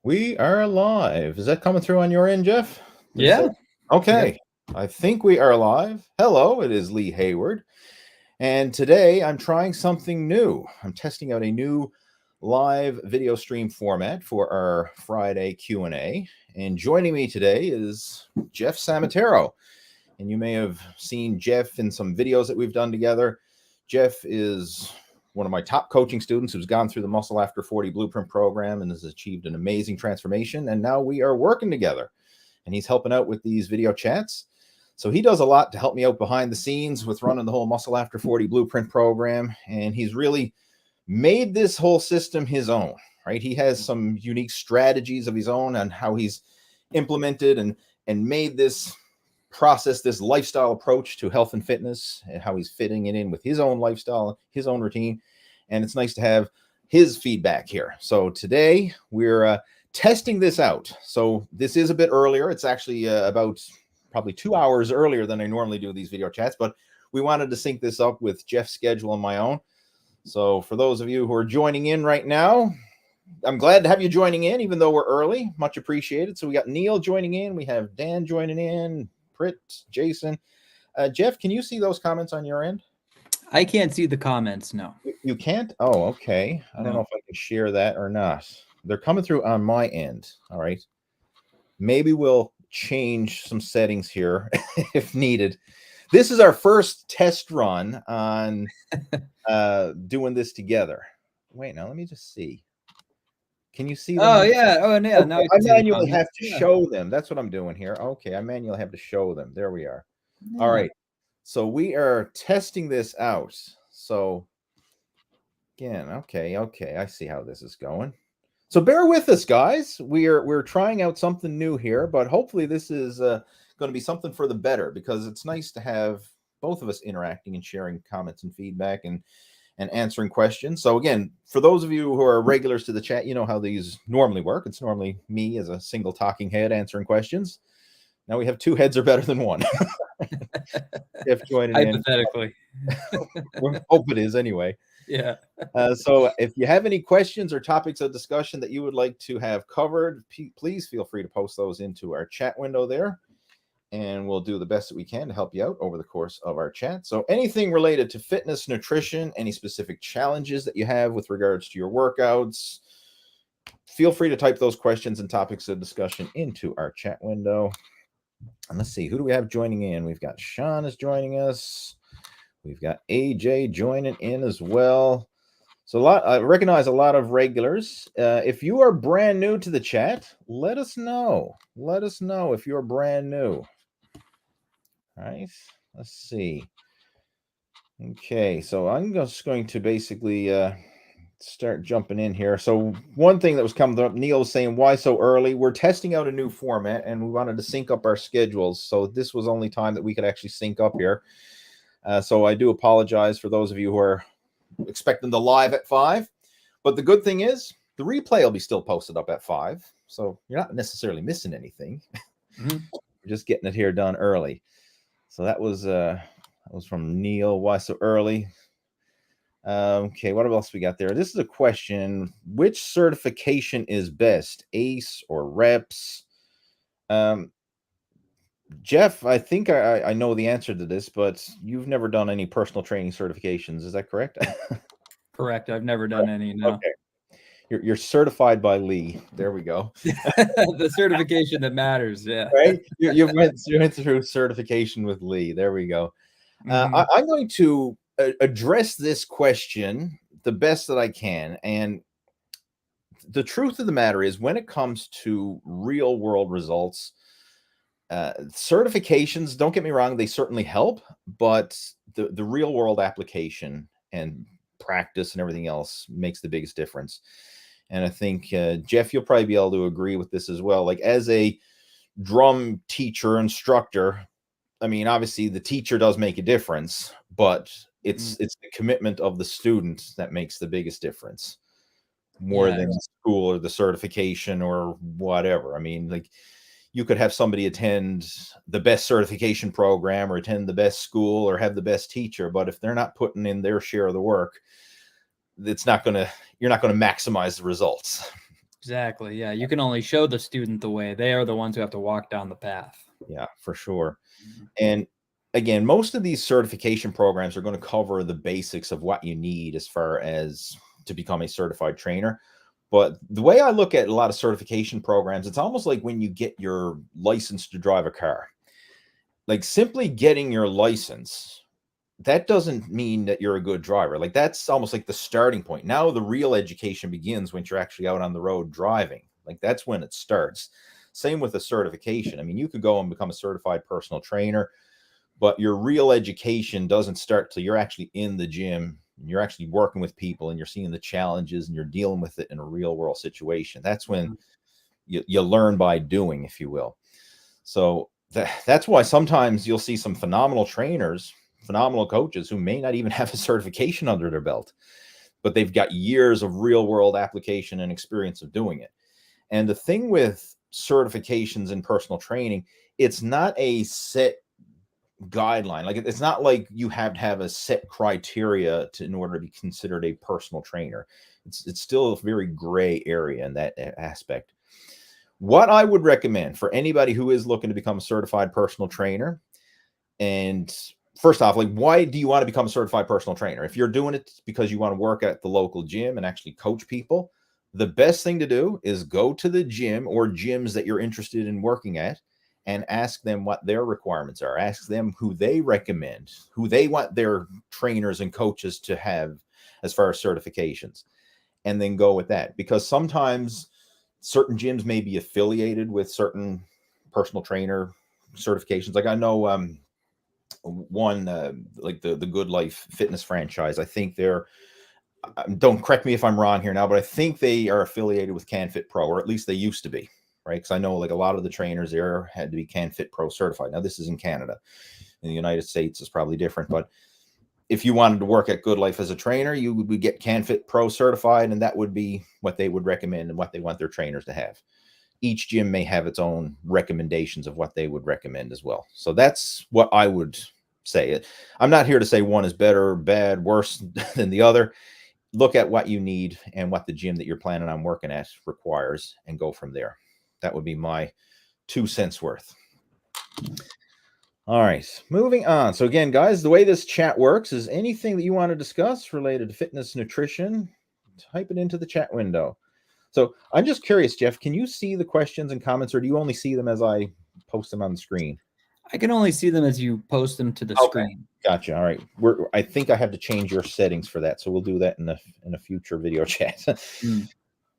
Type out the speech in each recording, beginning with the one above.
We are live. Is that coming through on your end, Jeff? Yeah. Okay. I think we are live. Hello, it is Lee Hayward. And today I'm trying something new. I'm testing out a new live video stream format for our Friday Q&A. And joining me today is Jeff Samataro. And you may have seen Jeff in some videos that we've done together. Jeff is one of my top coaching students who's gone through the Muscle After 40 Blueprint program and has achieved an amazing transformation. And now we are working together and he's helping out with these video chats. So he does a lot to help me out behind the scenes with running the whole Muscle After 40 Blueprint program. And he's really made this whole system his own, right? He has some unique strategies of his own on how he's implemented and made this process, this lifestyle approach to health and fitness, and how he's fitting it in with his own lifestyle, his own routine. And it's nice to have his feedback here. So today we're testing this out. So this is a bit earlier. It's actually about probably 2 hours earlier than I normally do these video chats, but we wanted to sync this up with Jeff's schedule and my own. So for those of you who are joining in right now, I'm glad to have you joining in, even though we're early. Much appreciated. So we got Neil joining in. We have Dan joining in, Prit, Jason. Jeff, can you see those comments on your end? I can't see the comments, no. You can't? Oh, okay. I don't know if I can share that or not. They're coming through on my end. All right. Maybe we'll change some settings here if needed. This is our first test run on doing this together. Wait, now let me just see. Can you see them? Oh, yeah. Oh, yeah. Okay. Now I manually have to show them. That's what I'm doing here. Okay. I manually have to show them. There we are. Yeah. All right. So we are testing this out. So again, okay. I see how this is going. So bear with us, guys. We're trying out something new here, but hopefully this is going to be something for the better, because it's nice to have both of us interacting and sharing comments and feedback and answering questions. So again, for those of you who are regulars to the chat, you know how these normally work. It's normally me as a single talking head answering questions. Now we have two heads are better than one. If joining hypothetically. We hope it is anyway. Yeah. So if you have any questions or topics of discussion that you would like to have covered, please feel free to post those into our chat window there. And we'll do the best that we can to help you out over the course of our chat. So anything related to fitness, nutrition, any specific challenges that you have with regards to your workouts, feel free to type those questions and topics of discussion into our chat window. And let's see, who do we have joining in? We've got Sean is joining us. We've got AJ joining in as well. So I recognize a lot of regulars. If you are brand new to the chat, let us know. Let us know if you're brand new. All right, let's see. Okay, so I'm just going to basically start jumping in here. So one thing that was coming up, Neil was saying, why so early? We're testing out a new format and we wanted to sync up our schedules. So this was only time that we could actually sync up here. So I do apologize for those of you who are expecting the live at 5. But the good thing is the replay will be still posted up at 5. So you're not necessarily missing anything. We're just getting it here done early. So that was from Neil. Why so early? Okay, what else we got there? This is a question. Which certification is best, ACE or reps? Jeff, I think I know the answer to this, but you've never done any personal training certifications. Is that correct? Correct. I've never done any, no. Okay. You're certified by Lee. There we go. The certification that matters, yeah. Right? You went through certification with Lee. There we go. I'm going to address this question the best that I can. And the truth of the matter is, when it comes to real world results, certifications, don't get me wrong, they certainly help, but the real world application and practice and everything else makes the biggest difference. And I think, Jeff, you'll probably be able to agree with this as well. Like, as a drum teacher, instructor, I mean, obviously the teacher does make a difference, but it's the commitment of the student that makes the biggest difference, more than school or the certification or whatever. I mean, like, you could have somebody attend the best certification program or attend the best school or have the best teacher, but if they're not putting in their share of the work, you're not going to maximize the results. Exactly. Yeah. You can only show the student the way. They are the ones who have to walk down the path. Yeah, for sure. And again, most of these certification programs are going to cover the basics of what you need as far as to become a certified trainer. But the way I look at a lot of certification programs, it's almost like when you get your license to drive a car. Like simply getting your license, that doesn't mean that you're a good driver. Like that's almost like the starting point. Now the real education begins when you're actually out on the road driving. Like that's when it starts. Same with a certification. I mean, you could go and become a certified personal trainer, but your real education doesn't start till you're actually in the gym and you're actually working with people and you're seeing the challenges and you're dealing with it in a real world situation. That's when you learn by doing, if you will. So that's why sometimes you'll see some phenomenal trainers, phenomenal coaches who may not even have a certification under their belt, but they've got years of real world application and experience of doing it. And the thing with certifications in personal training, it's not a set guideline. Like it's not like you have to have a set criteria in order to be considered a personal trainer. It's still a very gray area in that aspect. What I would recommend for anybody who is looking to become a certified personal trainer, and first off, like, why do you want to become a certified personal trainer? If you're doing it because you want to work at the local gym and actually coach people, the best thing to do is go to the gym or gyms that you're interested in working at and ask them what their requirements are. Ask them who they recommend, who they want their trainers and coaches to have as far as certifications, and then go with that. Because sometimes certain gyms may be affiliated with certain personal trainer certifications. Like I know one like the Good Life fitness franchise. I think they're, don't correct me if I'm wrong here now, but I think they are affiliated with CanFit Pro, or at least they used to be, right? Because I know like a lot of the trainers there had to be CanFit Pro certified. Now this is in Canada. In the United States is probably different, but if you wanted to work at Good Life as a trainer, you would get CanFit Pro certified, and that would be what they would recommend and what they want their trainers to have. Each gym may have its own recommendations of what they would recommend as well. So that's what I would say. I'm not here to say one is better, bad, worse than the other. Look at what you need and what the gym that you're planning on working at requires and go from there. That would be my 2 cents worth. All right, moving on. So again, guys, the way this chat works is anything that you want to discuss related to fitness, nutrition, type it into the chat window. So I'm just curious, Jeff, can you see the questions and comments, or do you only see them as I post them on the screen? I can only see them as you post them to the screen. Gotcha. All right. I think I have to change your settings for that. So we'll do that in a future video chat.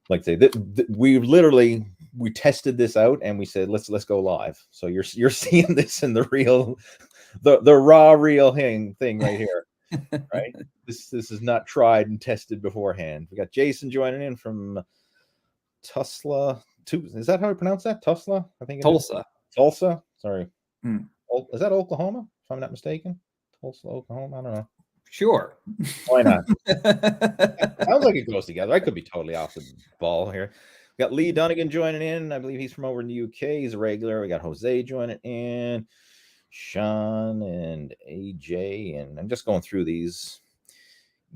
Like I say, we tested this out and we said, let's go live. So you're seeing this in the real, the raw real thing right here. Right. This is not tried and tested beforehand. We got Jason joining in from Tulsa. Is that how I pronounce that? Tulsa? I think Tulsa. Tulsa. Sorry. Is that Oklahoma? If I'm not mistaken. Tulsa, Oklahoma. I don't know. Sure. Why not? Sounds like it goes together. I could be totally off the ball here. We got Lee Dunnigan joining in. I believe he's from over in the UK. He's a regular. We got Jose joining in. Sean and AJ. And I'm just going through these.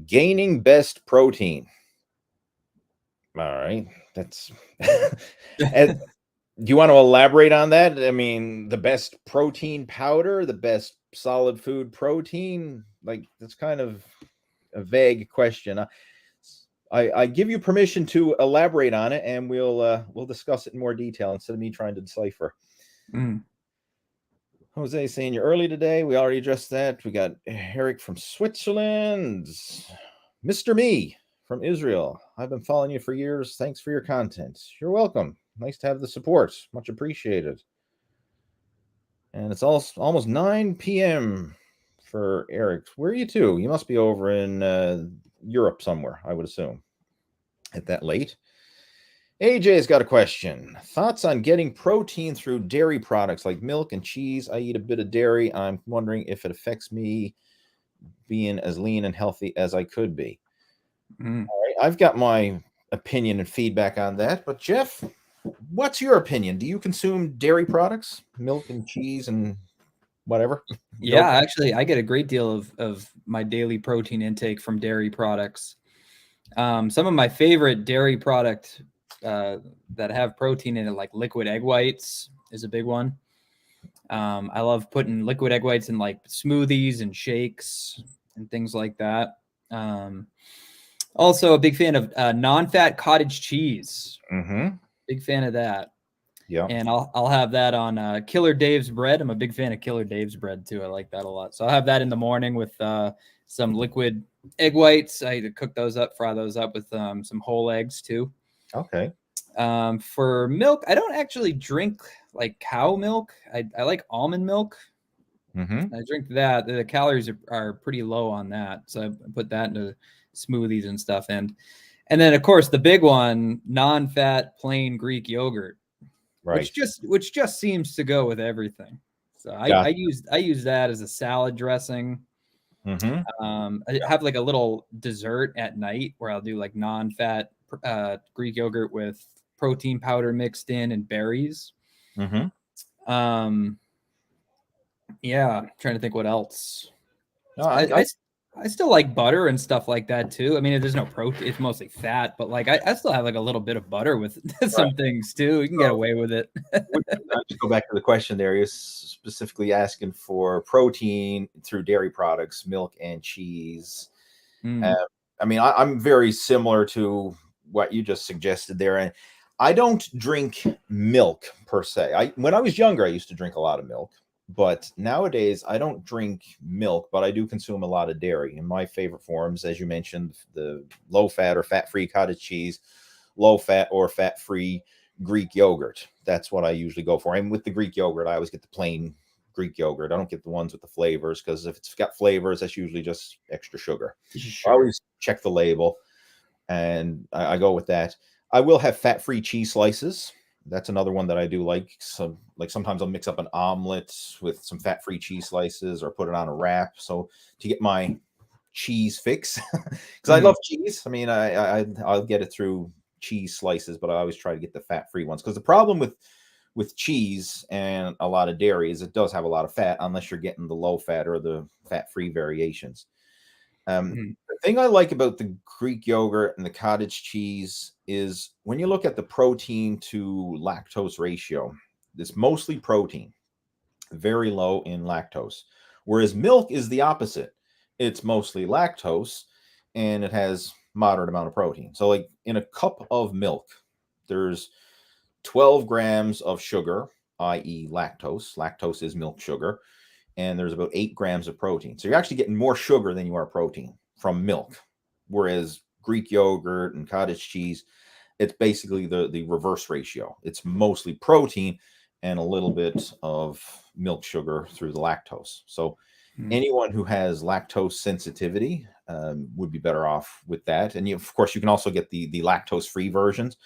Gaining best protein. All right. That's do you want to elaborate on that? I mean, the best protein powder, the best solid food protein, like that's kind of a vague question. I give you permission to elaborate on it, and we'll discuss it in more detail instead of me trying to decipher. Jose saying you're early today. We already addressed that. We got Eric from Switzerland, Mr. Me from Israel. I've been following you for years. Thanks for your content. You're welcome. Nice to have the support. Much appreciated. And it's almost 9 p.m. for Eric. Where are you to? You must be over in Europe somewhere, I would assume, at that late. AJ's got a question. Thoughts on getting protein through dairy products like milk and cheese? I eat a bit of dairy. I'm wondering if it affects me being as lean and healthy as I could be. All right, I've got my opinion and feedback on that, but Jeff, what's your opinion? Do you consume dairy products, milk and cheese and whatever? Yeah, actually, I get a great deal of my daily protein intake from dairy products. Some of my favorite dairy product that have protein in it, like liquid egg whites is a big one. I love putting liquid egg whites in like smoothies and shakes and things like that. Also a big fan of non-fat cottage cheese. Mm-hmm. Big fan of that. Yeah. And I'll have that on Killer Dave's bread. I'm a big fan of Killer Dave's bread too. I like that a lot. So I'll have that in the morning with some liquid egg whites. I either cook those up, fry those up with some whole eggs too. Okay. For milk, I don't actually drink like cow milk. I like almond milk. Mm-hmm. I drink that. The calories are pretty low on that. So I put that into smoothies and stuff. And then of course the big one, non-fat plain Greek yogurt. Right. Which just seems to go with everything. So Yeah. I use that as a salad dressing. Mm-hmm. I have like a little dessert at night where I'll do like non-fat Greek yogurt with protein powder mixed in and berries. Mm-hmm. Yeah, I'm trying to think what else. No, I still like butter and stuff like that too. I mean, there's no protein; it's mostly fat. But like, I still have like a little bit of butter with some right. things too. You can get away with it. I'll just go back to the question there. You're specifically asking for protein through dairy products, milk and cheese. Mm. I mean, I'm very similar to what you just suggested there. And I don't drink milk per se. When I was younger, I used to drink a lot of milk. But nowadays, I don't drink milk, but I do consume a lot of dairy. And my favorite forms, as you mentioned, the low fat or fat free cottage cheese, low fat or fat free Greek yogurt. That's what I usually go for. And with the Greek yogurt, I always get the plain Greek yogurt. I don't get the ones with the flavors because if it's got flavors, that's usually just extra sugar. I always check the label and I go with that. I will have fat free cheese slices. That's another one that I do like. So, like sometimes I'll mix up an omelet with some fat-free cheese slices or put it on a wrap. So to get my cheese fix, because I love cheese. I mean, I'll get it through cheese slices, but I always try to get the fat-free ones because the problem with cheese and a lot of dairy is it does have a lot of fat unless you're getting the low fat or the fat-free variations. The thing I like about the Greek yogurt and the cottage cheese is when you look at the protein to lactose ratio, it's mostly protein, very low in lactose. Whereas milk is the opposite. It's mostly lactose and it has moderate amount of protein. So like in a cup of milk, there's 12 grams of sugar, i.e. lactose. Lactose is milk sugar. And there's about 8 grams of protein. So you're actually getting more sugar than you are protein from milk. Whereas Greek yogurt and cottage cheese, it's basically the reverse ratio. It's mostly protein and a little bit of milk sugar through the lactose. So anyone who has lactose sensitivity would be better off with that. And of course, you can also get the lactose-free versions.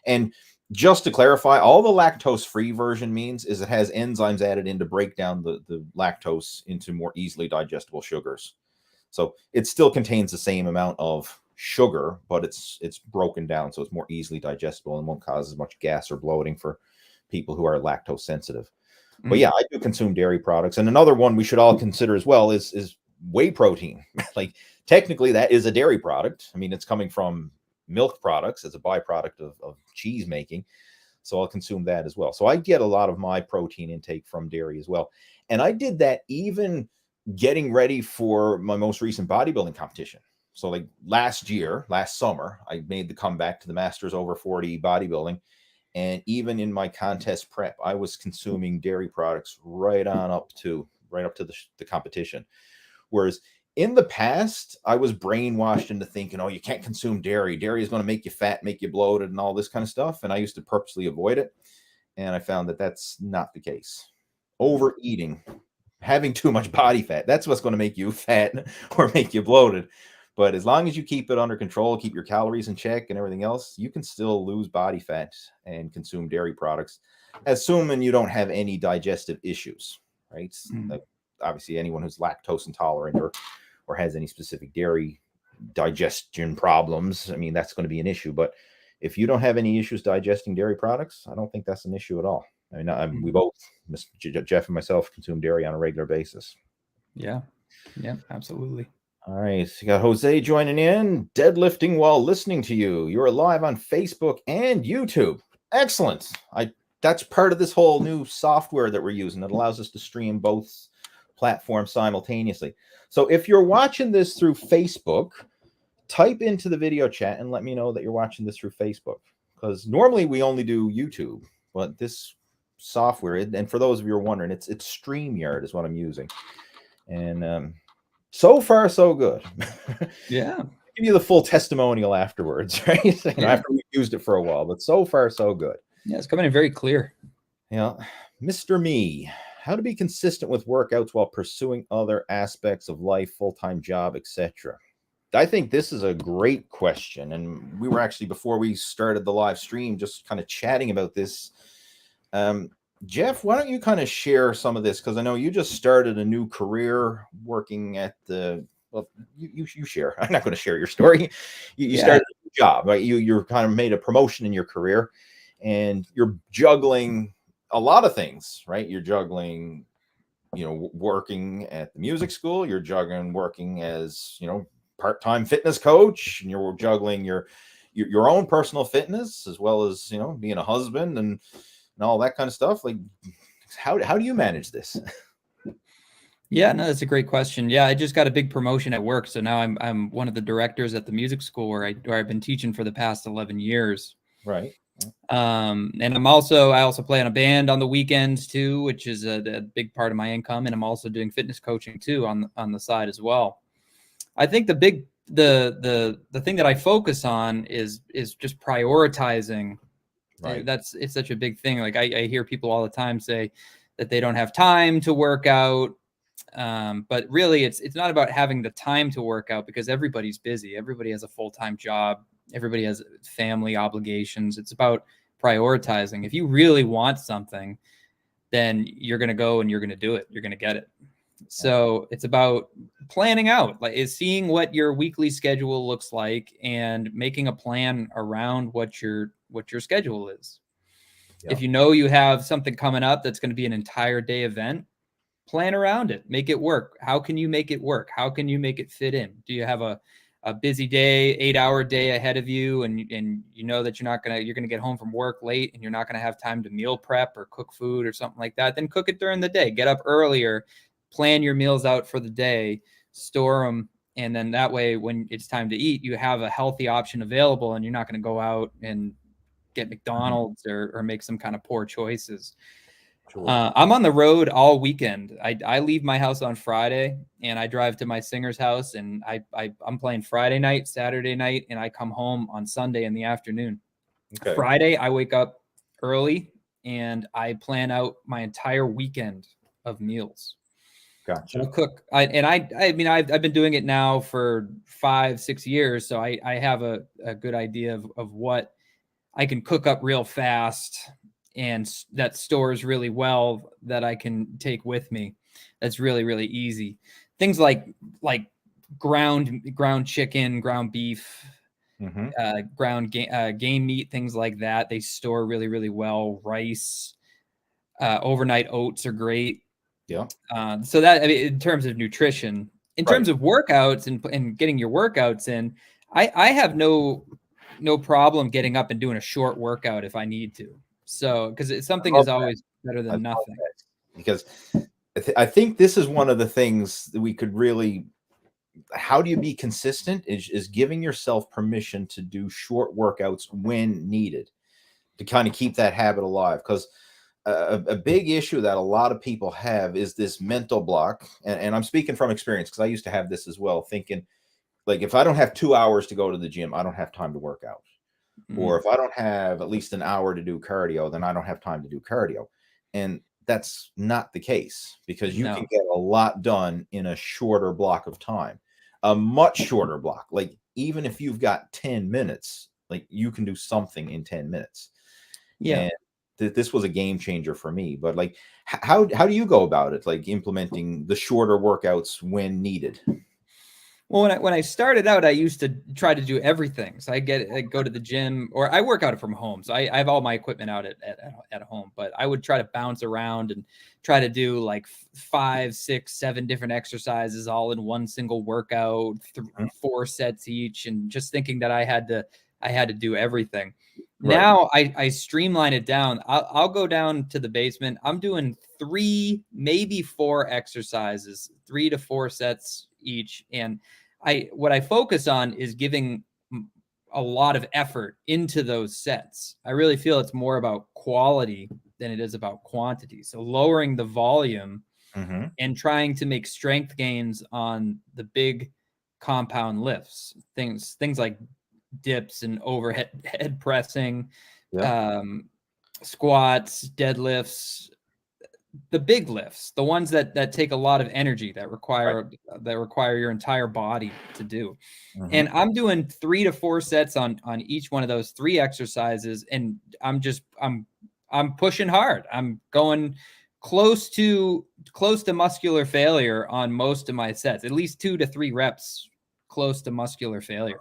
And just to clarify, all the lactose-free version means is it has enzymes added in to break down the lactose into more easily digestible sugars. So it still contains the same amount of sugar, but it's broken down so it's more easily digestible and won't cause as much gas or bloating for people who are lactose sensitive. But yeah, I do consume dairy products. And another one we should all consider as well is whey protein. Like technically that is a dairy product. I mean, it's coming from milk products as a byproduct of cheese making. So I'll consume that as well. So I get a lot of my protein intake from dairy as well. And I did that even getting ready for my most recent bodybuilding competition. So like last summer, I made the comeback to the Masters over 40 bodybuilding. And even in my contest prep, I was consuming dairy products right up to the competition. Whereas in the past, I was brainwashed into thinking, oh, you can't consume dairy. Dairy is going to make you fat, make you bloated, and all this kind of stuff. And I used to purposely avoid it. And I found that that's not the case. Overeating, having too much body fat, that's what's going to make you fat or make you bloated. But as long as you keep it under control, keep your calories in check and everything else, you can still lose body fat and consume dairy products, assuming you don't have any digestive issues, right? Like obviously, anyone who's lactose intolerant or has any specific dairy digestion problems, I mean, that's going to be an issue. But if you don't have any issues digesting dairy products, I don't think that's an issue at all. I mean, we both, Jeff and myself, consume dairy on a regular basis. Yeah, absolutely. All right, so you got Jose joining in, deadlifting while listening to you. You're live on Facebook and YouTube. Excellent. That's part of this whole new software that we're using that allows us to stream both platforms simultaneously. So if you're watching this through Facebook, type into the video chat and let me know that you're watching this through Facebook, because normally we only do YouTube, but this software, and for those of you who are wondering, it's StreamYard is what I'm using, and so far so good. Yeah. Give you the full testimonial afterwards, right? After we've used it for a while, but so far so good. Yeah, it's coming in very clear. Yeah, Mr. Me, how to be consistent with workouts while pursuing other aspects of life, full-time job, etc. I think this is a great question, and we were actually, before we started the live stream, just kind of chatting about this. Jeff, why don't you kind of share some of this, because I know you just started a new career working at the, well, you share. I'm not going to share your story. You started a new job, right? You're kind of made a promotion in your career, and you're juggling a lot of things, right? You're juggling, working at the music school. You're juggling working as, part-time fitness coach, and you're juggling your own personal fitness, as well as, being a husband and all that kind of stuff. Like, how do you manage this? Yeah, no, that's a great question. Yeah, I just got a big promotion at work, so now I'm one of the directors at the music school where I've been teaching for the past 11 years. Right. And I also play on a band on the weekends too, which is a big part of my income, and I'm also doing fitness coaching too on the side as well. I think the thing that I focus on is just prioritizing. Right. It's such a big thing. Like I hear people all the time say that they don't have time to work out. But really it's not about having the time to work out, because everybody's busy. Everybody has a full-time job. Everybody has family obligations. It's about prioritizing. If you really want something, then you're going to go and you're going to do it. You're going to get it. So it's about planning out, like is seeing what your weekly schedule looks like and making a plan around what your schedule is. Yeah. If you know you have something coming up that's going to be an entire day event, plan around it, make it work. How can you make it work? How can you make it fit in? Do you have a busy day, 8-hour day ahead of you, and you know that you're going to get home from work late and you're not going to have time to meal prep or cook food or something like that? Then cook it during the day. Get up earlier, plan your meals out for the day, store them, and then that way when it's time to eat, you have a healthy option available, and you're not going to go out and get McDonald's or make some kind of poor choices. Sure. I'm on the road all weekend. I leave my house on Friday and I drive to my singer's house, and I'm playing Friday night, Saturday night, and I come home on Sunday in the afternoon. Okay. Friday, I wake up early and I plan out my entire weekend of meals. Gotcha. I'll cook. I mean, I've been doing it now for 5-6 years, so I have a good idea of what I can cook up real fast and that stores really well that I can take with me. That's really, really easy. Things like ground chicken, ground beef, ground game meat, things like that. They store really, really well. Rice, overnight oats are great. Yeah. So that, I mean, in terms of nutrition, in terms of workouts and getting your workouts in, I have no problem getting up and doing a short workout if I need to. So, because something is always better than nothing. Because I think this is one of the things that we could really, how do you be consistent is giving yourself permission to do short workouts when needed to kind of keep that habit alive. Because a big issue that a lot of people have is this mental block. And I'm speaking from experience, because I used to have this as well, thinking like, if I don't have 2 hours to go to the gym, I don't have time to work out. Or if I don't have at least an hour to do cardio, then I don't have time to do cardio. And that's not the case, because you can get a lot done in a shorter block of time, a much shorter block. Like, even if you've got 10 minutes, like, you can do something in 10 minutes. Yeah. And this was a game changer for me. But like, how do you go about it? Like, implementing the shorter workouts when needed? Well, when I started out, I used to try to do everything. So I go to the gym, or I work out from home. So I have all my equipment out at home, but I would try to bounce around and try to do like 5, 6, 7 different exercises all in one single workout, 4 sets each, and just thinking that I had to do everything. Right. Now I streamline it down. I'll go down to the basement. I'm doing 3, maybe 4 exercises, 3 to 4 sets each. And what I focus on is giving a lot of effort into those sets. I really feel it's more about quality than it is about quantity. So lowering the volume and trying to make strength gains on the big compound lifts, things like dips and overhead head pressing, squats, deadlifts, the big lifts, the ones that take a lot of energy, that require your entire body to do. And I'm doing 3 to 4 sets on each one of those 3 exercises, and I'm pushing hard. I'm going close to muscular failure on most of my sets, at least 2 to 3 reps close to muscular failure.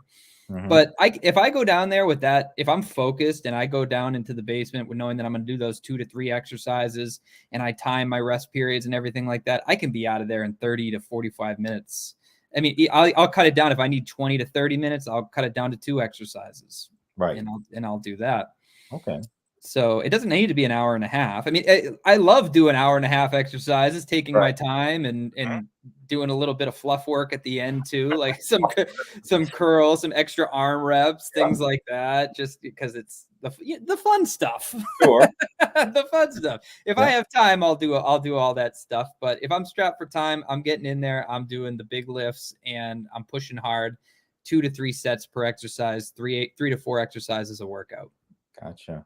But if I go down there with that, if I'm focused and I go down into the basement with knowing that I'm going to do those 2 to 3 exercises, and I time my rest periods and everything like that, I can be out of there in 30 to 45 minutes. I mean, I'll cut it down. If I need 20 to 30 minutes, I'll cut it down to 2 exercises. Right. And I'll do that. Okay. So it doesn't need to be an hour and a half. I mean, I love doing hour and a half exercises, taking my time and doing a little bit of fluff work at the end too, like some curls, some extra arm reps, things like that, just because it's the fun stuff. Sure. The fun stuff. If I have time, I'll do all that stuff. But if I'm strapped for time, I'm getting in there. I'm doing the big lifts and I'm pushing hard. 2 to 3 sets per exercise, 3 to 4 exercises a workout. Gotcha.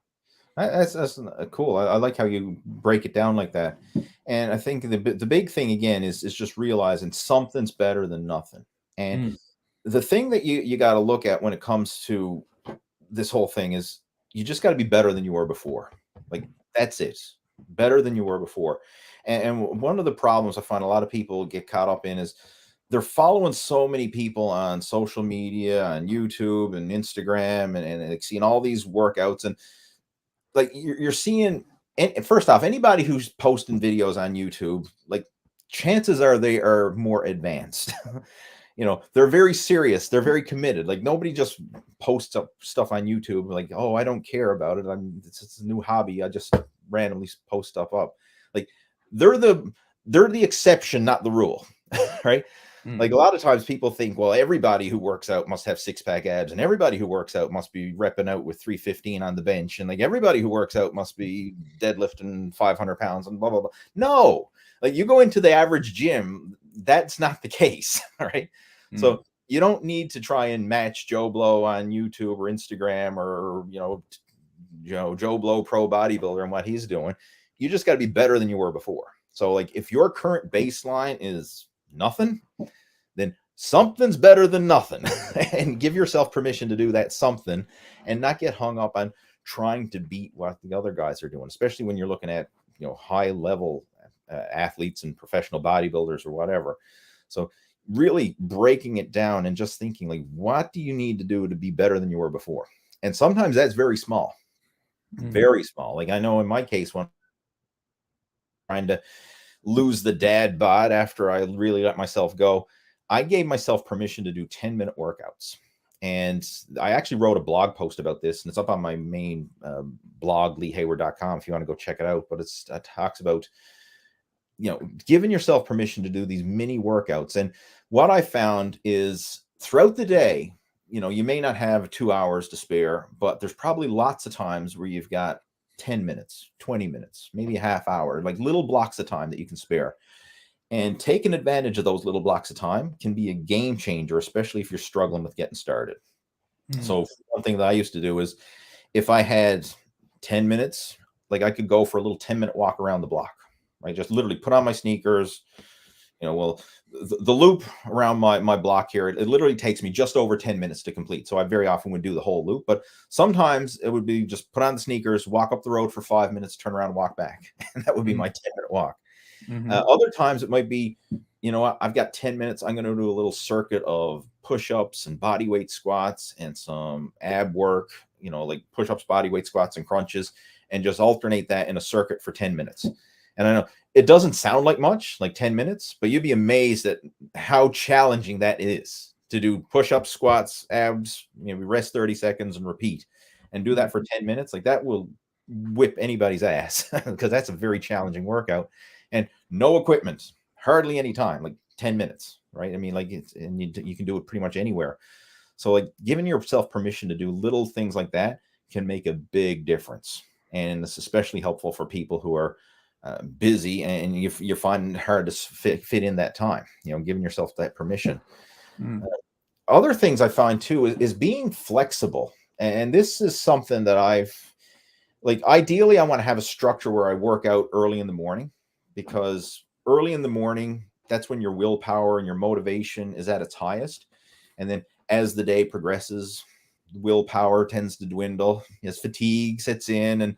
That's cool. I like how you break it down like that. And I think the big thing again is just realizing something's better than nothing. And the thing that you got to look at when it comes to this whole thing is you just got to be better than you were before. Like that's it. Better than you were before. And one of the problems I find a lot of people get caught up in is they're following so many people on social media, on YouTube and Instagram, and seeing all these workouts, and like you're seeing, and first off, anybody who's posting videos on YouTube, like chances are they are more advanced. They're very serious. They're very committed. Like nobody just posts up stuff on YouTube like, oh, I don't care about it. It's a new hobby. I just randomly post stuff up. Like they're the exception, not the rule, right? Like a lot of times people think, well, everybody who works out must have 6-pack abs, and everybody who works out must be repping out with 315 on the bench, and like everybody who works out must be deadlifting 500 pounds and blah, blah, blah. No, like you go into the average gym, that's not the case. All right. So you don't need to try and match Joe Blow on YouTube or Instagram or, Joe Blow Pro Bodybuilder and what he's doing. You just got to be better than you were before. So like if your current baseline is nothing, then something's better than nothing. And give yourself permission to do that something and not get hung up on trying to beat what the other guys are doing, especially when you're looking at high level athletes and professional bodybuilders or whatever. So really breaking it down and just thinking like, what do you need to do to be better than you were before? And sometimes that's very small. Very small. Like I know in my case, when I'm trying to lose the dad bod after I really let myself go, I gave myself permission to do 10-minute workouts. And I actually wrote a blog post about this, and it's up on my main blog, leehayward.com, if you want to go check it out. But it talks about, giving yourself permission to do these mini workouts. And what I found is throughout the day, you may not have 2 hours to spare, but there's probably lots of times where you've got 10 minutes, 20 minutes, maybe a half hour, like little blocks of time that you can spare. And taking advantage of those little blocks of time can be a game changer, especially if you're struggling with getting started. So one thing that I used to do is if I had 10 minutes, like I could go for a little 10-minute walk around the block, right? Just literally put on my sneakers, the loop around my block here, it literally takes me just over 10 minutes to complete. So I very often would do the whole loop, but sometimes it would be just put on the sneakers, walk up the road for 5 minutes, turn around and walk back. And that would be my 10-minute walk. Other times it might be you know what, I've got 10 minutes. I'm going to do a little circuit of push-ups and body weight squats and some ab work, you know, like push-ups, body weight squats, and crunches, and just alternate that in a circuit for 10 minutes. And I know it doesn't sound like much, like 10 minutes, but you'd be amazed at how challenging that is to do push-ups, squats, abs, you know, we rest 30 seconds and repeat, and do that for 10 minutes. Like that will whip anybody's ass because that's a very challenging workout, and no equipment, hardly any time, like 10 minutes, right? I mean, like it's, and you can do it pretty much anywhere. So like giving yourself permission to do little things like that can make a big difference. And it's especially helpful for people who are busy and you're finding it hard to fit in that time, you know, giving yourself that permission. Other things I find too is being flexible. And this is something that I've, like, ideally I want to have a structure where I work out early in the morning, because early in the morning, that's when your willpower and your motivation is at its highest. And then as the day progresses, willpower tends to dwindle as fatigue sets in and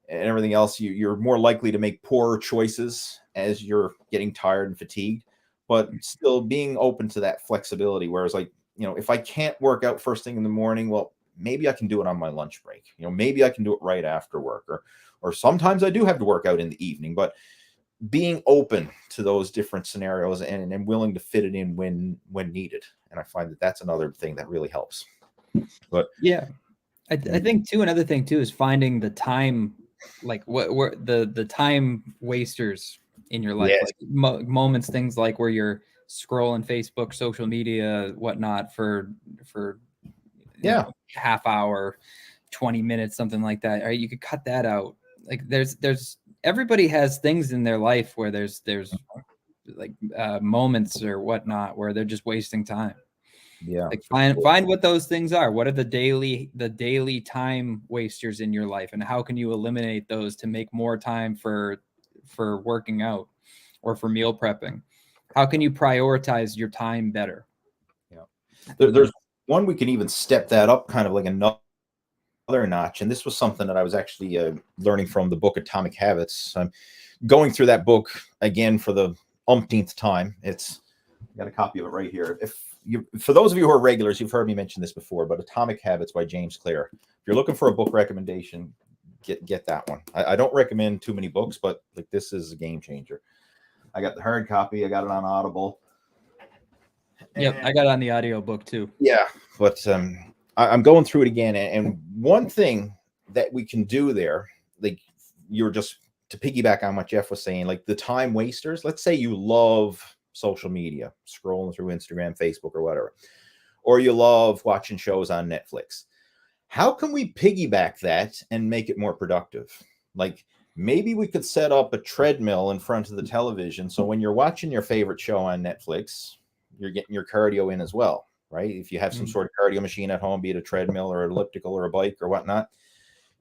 everything else. You're more likely to make poorer choices as you're getting tired and fatigued, but still being open to that flexibility. Whereas, like, you know, if I can't work out first thing in the morning, well, maybe I can do it on my lunch break. You know, maybe I can do it right after work, or sometimes I do have to work out in the evening, but being open to those different scenarios and willing to fit it in when needed. And I find that that's another thing that really helps. But yeah, I think too, another thing too is finding the time, like what the time wasters in your life, yes, like moments, things like where you're scrolling Facebook, social media, whatnot for yeah, half hour, 20 minutes, something like that. Right, you could cut that out. Like there's everybody has things in their life where there's like moments or whatnot where they're just wasting time. yeah. Like find what those things are. What are the daily time wasters in your life, and how can you eliminate those to make more time for working out or for meal prepping? How can you prioritize your time better? Yeah. There's one we can even step that up kind of like another notch. And this was something that I was actually learning from the book Atomic Habits. I'm going through that book again for the umpteenth time. It's got a copy of it right here. For those of you who are regulars, you've heard me mention this before, but Atomic Habits by James Clear. If you're looking for a book recommendation, get that one. I don't recommend too many books, but like this is a game changer. I got the hard copy. I got it on Audible. Yep, I got it on the audio book too. Yeah, but I'm going through it again, and one thing that we can do there, like you're just to piggyback on what Jeff was saying, like the time wasters. Let's say you love social media, scrolling through Instagram, Facebook, or whatever, or you love watching shows on Netflix. How can we piggyback that and make it more productive? Like maybe we could set up a treadmill in front of the television, so when you're watching your favorite show on Netflix, you're getting your cardio in as well, right? If you have some sort of cardio machine at home, be it a treadmill or an elliptical or a bike or whatnot,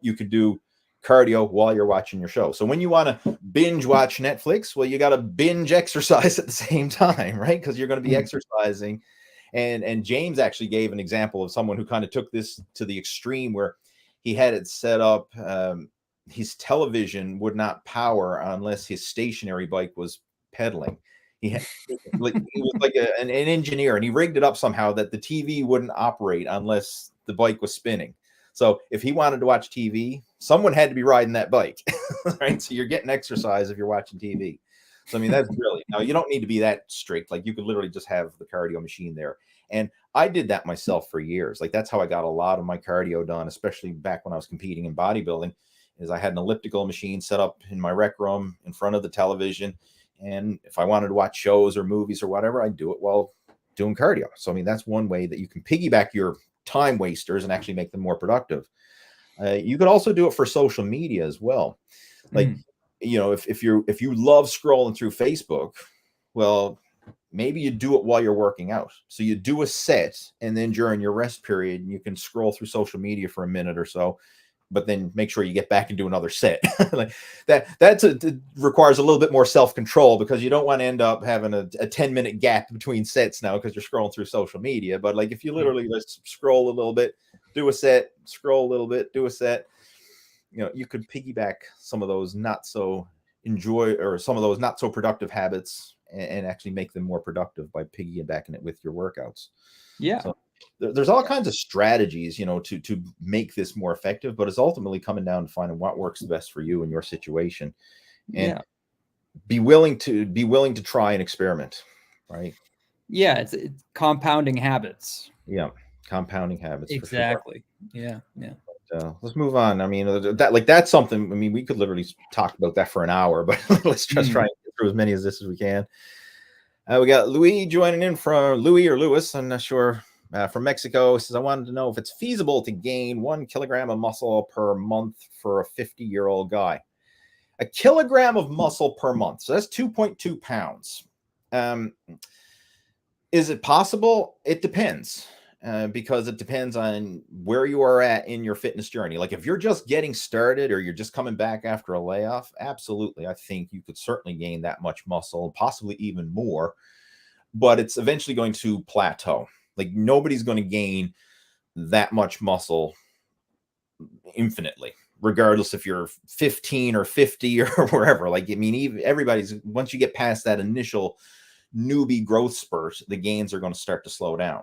you could do cardio while you're watching your show. So when you want to binge watch Netflix, well, you got to binge exercise at the same time, right? Because you're going to be exercising. And James actually gave an example of someone who kind of took this to the extreme where he had it set up. His television would not power unless his stationary bike was pedaling. He was like an engineer, and he rigged it up somehow that the TV wouldn't operate unless the bike was spinning. So if he wanted to watch TV, someone had to be riding that bike, right? So you're getting exercise if you're watching TV. So I mean, that's brilliant. Now you don't need to be that strict. Like you could literally just have the cardio machine there. And I did that myself for years. Like that's how I got a lot of my cardio done, especially back when I was competing in bodybuilding. Is I had an elliptical machine set up in my rec room in front of the television. And if I wanted to watch shows or movies or whatever, I'd do it while doing cardio. So, I mean, that's one way that you can piggyback your time wasters and actually make them more productive. You could also do it for social media as well. Like, you know, if you love scrolling through Facebook, well, maybe you do it while you're working out. So you do a set, and then during your rest period, you can scroll through social media for a minute or so, but then make sure you get back and do another set. Like that requires a little bit more self-control, because you don't want to end up having a 10-minute gap between sets now because you're scrolling through social media. But like if you literally just scroll a little bit, do a set, scroll a little bit, do a set, you know, you could piggyback some of those not so productive habits and actually make them more productive by piggybacking it with your workouts. Yeah. So there's all kinds of strategies, to make this more effective, but it's ultimately coming down to finding what works the best for you in your situation, and be willing to try and experiment, right? Yeah, it's compounding habits. Yeah, compounding habits for sure. Exactly. Yeah. Let's move on. I mean, that's something. I mean, we could literally talk about that for an hour, but let's just try and get through as many as we can. We got Louis joining in from Louis or Lewis, I'm not sure, from Mexico. Says, I wanted to know if it's feasible to gain 1 kilogram of muscle per month for a 50-year-old guy. A kilogram of muscle per month, so that's 2.2 pounds. Is it possible? It depends. Because it depends on where you are at in your fitness journey. Like if you're just getting started or you're just coming back after a layoff, absolutely. I think you could certainly gain that much muscle, possibly even more, but it's eventually going to plateau. Like nobody's going to gain that much muscle infinitely, regardless if you're 15 or 50 or wherever. Like, I mean, even everybody's, once you get past that initial newbie growth spurt, the gains are going to start to slow down.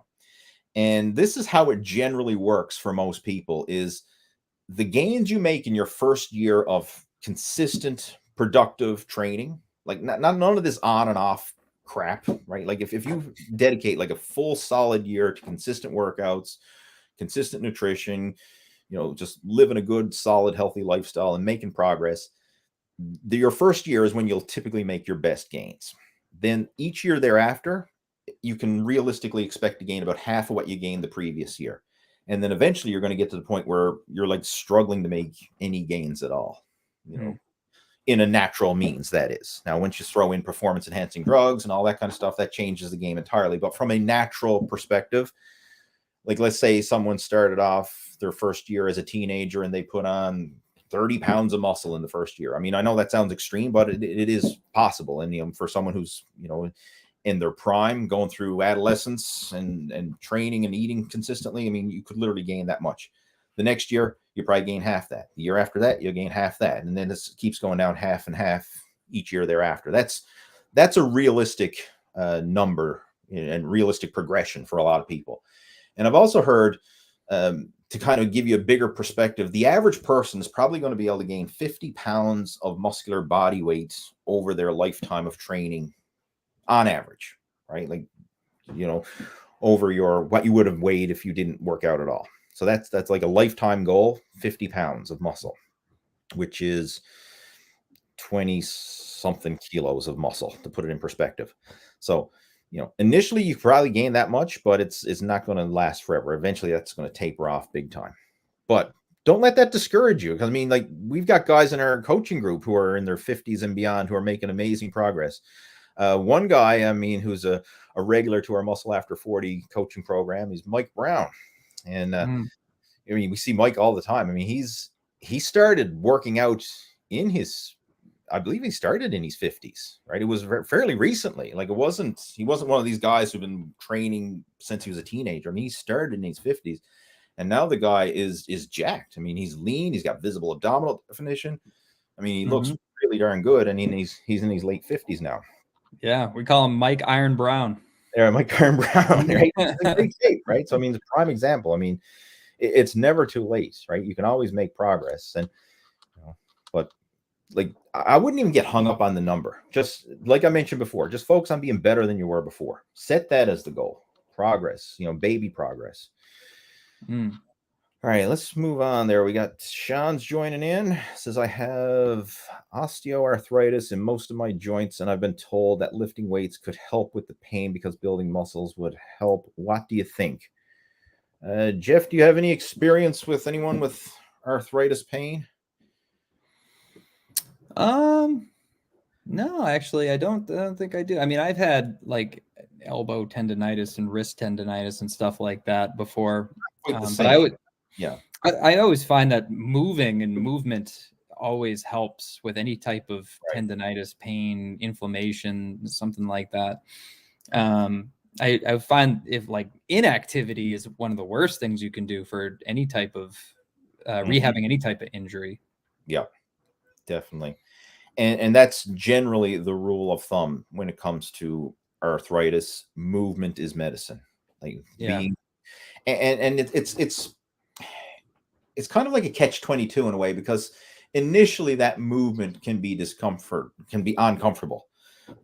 And this is how it generally works for most people, is the gains you make in your first year of consistent, productive training, like none of this on and off crap, right? Like if you dedicate like a full solid year to consistent workouts, consistent nutrition, just living a good, solid, healthy lifestyle and making progress, your first year is when you'll typically make your best gains. Then each year thereafter, you can realistically expect to gain about half of what you gained the previous year. And then eventually you're going to get to the point where you're like struggling to make any gains at all, in a natural means, that is. Now, once you throw in performance enhancing drugs and all that kind of stuff, that changes the game entirely. But from a natural perspective, like let's say someone started off their first year as a teenager and they put on 30 pounds of muscle in the first year. I mean, I know that sounds extreme, but it is possible. And, for someone who's, in their prime, going through adolescence and training and eating consistently, I mean, you could literally gain that much. The next year, you probably gain half that. The year after that, you'll gain half that. And then this keeps going down half and half each year thereafter. That's a realistic number and realistic progression for a lot of people. And I've also heard, to kind of give you a bigger perspective, the average person is probably going to be able to gain 50 pounds of muscular body weight over their lifetime of training on average, right? Like, over what you would have weighed if you didn't work out at all. So that's like a lifetime goal, 50 pounds of muscle, which is 20 something kilos of muscle, to put it in perspective. So, initially you probably gain that much, but it's not going to last forever. Eventually that's going to taper off big time. But don't let that discourage you. Because I mean, like, we've got guys in our coaching group who are in their 50s and beyond who are making amazing progress. One guy, I mean, who's a regular to our Muscle After 40 coaching program, he's Mike Brown. And I mean, we see Mike all the time. I mean, he started working out I believe he started in his 50s, right? It was fairly recently. Like he wasn't one of these guys who've been training since he was a teenager. I mean, he started in his 50s, and now the guy is jacked. I mean, he's lean. He's got visible abdominal definition. I mean, he looks really darn good, and he's in his late 50s now. Yeah, we call him Mike Iron Brown. Yeah, Mike Iron Brown, right? He's in great shape, right? So I mean, it's a prime example. I mean, it's never too late, right? You can always make progress, and but like, I wouldn't even get hung up on the number. Just like I mentioned before, just focus on being better than you were before. Set that as the goal. Progress, baby progress. All right, let's move on there. We got Sean's joining in. Says, I have osteoarthritis in most of my joints, and I've been told that lifting weights could help with the pain because building muscles would help. What do you think? Jeff, do you have any experience with anyone with arthritis pain? No, actually, I don't think I do. I mean, I've had like elbow tendonitis and wrist tendonitis and stuff like that before. But I would, I always find that movement always helps with any type of tendonitis, pain, inflammation, something like that. I find if like inactivity is one of the worst things you can do for any type of rehabbing any type of injury. Yeah, definitely. And that's generally the rule of thumb when it comes to arthritis. Movement is medicine. Like Yeah. being and it's kind of like a catch-22 in a way, because initially that movement can be uncomfortable,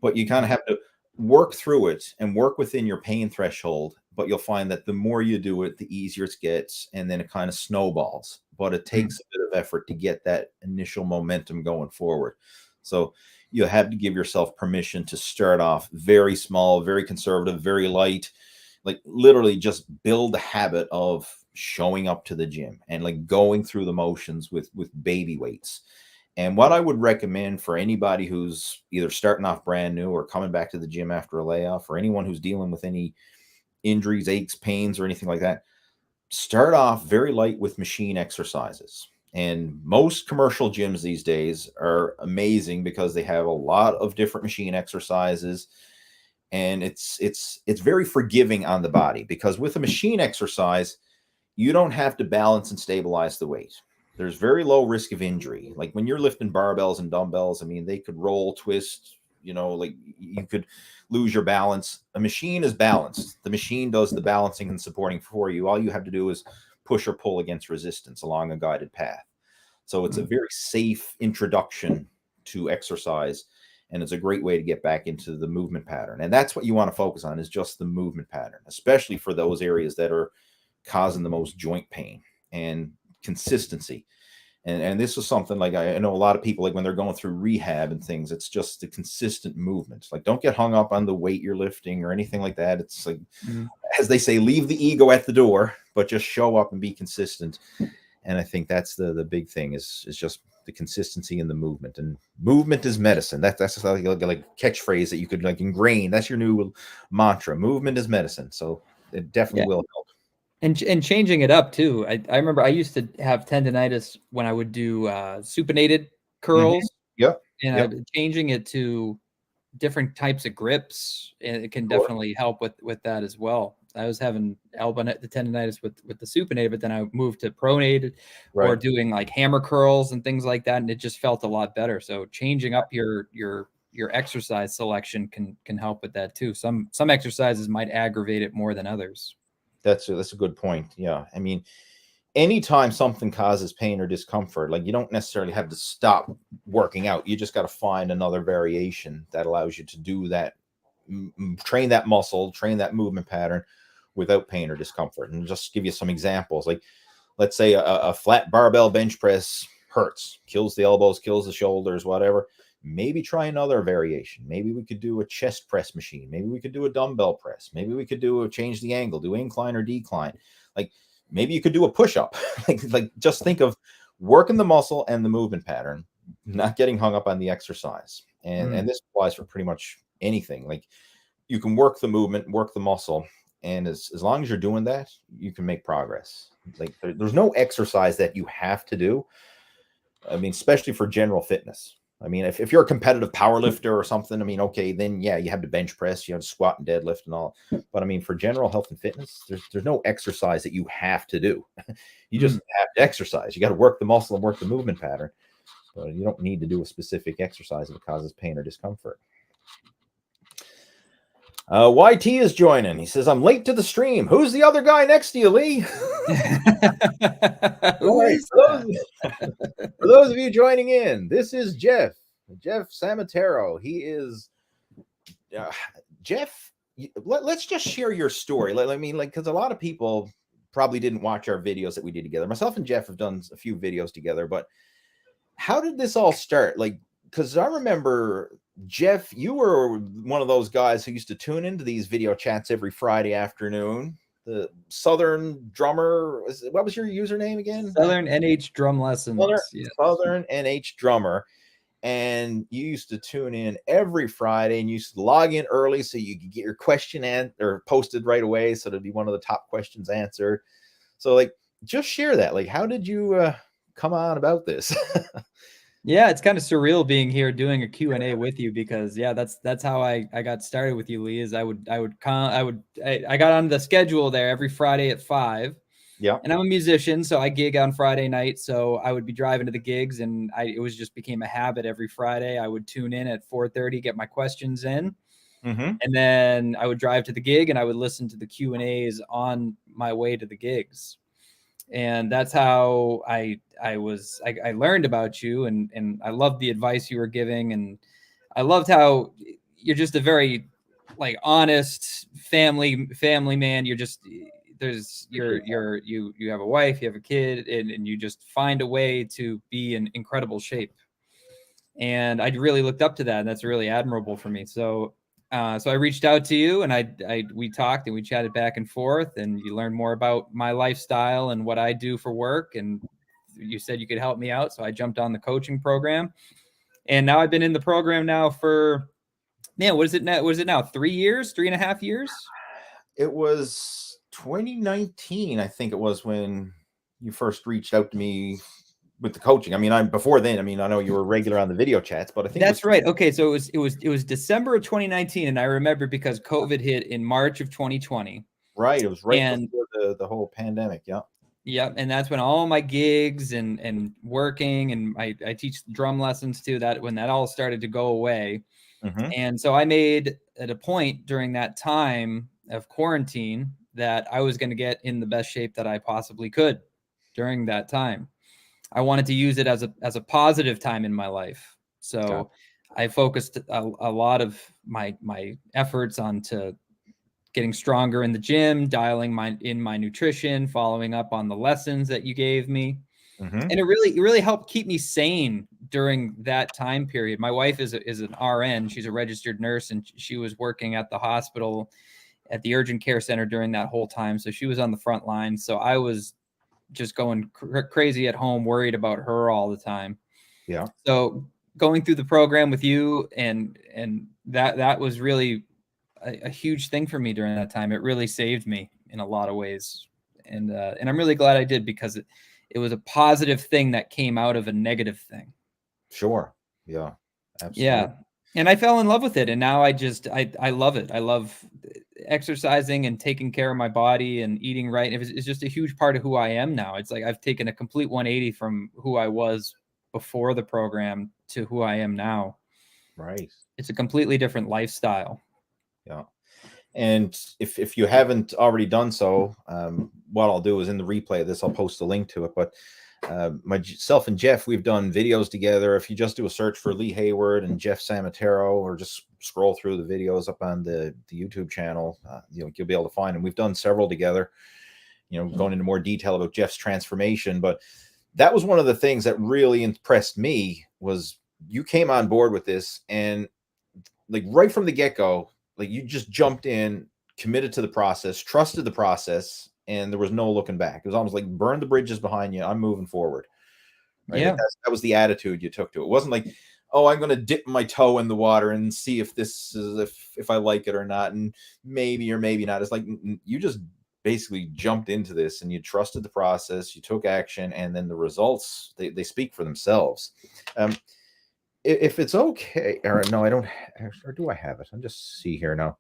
but you kind of have to work through it and work within your pain threshold. But you'll find that the more you do it, the easier it gets, and then it kind of snowballs. But it Mm. takes a bit of effort to get that initial momentum going forward. So you have to give yourself permission to start off very small, very conservative, very light, like literally just build a habit of showing up to the gym and like going through the motions with baby weights. And what I would recommend for anybody who's either starting off brand new or coming back to the gym after a layoff, or anyone who's dealing with any injuries, aches, pains, or anything like that, start off very light with machine exercises. And most commercial gyms these days are amazing because they have a lot of different machine exercises, and it's very forgiving on the body, because with a machine exercise you don't have to balance and stabilize the weight. There's very low risk of injury. Like when you're lifting barbells and dumbbells, I mean, they could roll, twist, like you could lose your balance. A machine is balanced. The machine does the balancing and supporting for you. All you have to do is push or pull against resistance along a guided path. So it's a very safe introduction to exercise, and it's a great way to get back into the movement pattern. And that's what you want to focus on, is just the movement pattern, especially for those areas that are causing the most joint pain, and consistency. And this is something like I know a lot of people, like when they're going through rehab and things, it's just the consistent movements. Like don't get hung up on the weight you're lifting or anything like that. It's like, as they say, leave the ego at the door, but just show up and be consistent. And I think that's the big thing is just the consistency in the movement. And movement is medicine. That's like catchphrase that you could like ingrain. That's your new mantra. Movement is medicine. So it definitely will help. And changing it up too. I remember I used to have tendonitis when I would do supinated curls. Yep. And Yep. changing it to different types of grips, and it can Sure. definitely help with that as well. I was having the tendonitis with the supinated, but then I moved to pronated, or doing like hammer curls and things like that, and it just felt a lot better. So changing up your exercise selection can help with that too. Some exercises might aggravate it more than others. That's a good point. Yeah. I mean, anytime something causes pain or discomfort, like you don't necessarily have to stop working out. You just got to find another variation that allows you to do that, train that muscle, train that movement pattern without pain or discomfort. And just give you some examples. Like, let's say a flat barbell bench press hurts, kills the elbows, kills the shoulders, whatever. Maybe try another variation. Maybe we could do a chest press machine. Maybe we could do a dumbbell press. Maybe we could change the angle, do incline or decline. Like maybe you could do a push-up. like just think of working the muscle and the movement pattern, not getting hung up on the exercise. And this applies for pretty much anything. Like you can work the movement, work the muscle, and as long as you're doing that, you can make progress. Like there's no exercise that you have to do. I mean, especially for general fitness. I mean, if you're a competitive power lifter or something, I mean, okay, then yeah, you have to bench press, you have to squat and deadlift and all. But I mean, for general health and fitness, there's no exercise that you have to do. You just have to exercise. You got to work the muscle and work the movement pattern. But you don't need to do a specific exercise if it causes pain or discomfort. YT is joining. He says, I'm late to the stream. Who's the other guy next to you, Lee? Who is for those of you joining in, this is Jeff Samataro. He is Jeff. Let's just share your story. I mean, like, because a lot of people probably didn't watch our videos that we did together. Myself and Jeff have done a few videos together, but how did this all start? Like, because I remember, Jeff, you were one of those guys who used to tune into these video chats every Friday afternoon. The Southern Drummer, what was your username again? Southern NH Drum Lessons. Southern NH Drummer. And you used to tune in every Friday, and you used to log in early so you could get your question or posted right away, so it'd be one of the top questions answered. So, like, just share that. Like, how did you come on about this? Yeah, it's kind of surreal being here doing a Q&A with you, because yeah, that's how I got started with you, Lee. Is I got on the schedule there every Friday at 5, Yeah. And I'm a musician, so I gig on Friday night. So I would be driving to the gigs, and it was just became a habit every Friday. I would tune in at 4:30, get my questions in, Mm-hmm. and then I would drive to the gig, and I would listen to the Q&As on my way to the gigs. And that's how I learned about you, and I loved the advice you were giving, and I loved how you're just a very like honest family man. You're just you have a wife, you have a kid, and you just find a way to be in incredible shape. And I really looked up to that, and that's really admirable for me. So so I reached out to you, and we talked and we chatted back and forth, and you learned more about my lifestyle and what I do for work. And you said you could help me out. So I jumped on the coaching program, and now I've been in the program now for, man, what is it now? What is it now? 3 years, 3.5 years? It was 2019, I think it was, when you first reached out to me with the coaching. I mean, before then, I mean, I know you were regular on the video chats, but I think That's right. Okay, so it was December of 2019, and I remember because COVID hit in March of 2020. right. It was right And before the whole pandemic. Yeah. yeah, and that's when all my gigs and working, and I teach drum lessons too, that when that all started to go away. Mm-hmm. And so I made at a point during that time of quarantine that I was going to get in the best shape that I possibly could during that time. I wanted to use it as a positive time in my life. Got So I focused a lot of my efforts onto getting stronger in the gym, dialing my nutrition, following up on the lessons that you gave me. Mm-hmm. And it really helped keep me sane during that time period. My wife is an RN. She's a registered nurse, and she was working at the hospital at the urgent care center during that whole time. So she was on the front line. So I was just going crazy at home, worried about her all the time. Yeah. So going through the program with you, and that was really a huge thing for me during that time. It really saved me in a lot of ways, and I'm really glad I did, because it was a positive thing that came out of a negative thing. Sure. Yeah. Absolutely. Yeah. And I fell in love with it, and now I love it. I love exercising and taking care of my body and eating right. It's just a huge part of who I am now. It's like I've taken a complete 180 from who I was before the program to who I am now. Right. It's a completely different lifestyle. Yeah. And if you haven't already done so, what I'll do is in the replay of this, I'll post a link to it. But myself and Jeff, we've done videos together. If you just do a search for Lee Hayward and Jeff Samataro, or just scroll through the videos up on the YouTube channel, you'll be able to find them. We've done several together, going into more detail about Jeff's transformation. But that was one of the things that really impressed me, was you came on board with this, and like right from the get-go, like you just jumped in, committed to the process, trusted the process, and there was no looking back. It was almost like burn the bridges behind you. I'm moving forward. Right. Yeah. Like that was the attitude you took to it. It wasn't like, oh, I'm going to dip my toe in the water and see if this is, if I like it or not. And maybe or maybe not. It's like, you just basically jumped into this, and you trusted the process, you took action, and then the results, they speak for themselves. If it's okay, or no, I don't, or do I have it? I'm just see here now.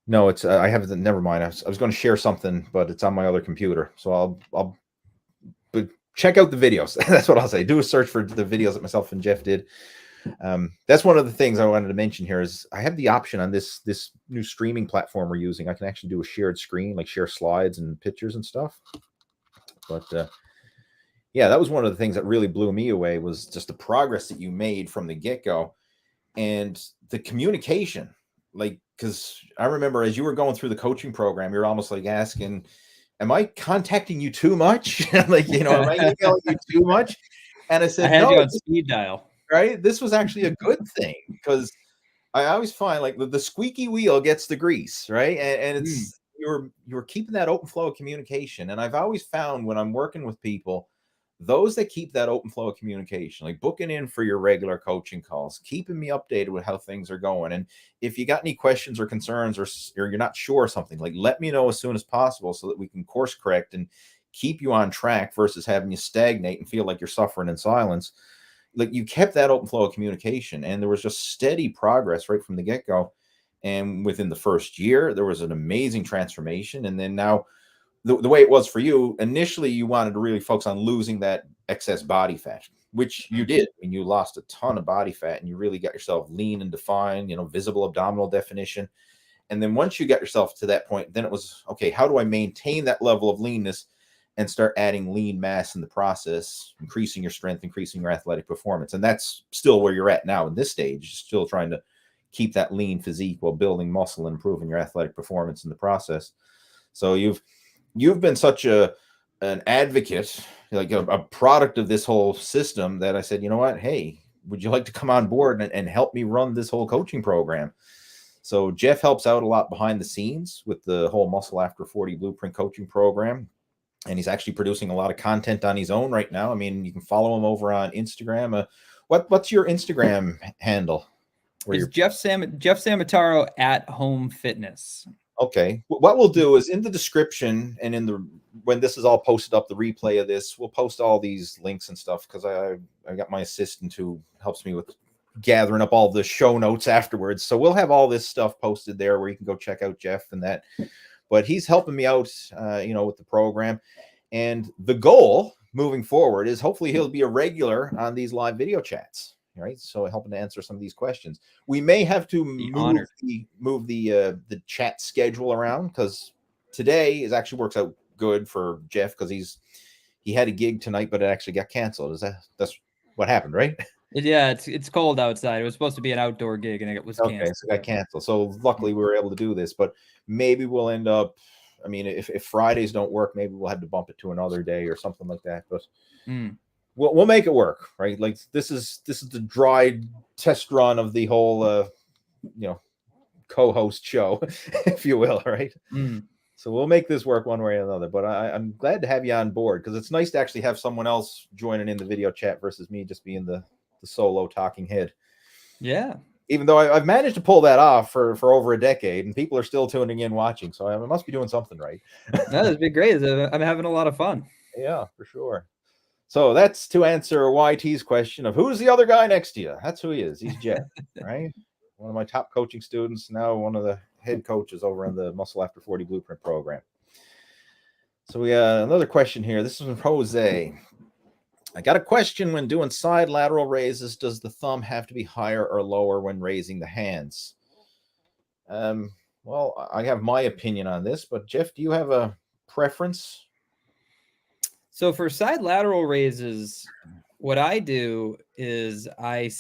No, it's I have it. Never mind. I was going to share something, but it's on my other computer. So but check out the videos. That's what I'll say. Do a search for the videos that myself and Jeff did. That's one of the things I wanted to mention here, is I have the option on this new streaming platform we're using. I can actually do a shared screen, like share slides and pictures and stuff. But yeah, that was one of the things that really blew me away, was just the progress that you made from the get-go, and the communication. Like, because I remember as you were going through the coaching program, you're almost like asking, am I contacting you too much? Like, am I emailing you too much? And I I said, had no, you on speed dial. right? This was actually a good thing, because I always find like the squeaky wheel gets the grease, right? And it's you're keeping that open flow of communication. And I've always found when I'm working with people, those that keep that open flow of communication, like booking in for your regular coaching calls, keeping me updated with how things are going. And if you got any questions or concerns, or you're not sure of something, like let me know as soon as possible, so that we can course correct and keep you on track, versus having you stagnate and feel like you're suffering in silence. Like, you kept that open flow of communication, and there was just steady progress right from the get-go. And within the first year, there was an amazing transformation. And then now the way it was for you, initially you wanted to really focus on losing that excess body fat, which you did. I mean, you lost a ton of body fat and you really got yourself lean and defined, visible abdominal definition. And then once you got yourself to that point, then it was, okay, how do I maintain that level of leanness and start adding lean mass in the process, increasing your strength, increasing your athletic performance? And that's still where you're at now in this stage, still trying to keep that lean physique while building muscle and improving your athletic performance in the process. So you've been such an advocate, like a product of this whole system, that I said, you know what, hey, would you like to come on board and help me run this whole coaching program? So Jeff helps out a lot behind the scenes with the whole Muscle After 40 Blueprint coaching program. And he's actually producing a lot of content on his own right now. I mean, you can follow him over on Instagram. What's your Instagram handle? It's Jeff Samataro at Home Fitness. Okay. What we'll do is in the description and when this is all posted up, the replay of this, we'll post all these links and stuff, because I got my assistant who helps me with gathering up all the show notes afterwards. So we'll have all this stuff posted there where you can go check out Jeff and that. But he's helping me out, with the program. And the goal moving forward is hopefully he'll be a regular on these live video chats. Right, so helping to answer some of these questions. We may have to move the chat schedule around, because today actually works out good for Jeff, because he had a gig tonight, but it actually got canceled. That's what happened, right? Yeah, it's cold outside. It was supposed to be an outdoor gig, and it was canceled. Okay, so it got canceled. So luckily we were able to do this, but maybe we'll end up. I mean, if Fridays don't work, maybe we'll have to bump it to another day or something like that. But. We'll make it work, right? Like this is the dry test run of the whole, co-host show, if you will, right? So we'll make this work one way or another. But I'm glad to have you on board, because it's nice to actually have someone else joining in the video chat versus me just being the solo talking head. Yeah. Even though I've managed to pull that off for over a decade, and people are still tuning in watching, so I must be doing something right. That'd be great. I'm having a lot of fun. Yeah, for sure. So that's to answer YT's question of who's the other guy next to you. That's who he is. He's Jeff, right? One of my top coaching students, now one of the head coaches over in the Muscle After 40 Blueprint program. So we got another question here. This is from Jose. I got a question. When doing side lateral raises, does the thumb have to be higher or lower when raising the hands? Well, I have my opinion on this, but Jeff, do you have a preference? So for side lateral raises, what I do is I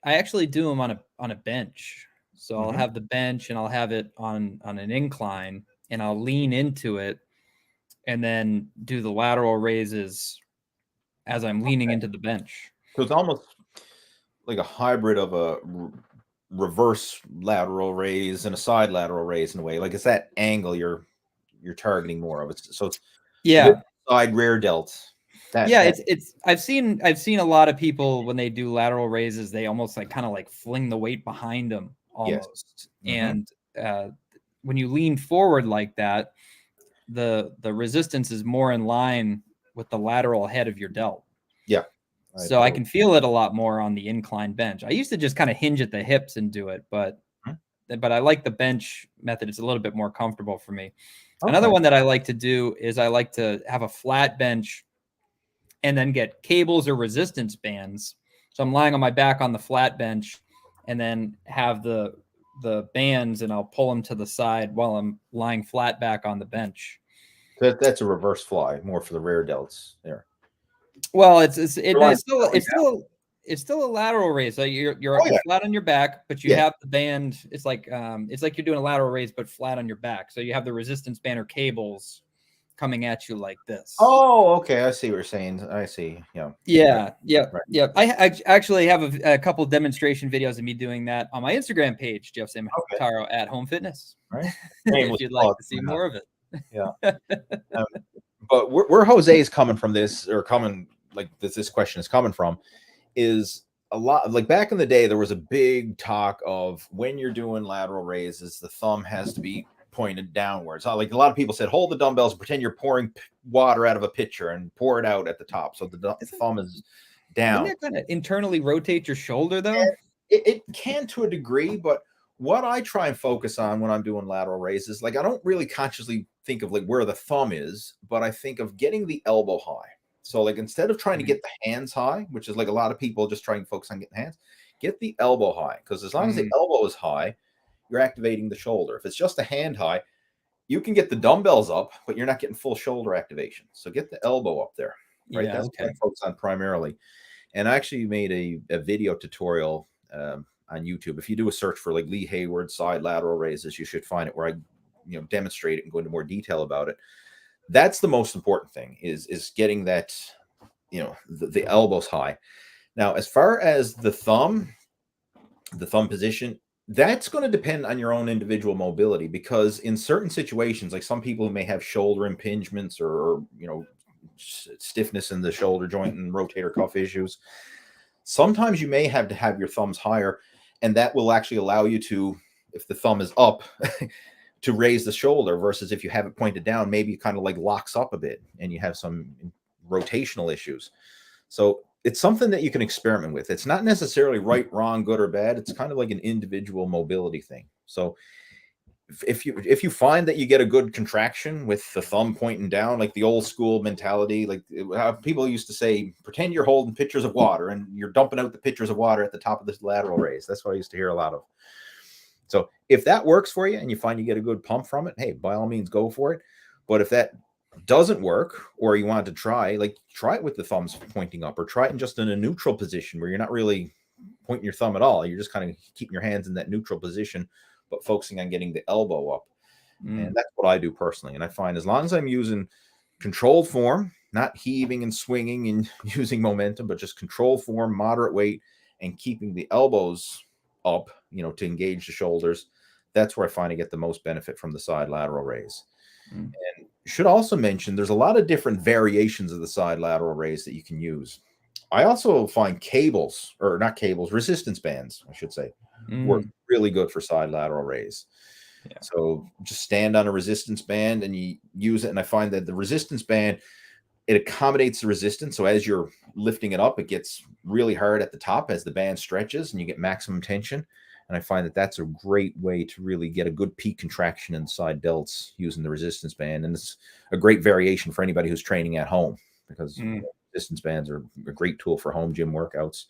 actually do them on a bench. So I'll have the bench and I'll have it on an incline, and I'll lean into it and then do the lateral raises as I'm leaning into the bench. So it's almost like a hybrid of a reverse lateral raise and a side lateral raise in a way. Like it's that angle you're targeting more of. So it's side rear delt. I've seen a lot of people when they do lateral raises, they almost kind of fling the weight behind them almost. Yes. And when you lean forward like that, the resistance is more in line with the lateral head of your delt. Yeah. So I can feel it a lot more on the incline bench. I used to just kind of hinge at the hips and do it, but I like the bench method. It's a little bit more comfortable for me. Okay. Another one that I like to do is I like to have a flat bench and then get cables or resistance bands. So I'm lying on my back on the flat bench and then have the bands, and I'll pull them to the side while I'm lying flat back on the bench. That's a reverse fly, more for the rear delts there. Well, it's still a lateral raise. So you're flat on your back, but you have the band. It's like you're doing a lateral raise, but flat on your back. So you have the resistance band or cables coming at you like this. Oh, okay. I see what you're saying. I see. Yeah. I actually have a couple of demonstration videos of me doing that on my Instagram page, Jeff Samataro at Home Fitness. Right. If you'd like to see more of it. Yeah. But where Jose is coming from this, or coming like this question is coming from, is a lot like back in the day, there was a big talk of when you're doing lateral raises, the thumb has to be pointed downwards. Like a lot of people said, hold the dumbbells, pretend you're pouring water out of a pitcher and pour it out at the top. So the thumb is down. Isn't that kind of internally rotate your shoulder though? And it can to a degree, but what I try and focus on when I'm doing lateral raises, like I don't really consciously think of like where the thumb is, but I think of getting the elbow high. So like instead of trying to get the hands high, which is like a lot of people just trying to focus on getting hands, get the elbow high, because as long as the elbow is high, you're activating the shoulder. If it's just a hand high, you can get the dumbbells up, but you're not getting full shoulder activation. So get the elbow up there, right? Yeah, That's what I focus on primarily. And I actually made a video tutorial on YouTube. If you do a search for like Lee Hayward side lateral raises, you should find it where I demonstrate it and go into more detail about it. That's the most important thing is getting that, the elbows high. Now, as far as the thumb position, that's going to depend on your own individual mobility, because in certain situations, like some people who may have shoulder impingements or stiffness in the shoulder joint and rotator cuff issues, sometimes you may have to have your thumbs higher, and that will actually allow you to, if the thumb is up, to raise the shoulder, versus if you have it pointed down, maybe it kind of like locks up a bit and you have some rotational issues. So it's something that you can experiment with. It's not necessarily right, wrong, good or bad. It's kind of like an individual mobility thing. So if you find that you get a good contraction with the thumb pointing down, like the old school mentality, like how people used to say, pretend you're holding pitchers of water and you're dumping out the pitchers of water at the top of this lateral raise. That's what I used to hear a lot of. So if that works for you and you find you get a good pump from it, hey, by all means, go for it. But if that doesn't work, or you want to try it with the thumbs pointing up, or try it in just in a neutral position where you're not really pointing your thumb at all. You're just kind of keeping your hands in that neutral position, but focusing on getting the elbow up. And that's what I do personally. And I find as long as I'm using controlled form, not heaving and swinging and using momentum, but just controlled form, moderate weight, and keeping the elbows up, to engage the shoulders, that's where I find I get the most benefit from the side lateral raise. And should also mention, there's a lot of different variations of the side lateral raise that you can use. I also find resistance bands, I should say, work really good for side lateral raise. Yeah. So just stand on a resistance band and you use it. And I find that the resistance band, it accommodates the resistance. So as you're lifting it up, it gets really hard at the top as the band stretches and you get maximum tension. And I find that that's a great way to really get a good peak contraction in the side delts using the resistance band. And it's a great variation for anybody who's training at home, because resistance bands are a great tool for home gym workouts.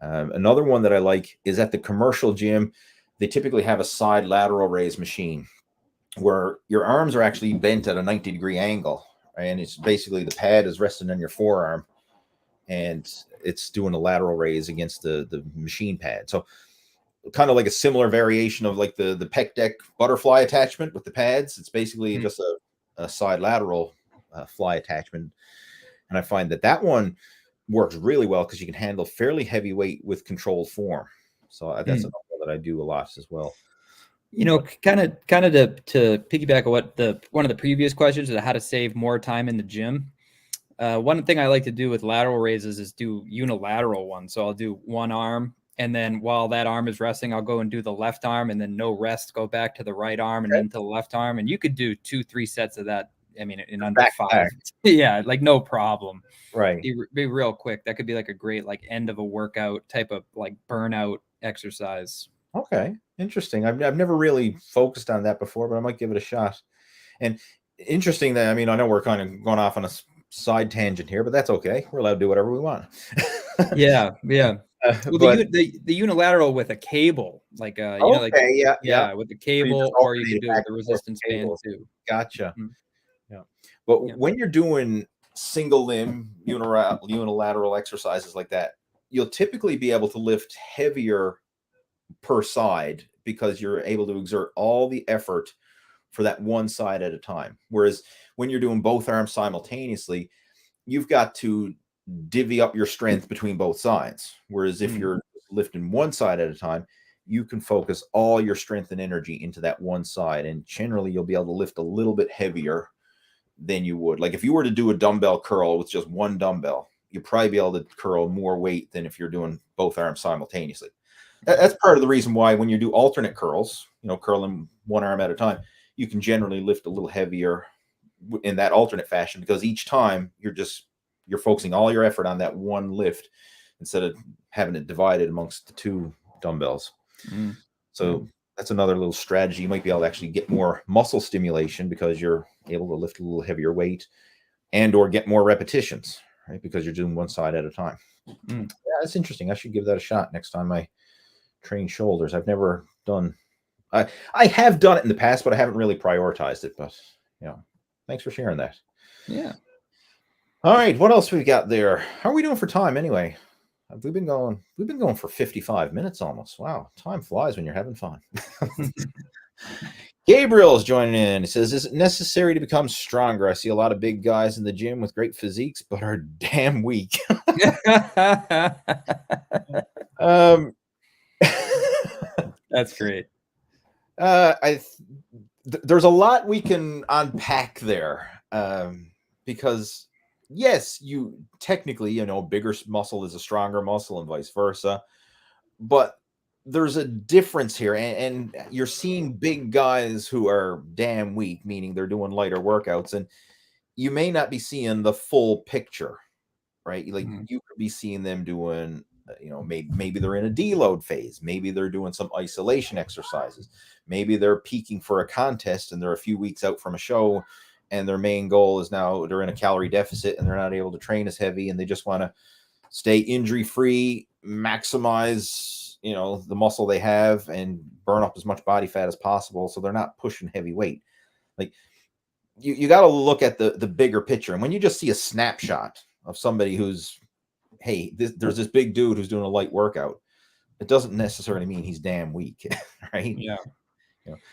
Another one that I like is at the commercial gym. They typically have a side lateral raise machine where your arms are actually bent at a 90-degree angle. And it's basically the pad is resting on your forearm and it's doing a lateral raise against the machine pad. So kind of like a similar variation of like the pec deck butterfly attachment with the pads. It's basically just a side lateral fly attachment. And I find that one works really well because you can handle fairly heavy weight with controlled form. So that's another one that I do a lot as well. Kind of to piggyback on what one of the previous questions is how to save more time in the gym. One thing I like to do with lateral raises is do unilateral ones. So I'll do one arm, and then while that arm is resting, I'll go and do the left arm, and then no rest, go back to the right arm and into the left arm. And you could do 2-3 sets of that. I mean, in under 5. Yeah, like no problem. Right. Be real quick. That could be like a great like end of a workout type of like burnout exercise. Okay, interesting. I've never really focused on that before, but I might give it a shot. And interesting that, I know we're kind of going off on a side tangent here, but that's okay. We're allowed to do whatever we want. Yeah. Well, the unilateral with a cable, like with the cable, or you can do it with the resistance band too. Gotcha. Yeah, but when you're doing single limb unilateral exercises like that, you'll typically be able to lift heavier per side because you're able to exert all the effort for that one side at a time. Whereas when you're doing both arms simultaneously, you've got to divvy up your strength between both sides. Whereas if you're lifting one side at a time, you can focus all your strength and energy into that one side. And generally you'll be able to lift a little bit heavier than you would. Like if you were to do a dumbbell curl with just one dumbbell, you'd probably be able to curl more weight than if you're doing both arms simultaneously. That's part of the reason why when you do alternate curls, curling one arm at a time, you can generally lift a little heavier in that alternate fashion, because each time you're focusing all your effort on that one lift instead of having it divided amongst the two dumbbells. So that's another little strategy. You might be able to actually get more muscle stimulation because you're able to lift a little heavier weight and or get more repetitions, right? Because you're doing one side at a time. Yeah, that's interesting. I should give that a shot next time I train shoulders. I've never done, I have done it in the past, but I haven't really prioritized it. But thanks for sharing that. Yeah. All right, what else we got there? How are we doing for time anyway? We've been going for 55 minutes almost. Wow, time flies when you're having fun. Gabriel's joining in. He says, is it necessary to become stronger? I see a lot of big guys in the gym with great physiques, but are damn weak. That's great. There's a lot we can unpack there, because yes, you technically, bigger muscle is a stronger muscle and vice versa, but there's a difference here, and you're seeing big guys who are damn weak, meaning they're doing lighter workouts, and you may not be seeing the full picture, right? Like you could be seeing them doing, maybe they're in a deload phase, maybe they're doing some isolation exercises, maybe they're peaking for a contest and they're a few weeks out from a show, and their main goal is now they're in a calorie deficit and they're not able to train as heavy, and they just want to stay injury free, maximize the muscle they have, and burn up as much body fat as possible, so they're not pushing heavy weight. Like you got to look at the bigger picture. And when you just see a snapshot of somebody who's, hey, there's this big dude who's doing a light workout, it doesn't necessarily mean he's damn weak. Right? Yeah.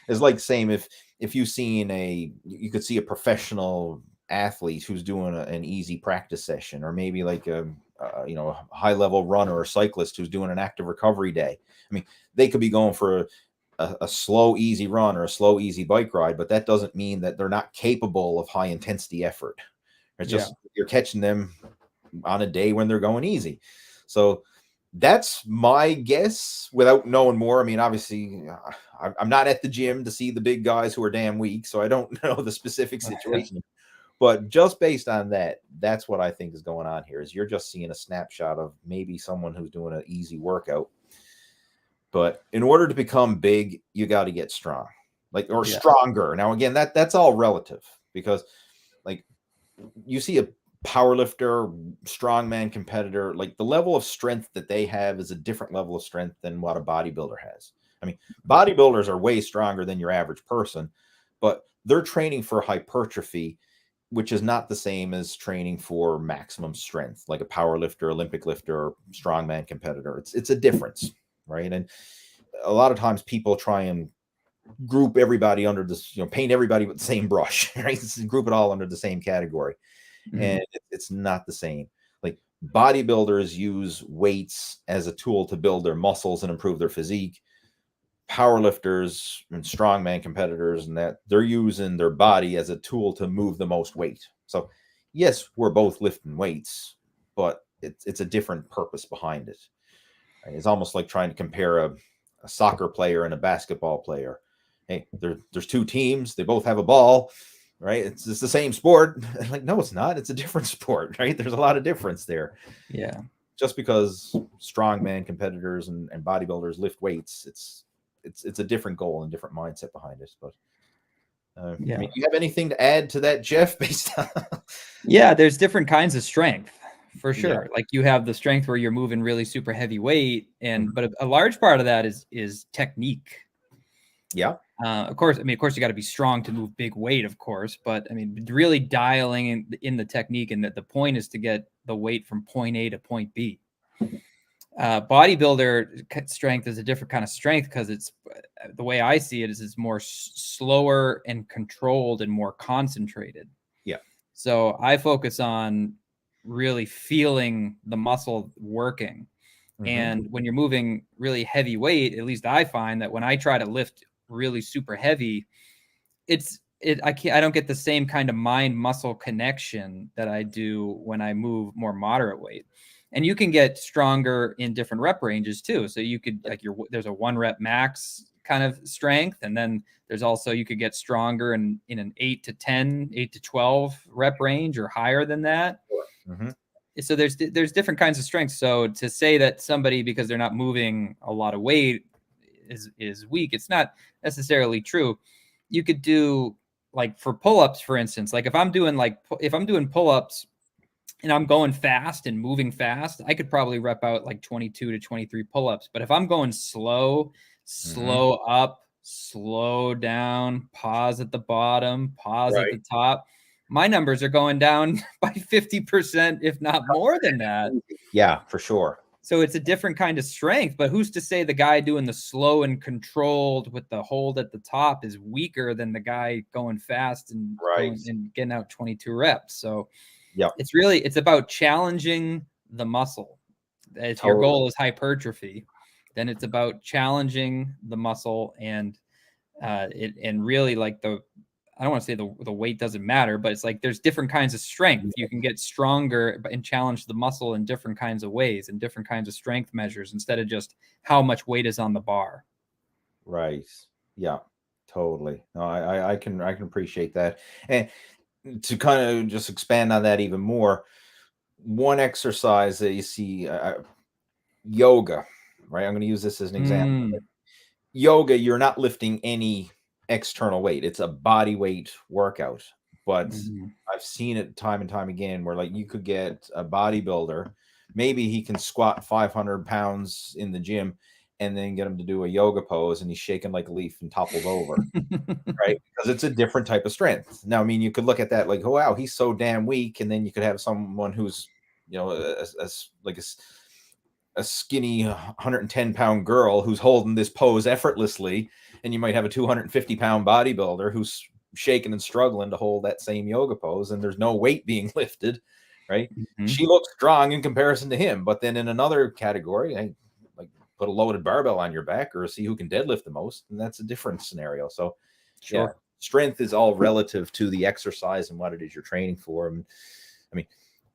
It's like saying if you you could see a professional athlete who's doing an easy practice session, or maybe like a high level runner or cyclist who's doing an active recovery day. I mean, they could be going for a slow, easy run or a slow, easy bike ride, but that doesn't mean that they're not capable of high intensity effort. It's just you're catching them on a day when they're going easy. So that's my guess without knowing more. I mean, obviously, I'm not at the gym to see the big guys who are damn weak, so I don't know the specific situation. But just based on that, that's what I think is going on here, is you're just seeing a snapshot of maybe someone who's doing an easy workout. But in order to become big, you got to get strong, stronger. Now, again, that's all relative, because like you see a powerlifter, strongman competitor, like the level of strength that they have is a different level of strength than what a bodybuilder has. I mean, bodybuilders are way stronger than your average person, but they're training for hypertrophy, which is not the same as training for maximum strength, like a power lifter, Olympic lifter, or strongman competitor. It's a difference, right? And a lot of times people try and group everybody under this, paint everybody with the same brush, right? Group it all under the same category. And it's not the same. Like bodybuilders use weights as a tool to build their muscles and improve their physique. Powerlifters and strongman competitors, and that they're using their body as a tool to move the most weight. So yes, we're both lifting weights, but it's a different purpose behind it. It's almost like trying to compare a soccer player and a basketball player. Hey, there's two teams, they both have a ball, right? It's the same sport. Like, no, it's not. It's a different sport, right? There's a lot of difference there. Yeah. Just because strongman competitors and bodybuilders lift weights, it's a different goal and different mindset behind it. But I mean, do you have anything to add to that, Jeff? Based on there's different kinds of strength for sure. Yeah. Like you have the strength where you're moving really super heavy weight, but a large part of that is technique. Yeah. Of course, you got to be strong to move big weight, of course, but I mean, really dialing in the technique, and that the point is to get the weight from point A to point B. Bodybuilder strength is a different kind of strength, because it's, the way I see it, is it's more slower and controlled and more concentrated. Yeah. So I focus on really feeling the muscle working. And when you're moving really heavy weight, at least I find that when I try to lift really super heavy, I don't get the same kind of mind muscle connection that I do when I move more moderate weight. And you can get stronger in different rep ranges too. So you could, there's a 1 rep max kind of strength, and then there's also, you could get stronger in an 8 to 10, 8 to 12 rep range, or higher than that. So there's different kinds of strengths. So to say that somebody, because they're not moving a lot of weight, is weak. It's not necessarily true. You could do like for pull-ups, for instance, like if I'm doing pull-ups and I'm going fast and moving fast, I could probably rep out like 22 to 23 pull-ups. But if I'm going slow up, slow down, pause at the bottom, pause at the top, my numbers are going down by 50%, if not more than that. Yeah, for sure. So it's a different kind of strength, but who's to say the guy doing the slow and controlled with the hold at the top is weaker than the guy going fast and going and getting out 22 reps? So yeah, it's about challenging the muscle. If your goal is hypertrophy, then it's about challenging the muscle and really like I don't want to say the weight doesn't matter, but it's like there's different kinds of strength. You can get stronger and challenge the muscle in different kinds of ways and different kinds of strength measures instead of just how much weight is on the bar. Right. Yeah, totally. No, I can appreciate that. And to kind of just expand on that even more, one exercise that you see, yoga, right? I'm going to use this as an example. Yoga, you're not lifting any external weight. It's a body weight workout. But I've seen it time and time again where like you could get a bodybuilder, maybe he can squat 500 pounds in the gym and then get him to do a yoga pose and he's shaking like a leaf and topples over, right? Because it's a different type of strength. Now, I mean, you could look at that like, oh, wow, he's so damn weak. And then you could have someone who's, you know, a skinny 110-pound girl who's holding this pose effortlessly, and you might have a 250-pound bodybuilder who's shaking and struggling to hold that same yoga pose, and there's no weight being lifted, right? She looks strong in comparison to him. But then in another category, I like put a loaded barbell on your back or see who can deadlift the most, and that's a different scenario. So yeah, strength is all relative to the exercise and what it is you're training for. And I mean,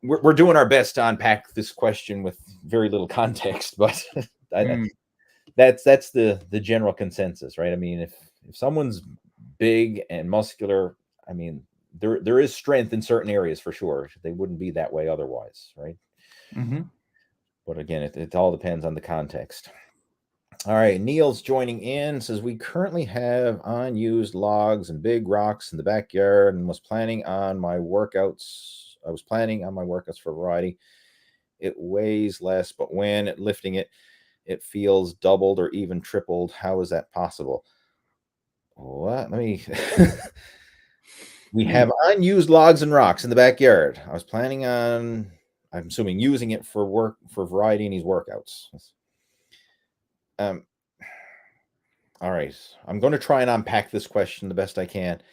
we're doing our best to unpack this question with very little context, but that's the general consensus, right? I mean, if someone's big and muscular, I mean, there is strength in certain areas for sure. They wouldn't be that way otherwise, right? But again, it all depends on the context. All right, Neil's joining in, says we currently have unused logs and big rocks in the backyard and was planning on my workouts. I was planning on my workouts for variety. It weighs less, but when lifting it, it feels doubled or even tripled. How is that possible? What? Let me. We have unused logs and rocks in the backyard. I was planning on, I'm assuming, using it for variety in these workouts. All right. I'm going to try and unpack this question the best I can.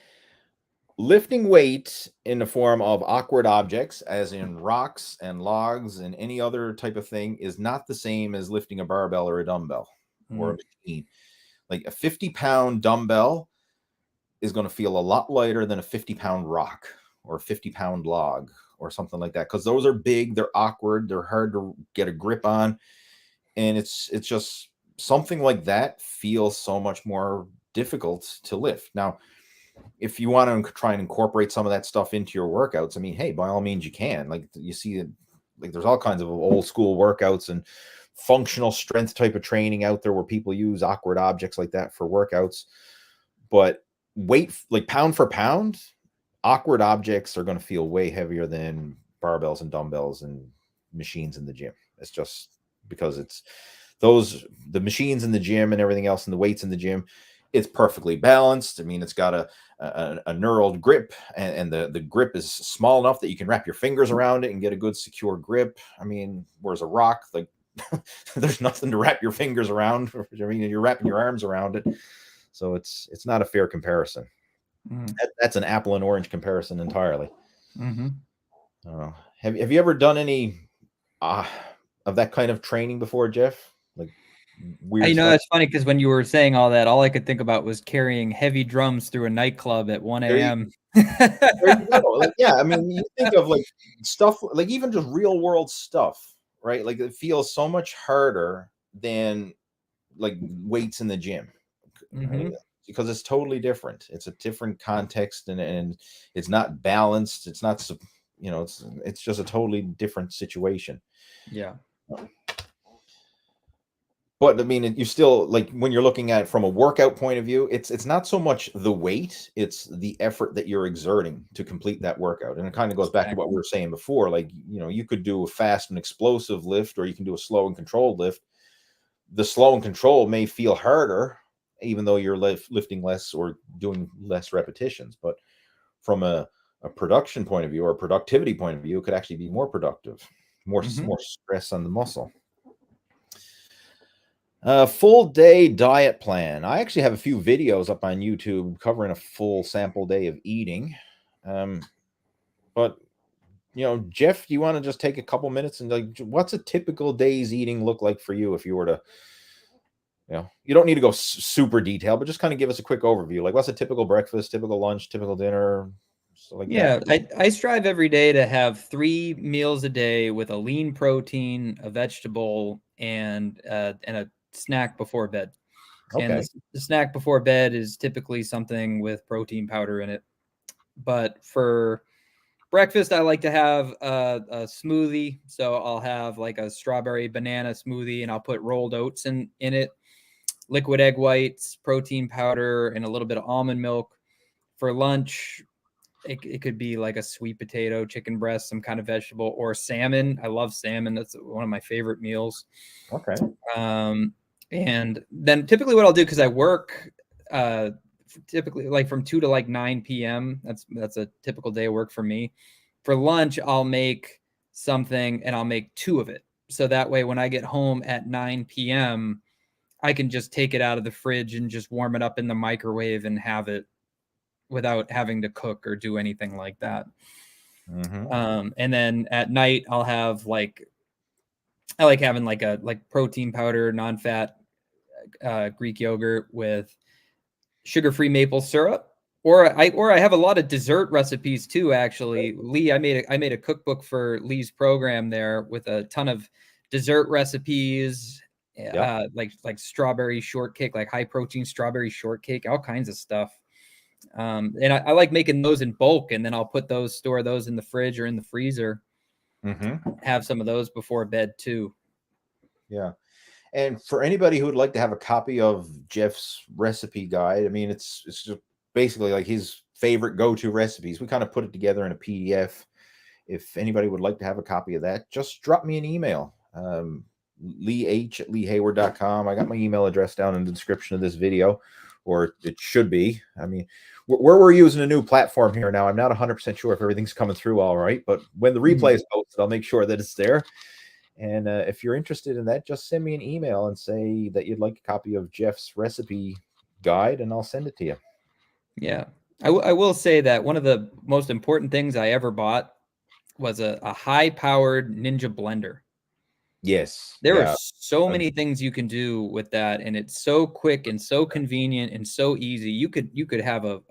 Lifting weight in the form of awkward objects, as in rocks and logs and any other type of thing, is not the same as lifting a barbell or a dumbbell or a machine. Like a 50-pound dumbbell is going to feel a lot lighter than a 50-pound rock or a 50-pound log or something like that, because those are big, they're awkward, they're hard to get a grip on, and it's just something like that feels so much more difficult to lift. Now, if you want to try and incorporate some of that stuff into your workouts, I mean, hey, by all means you can. Like you see it, like there's all kinds of old school workouts and functional strength type of training out there where people use awkward objects like that for workouts. But weight, like pound for pound, awkward objects are going to feel way heavier than barbells and dumbbells and machines in the gym. It's just because it's the machines in the gym and everything else and the weights in the gym, it's perfectly balanced. I mean, it's got a knurled grip, and the grip is small enough that you can wrap your fingers around it and get a good secure grip. I mean, whereas a rock, like there's nothing to wrap your fingers around. I mean, you're wrapping your arms around it. So it's not a fair comparison. That's an apple and orange comparison entirely. Have you ever done any of that kind of training before, Jeff? Like weird stuff? That's funny because when you were saying all that, all I could think about was carrying heavy drums through a nightclub at 1 a.m. There you go. Like, yeah, I mean, you think of like stuff, like even just real world stuff, right? Like it feels so much harder than like weights in the gym, right? Because it's totally different. It's a different context, and it's not balanced. It's not, you know, it's just a totally different situation. Yeah. But I mean, you still, like, when you're looking at it from a workout point of view, it's not so much the weight, it's the effort that you're exerting to complete that workout. And it kind of goes back to what we were saying before. Like, you know, you could do a fast and explosive lift, or you can do a slow and controlled lift. The slow and control may feel harder, even though you're lifting less or doing less repetitions. But from a production point of view or a productivity point of view, it could actually be more productive, more stress on the muscle. Full day diet plan. I actually have a few videos up on YouTube covering a full sample day of eating. But you know, Jeff, you want to just take a couple minutes and, like, what's a typical day's eating look like for you if you were to, you know, you don't need to go super detailed, but just kind of give us a quick overview. Like, what's a typical breakfast, typical lunch, typical dinner, stuff like that. I strive every day to have 3 meals a day with a lean protein, a vegetable, and a snack before bed. Okay. And the snack before bed is typically something with protein powder in it. But for breakfast, I like to have a smoothie. So I'll have like a strawberry banana smoothie, and I'll put rolled oats in it, liquid egg whites, protein powder, and a little bit of almond milk. For lunch, it could be like a sweet potato, chicken breast, some kind of vegetable, or salmon. I love salmon. That's one of my favorite meals. Okay. And then typically what I'll do, because I work typically like from 2 to like 9 p.m. That's a typical day of work for me. For lunch, I'll make something and I'll make 2 of it. So that way, when I get home at 9 p.m., I can just take it out of the fridge and just warm it up in the microwave and have it without having to cook or do anything like that. And then at night, I'll have I like having like protein powder, non-fat Greek yogurt with sugar-free maple syrup. Or I have a lot of dessert recipes too. Actually, Lee, I made a cookbook for Lee's program there with a ton of dessert recipes, like strawberry shortcake, like high protein strawberry shortcake, all kinds of stuff. And I like making those in bulk, and then I'll store those in the fridge or in the freezer. Have some of those before bed too. Yeah. And for anybody who would like to have a copy of Jeff's recipe guide, I mean, it's just basically like his favorite go-to recipes. We kind of put it together in a PDF. If anybody would like to have a copy of that, just drop me an email. leeh@leehayward.com. I got my email address down in the description of this video, or it should be. I mean, we're using a new platform here now. I'm not 100% sure if everything's coming through all right, but when the replay is posted, I'll make sure that it's there. And if you're interested in that, just send me an email and say that you'd like a copy of Jeff's recipe guide, and I'll send it to you. Yeah. I will say that one of the most important things I ever bought was a high-powered Ninja blender. Yes. There are so many things you can do with that, and it's so quick and so convenient and so easy. You could have a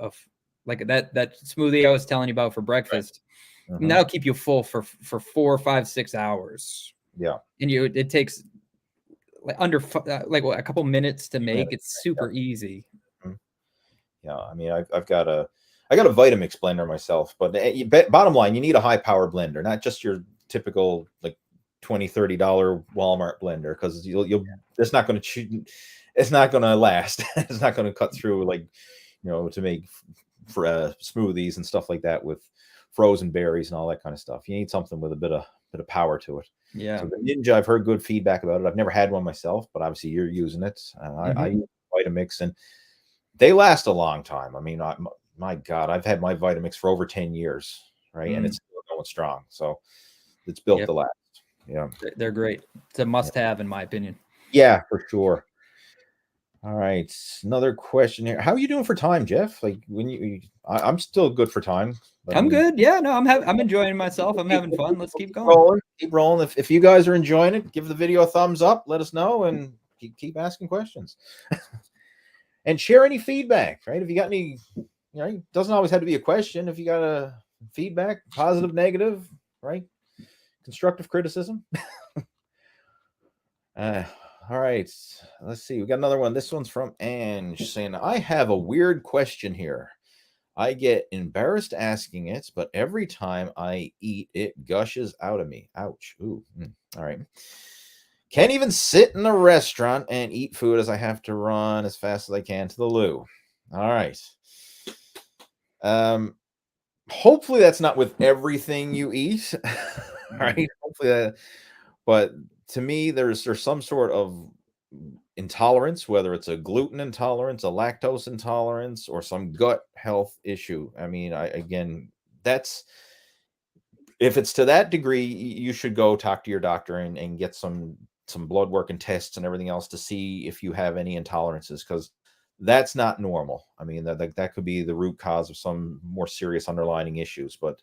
like that smoothie I was telling you about for breakfast. And that'll keep you full for 4, 5, 6 hours. Yeah. And it takes like under a couple minutes to make. It's super easy. Yeah, I mean, I got a Vitamix blender myself, but bottom line, you need a high power blender, not just your typical like $20-$30 Walmart blender, because it's not going to it's not going to last. It's not going to cut through, like, you know, to make for smoothies and stuff like that with frozen berries and all that kind of stuff. You need something with a bit of power to it. Yeah. So the Ninja, I've heard good feedback about it. I've never had one myself, but obviously you're using it. I use Vitamix, and they last a long time. I mean, my God, I've had my Vitamix for over 10 years, right? And it's still going strong. So it's built to last. Yeah. They're great. It's a must-have, in my opinion. Yeah, for sure. All right. Another question here. How are you doing for time, Jeff? Like, when I'm still good for time. I'm good. Yeah, no, I'm enjoying myself. I'm having fun. Let's keep going. Keep rolling. If you guys are enjoying it, give the video a thumbs up. Let us know, and keep asking questions. And share any feedback, right? If you got any, you know, it doesn't always have to be a question. If you got a feedback, positive, negative, right? Constructive criticism. All right, let's see. We got another one. This one's from Ange saying, I have a weird question here. I get embarrassed asking it, but every time I eat, it gushes out of me. Ouch. Ooh. All right. Can't even sit in a restaurant and eat food as I have to run as fast as I can to the loo. All right. Hopefully that's not with everything you eat. Right? Hopefully but to me, there's some sort of intolerance, whether it's a gluten intolerance, a lactose intolerance, or some gut health issue. I mean, again, that's if it's to that degree, you should go talk to your doctor and get some blood work and tests and everything else to see if you have any intolerances, because that's not normal. I mean, that could be the root cause of some more serious underlying issues, but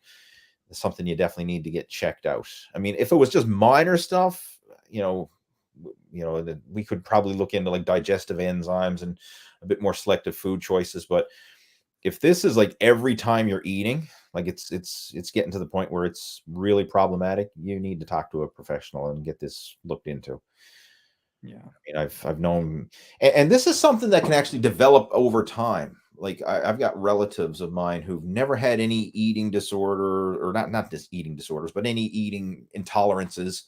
it's something you definitely need to get checked out. I mean, if it was just minor stuff, we could probably look into like digestive enzymes and a bit more selective food choices. But if this is like every time you're eating, like it's getting to the point where it's really problematic, you need to talk to a professional and get this looked into. Yeah. I mean, I've known, and this is something that can actually develop over time. Like I've got relatives of mine who've never had any eating disorder, or not just eating disorders, but any eating intolerances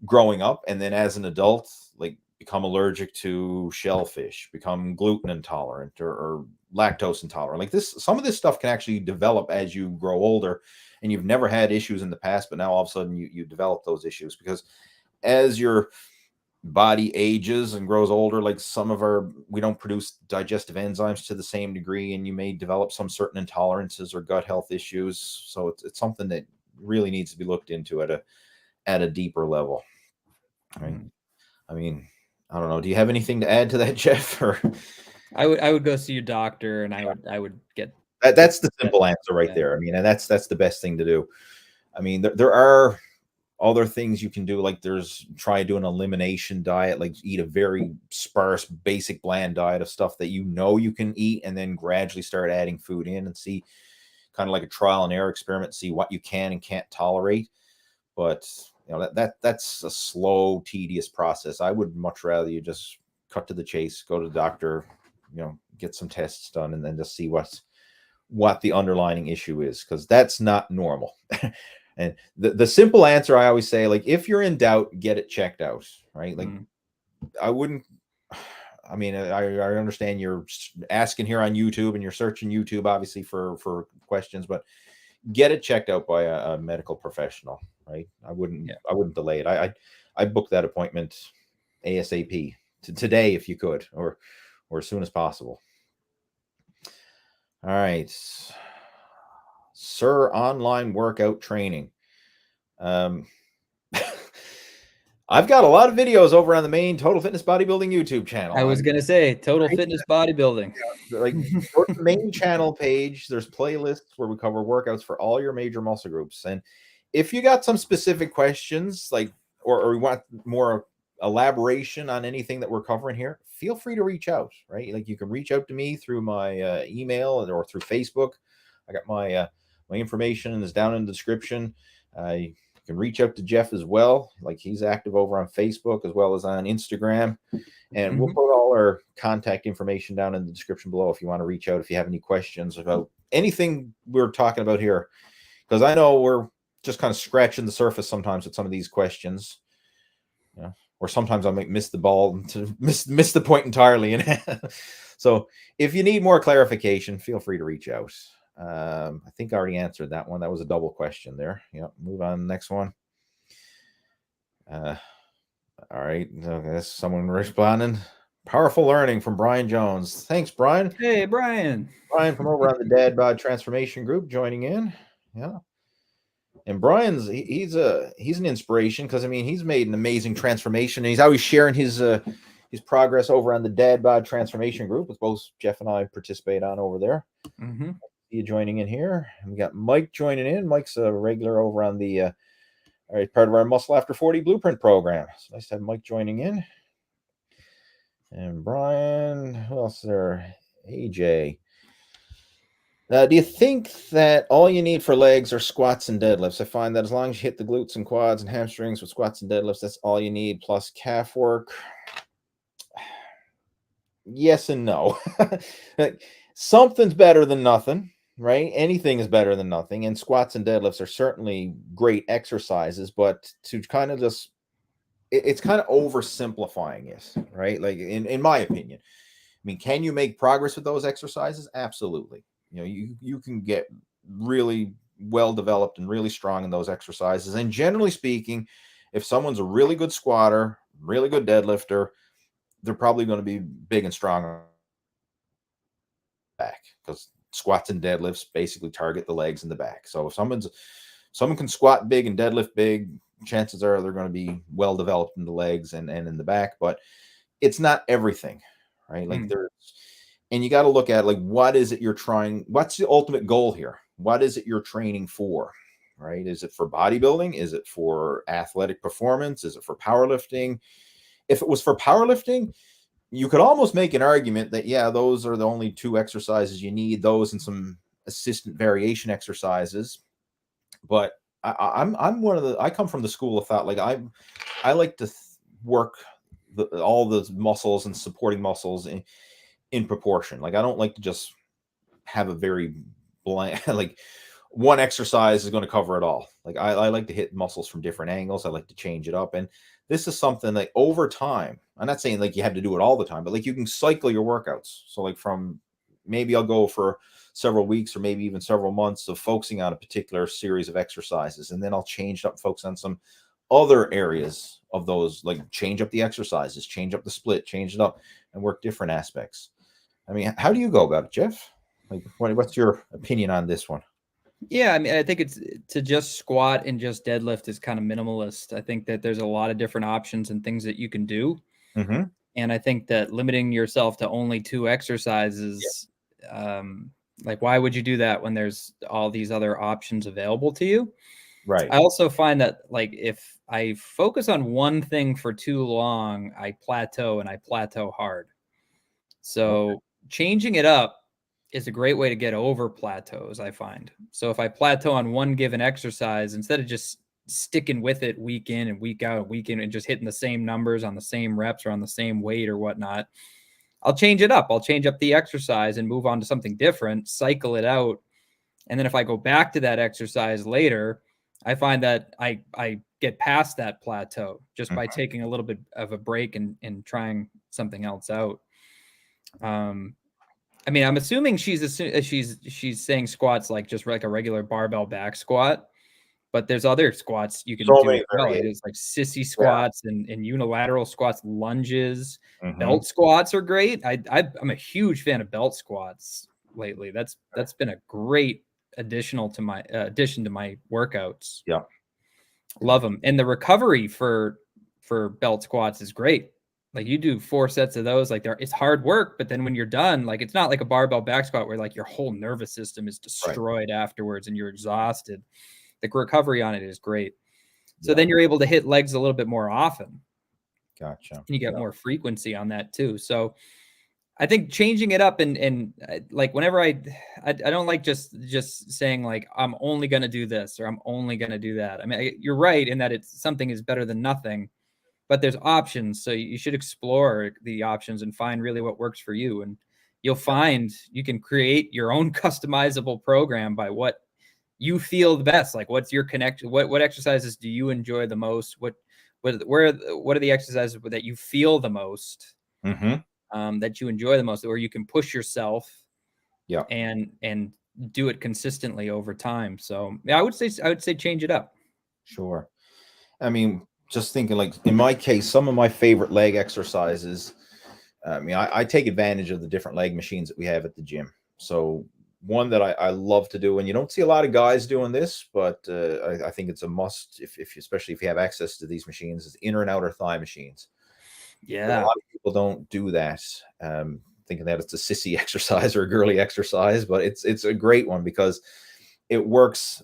growing up, and then as an adult, like become allergic to shellfish, become gluten intolerant, or lactose intolerant. Like this, some of this stuff can actually develop as you grow older, and you've never had issues in the past, but now all of a sudden you develop those issues because as your body ages and grows older, like we don't produce digestive enzymes to the same degree, and you may develop some certain intolerances or gut health issues. So it's something that really needs to be looked into at a deeper level. Right. I mean, I don't know. Do you have anything to add to that, Jeff? Or I would go see your doctor, and I would get that's the simple answer right there. I mean, and that's the best thing to do. I mean, there are other things you can do, like try do an elimination diet, like eat a very sparse, basic, bland diet of stuff that you can eat, and then gradually start adding food in and see, kind of like a trial and error experiment, see what you can and can't tolerate. But that's a slow, tedious process. I would much rather you just cut to the chase, go to the doctor, get some tests done, and then just see what the underlying issue is, because that's not normal. And the simple answer I always say, like, if you're in doubt, get it checked out, right? Like, I mean, I understand you're asking here on YouTube and you're searching YouTube, obviously, for questions, but get it checked out by a medical professional, right? I wouldn't delay it. I'd book that appointment ASAP today if you could, or as soon as possible. All right. Sir, online workout training. I've got a lot of videos over on the main Total Fitness Bodybuilding YouTube channel. I was gonna say Total Fitness Bodybuilding. Like, go to the main channel page. There's playlists where we cover workouts for all your major muscle groups. And if you got some specific questions, like or you want more elaboration on anything that we're covering here, feel free to reach out. Right, like you can reach out to me through my email or through Facebook. I got my information is down in the description. You can reach out to Jeff as well. Like, he's active over on Facebook as well as on Instagram. And we'll put all our contact information down in the description below if you want to reach out, if you have any questions about anything we're talking about here. Because I know we're just kind of scratching the surface sometimes with some of these questions. Or sometimes I might miss the ball to miss the point entirely. So if you need more clarification, feel free to reach out. I think I already answered that one. That was a double question there. Move on to the next one. All right. Okay, someone responding. Powerful learning from Brian Jones. Thanks, Brian. Hey, Brian. Brian from over on the Dad Bod Transformation Group joining in. Yeah. And Brian's he's an inspiration, because I mean, he's made an amazing transformation, and he's always sharing his progress over on the Dad Bod Transformation Group, which both Jeff and I participate on over there. You joining in here. We got Mike joining in. Mike's a regular over on the part of our Muscle After 40 Blueprint program. So nice to have Mike joining in. And Brian, who else is there? AJ. Do you think that all you need for legs are squats and deadlifts? I find that as long as you hit the glutes and quads and hamstrings with squats and deadlifts, that's all you need, plus calf work. Yes and no. Something's better than nothing, right? Anything is better than nothing. And squats and deadlifts are certainly great exercises, but to kind of just it's kind of oversimplifying it, right? Like in my opinion. I mean, can you make progress with those exercises? Absolutely. You can get really well developed and really strong in those exercises. And generally speaking, if someone's a really good squatter, really good deadlifter, they're probably going to be big and strong back, because squats and deadlifts basically target the legs and the back. So if someone can squat big and deadlift big, chances are they're going to be well developed in the legs and in the back. But it's not everything, right? Like and you got to look at, like, what is it you're trying? What's the ultimate goal here? What is it you're training for, right? Is it for bodybuilding? Is it for athletic performance? Is it for powerlifting? If it was for powerlifting, you could almost make an argument that, yeah, those are the only two exercises you need, those and some assistant variation exercises. But I'm one of the, I come from the school of thought, like I like to work all the muscles and supporting muscles in proportion. Like, I don't like to just have a very bland, like one exercise is going to cover it all. Like, I like to hit muscles from different angles. I like to change it up. And this is something that over time, I'm not saying like you have to do it all the time, but like you can cycle your workouts. So like maybe I'll go for several weeks or maybe even several months of focusing on a particular series of exercises. And then I'll change it up, focus on some other areas of those, like change up the exercises, change up the split, change it up, and work different aspects. I mean, how do you go about it, Jeff? Like, what's your opinion on this one? Yeah, I mean, I think it's to just squat and just deadlift is kind of minimalist. I think that there's a lot of different options and things that you can do. And I think that limiting yourself to only 2 exercises, like, why would you do that when there's all these other options available to you? Right. I also find that, like, if I focus on one thing for too long, I plateau, and I plateau hard. So changing it up is a great way to get over plateaus, I find. So if I plateau on one given exercise, instead of just sticking with it week in and week out and week in and just hitting the same numbers on the same reps or on the same weight or whatnot, I'll change it up. I'll change up the exercise and move on to something different, cycle it out. And then if I go back to that exercise later, I find that I get past that plateau just by taking a little bit of a break and trying something else out. I mean, I'm assuming she's saying squats like just like a regular barbell back squat, but there's other squats you can do as well. Like, there's like sissy squats and unilateral squats, lunges, belt squats are great. I'm a huge fan of belt squats lately. That's been a great addition to my workouts. Yeah, love them. And the recovery for belt squats is great. Like, you do 4 sets of those, like, it's hard work, but then when you're done, like, it's not like a barbell back squat where like your whole nervous system is destroyed afterwards and you're exhausted. The recovery on it is great. So then you're able to hit legs a little bit more often. Gotcha. And you get more frequency on that too. So I think changing it up and like, whenever I don't like just saying like, I'm only going to do this or I'm only going to do that. I mean, you're right in that something is better than nothing, but there's options. So you should explore the options and find really what works for you. And you'll find you can create your own customizable program by what you feel the best. Like, what's your connection? What exercises do you enjoy the most? What are the exercises that you feel the most, that you enjoy the most, or you can push yourself and do it consistently over time. So yeah, I would say change it up. Sure. I mean, just thinking, like, in my case, some of my favorite leg exercises, I mean, I take advantage of the different leg machines that we have at the gym. So one that I love to do, and you don't see a lot of guys doing this, but I think it's a must, especially if you have access to these machines, is inner and outer thigh machines. Yeah. A lot of people don't do that, thinking that it's a sissy exercise or a girly exercise, but it's a great one because it works,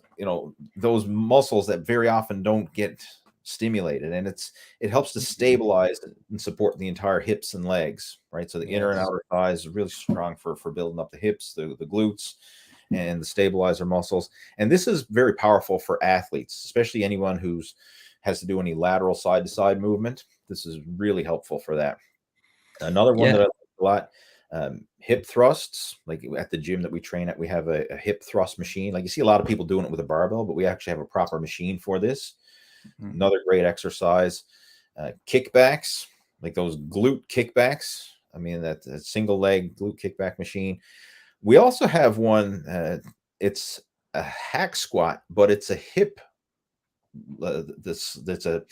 those muscles that very often don't get stimulated, and it helps to stabilize and support the entire hips and legs, right? So the inner and outer thighs are really strong for building up the hips, the glutes, and the stabilizer muscles. And this is very powerful for athletes, especially anyone who's has to do any lateral side to side movement. This is really helpful for that. Another one that I like a lot, hip thrusts. Like at the gym that we train at, we have a hip thrust machine. Like, you see a lot of people doing it with a barbell, but we actually have a proper machine for this. Another great exercise. kickbacks, like those glute kickbacks. I mean, that single leg glute kickback machine. We also have one. It's a hack squat, but it's a hip. The